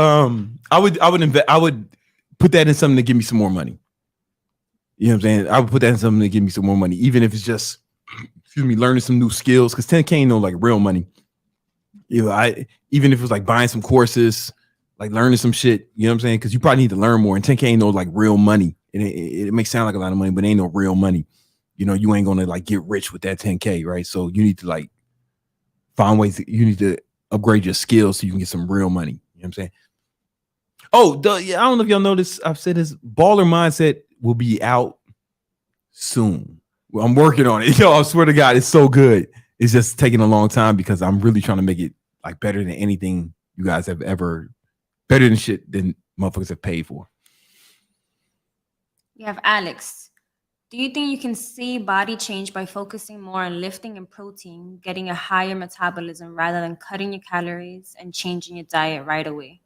I would put that in something to give me some more money. You know what I'm saying? I would put that in something to give me some more money, even if it's just, learning some new skills. Because 10K ain't no like real money. You know, even if it was like buying some courses, like learning some shit. You know what I'm saying? Because you probably need to learn more. And 10K ain't no like real money. And it may sound like a lot of money, but it ain't no real money. You know, you ain't gonna like get rich with that 10K, right? So you need to like find ways. You need to upgrade your skills so you can get some real money. You know what I'm saying? Oh, I don't know if y'all noticed. I've said this. Baller Mindset will be out soon. Well, I'm working on it. Yo, I swear to God, it's so good. It's just taking a long time because I'm really trying to make it like better than anything you guys have ever, better than shit than motherfuckers have paid for. We have Alex. Do you think you can see body change by focusing more on lifting and protein, getting a higher metabolism rather than cutting your calories and changing your diet right away?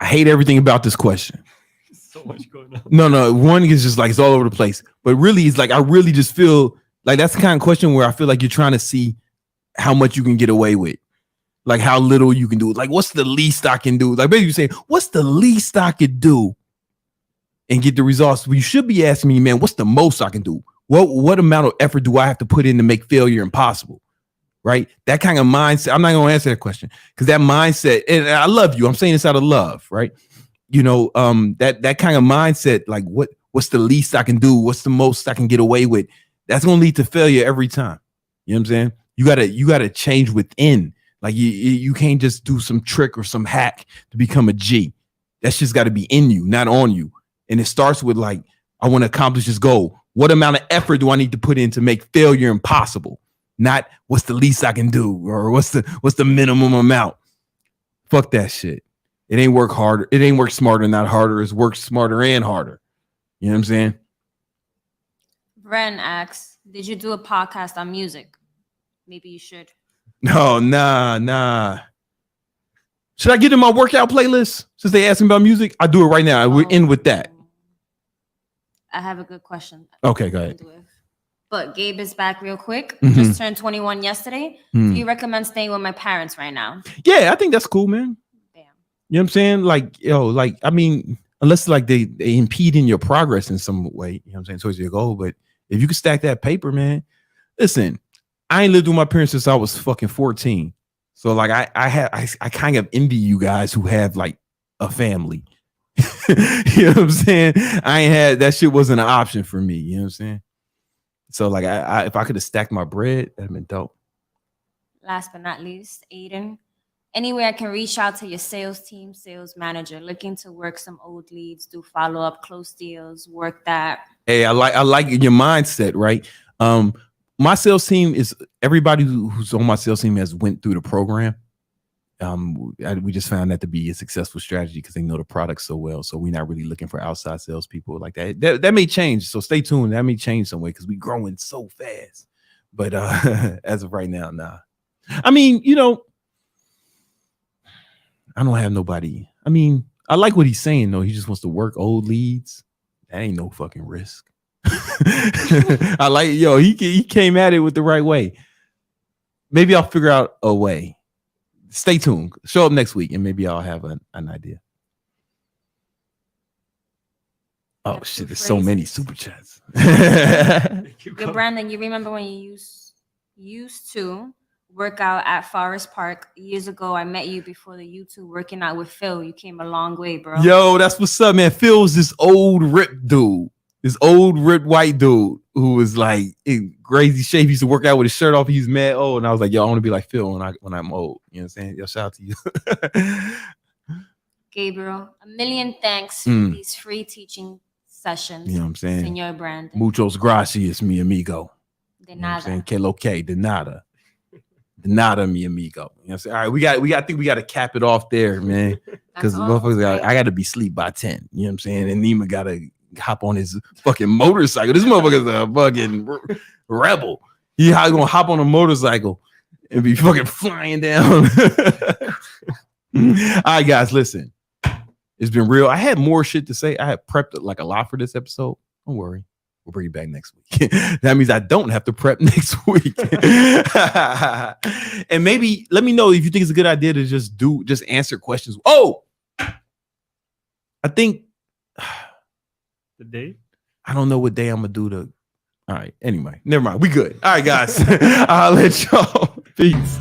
I hate everything about this question. So much going on. No. One is just like it's all over the place. But really, it's like I really just feel like that's the kind of question where I feel like you're trying to see how much you can get away with. Like how little you can do. Like, what's the least I can do? Like, basically you say, what's the least I could do and get the results? Well, you should be asking me, man, what's the most I can do? What amount of effort do I have to put in to make failure impossible? Right? That kind of mindset. I'm not going to answer that question because that mindset, and I love you. I'm saying this out of love, right? You know, that kind of mindset, like what's the least I can do? What's the most I can get away with? That's going to lead to failure every time. You know what I'm saying? You gotta change within. Like you can't just do some trick or some hack to become a G. That's just got to be in you, not on you. And it starts with like, I want to accomplish this goal. What amount of effort do I need to put in to make failure impossible? Not what's the least I can do or what's the minimum amount. Fuck that shit. It ain't work harder. It ain't work smarter, not harder. It's work smarter and harder. You know what I'm saying? Bren asks, did you do a podcast on music? Maybe you should. No, nah. Should I get in my workout playlist since they asking about music? I do it right now. We're in with that. I have a good question. Okay, go ahead. But Gabe is back real quick. Mm-hmm. Just turned 21 yesterday. Do you recommend staying with my parents right now? Yeah, I think that's cool, man. Damn. You know what I'm saying? Like, I mean, unless like they impede in your progress in some way, you know what I'm saying, towards your goal. But if you can stack that paper, man, listen, I ain't lived with my parents since I was fucking 14. So like I kind of envy you guys who have like a family. You know what I'm saying? I ain't had that shit wasn't an option for me. You know what I'm saying? So like I if I could have stacked my bread, that'd been dope. Last but not least, Aiden. Anywhere I can reach out to your sales team, sales manager, looking to work some old leads, do follow up, close deals, work that. Hey, I like your mindset, right? My sales team is everybody who's on my sales team has went through the program. We just found that to be a successful strategy because they know the product so well. So we're not really looking for outside salespeople like that. That may change. So stay tuned. That may change some way because we're growing so fast. But as of right now, nah. I mean, you know, I don't have nobody. I mean, I like what he's saying though. He just wants to work old leads. That ain't no fucking risk. I like, he came at it with the right way. Maybe I'll figure out a way. Stay tuned. Show up next week and maybe I'll have an idea. Oh shit, there's so many super chats. Yo, Brandon, you remember when you used to work out at Forest Park years ago? I met you before the YouTube working out with Phil. You came a long way, bro. Yo, that's what's up, man. Phil's this old ripped dude. This old ripped white dude who was like in crazy shape. He used to work out with his shirt off. He's mad old. And I was like, yo, I want to be like Phil when I'm old. You know what I'm saying? Yo, shout out to you. Gabriel, a million thanks for these free teaching sessions. You know what I'm saying? Senor Brandon. Muchos gracias, mi amigo. De You know what I'm nada. saying? Que lo que, de nada. De nada, mi amigo. You know what I'm saying? All right, I think we got to cap it off there, man. Because motherfuckers, I got to be asleep by 10. You know what I'm saying? And Nima got to hop on his fucking motorcycle. This motherfucker's a fucking rebel. He gonna hop on a motorcycle and be fucking flying down. All right, guys, listen. It's been real. I had more shit to say. I had prepped like a lot for this episode. Don't worry. We'll bring you back next week. That means I don't have to prep next week. And maybe let me know if you think it's a good idea to just answer questions. Oh, I think The date? I don't know what day I'm gonna do the. All right. Anyway, never mind. We good. All right, guys. I'll let y'all. Peace.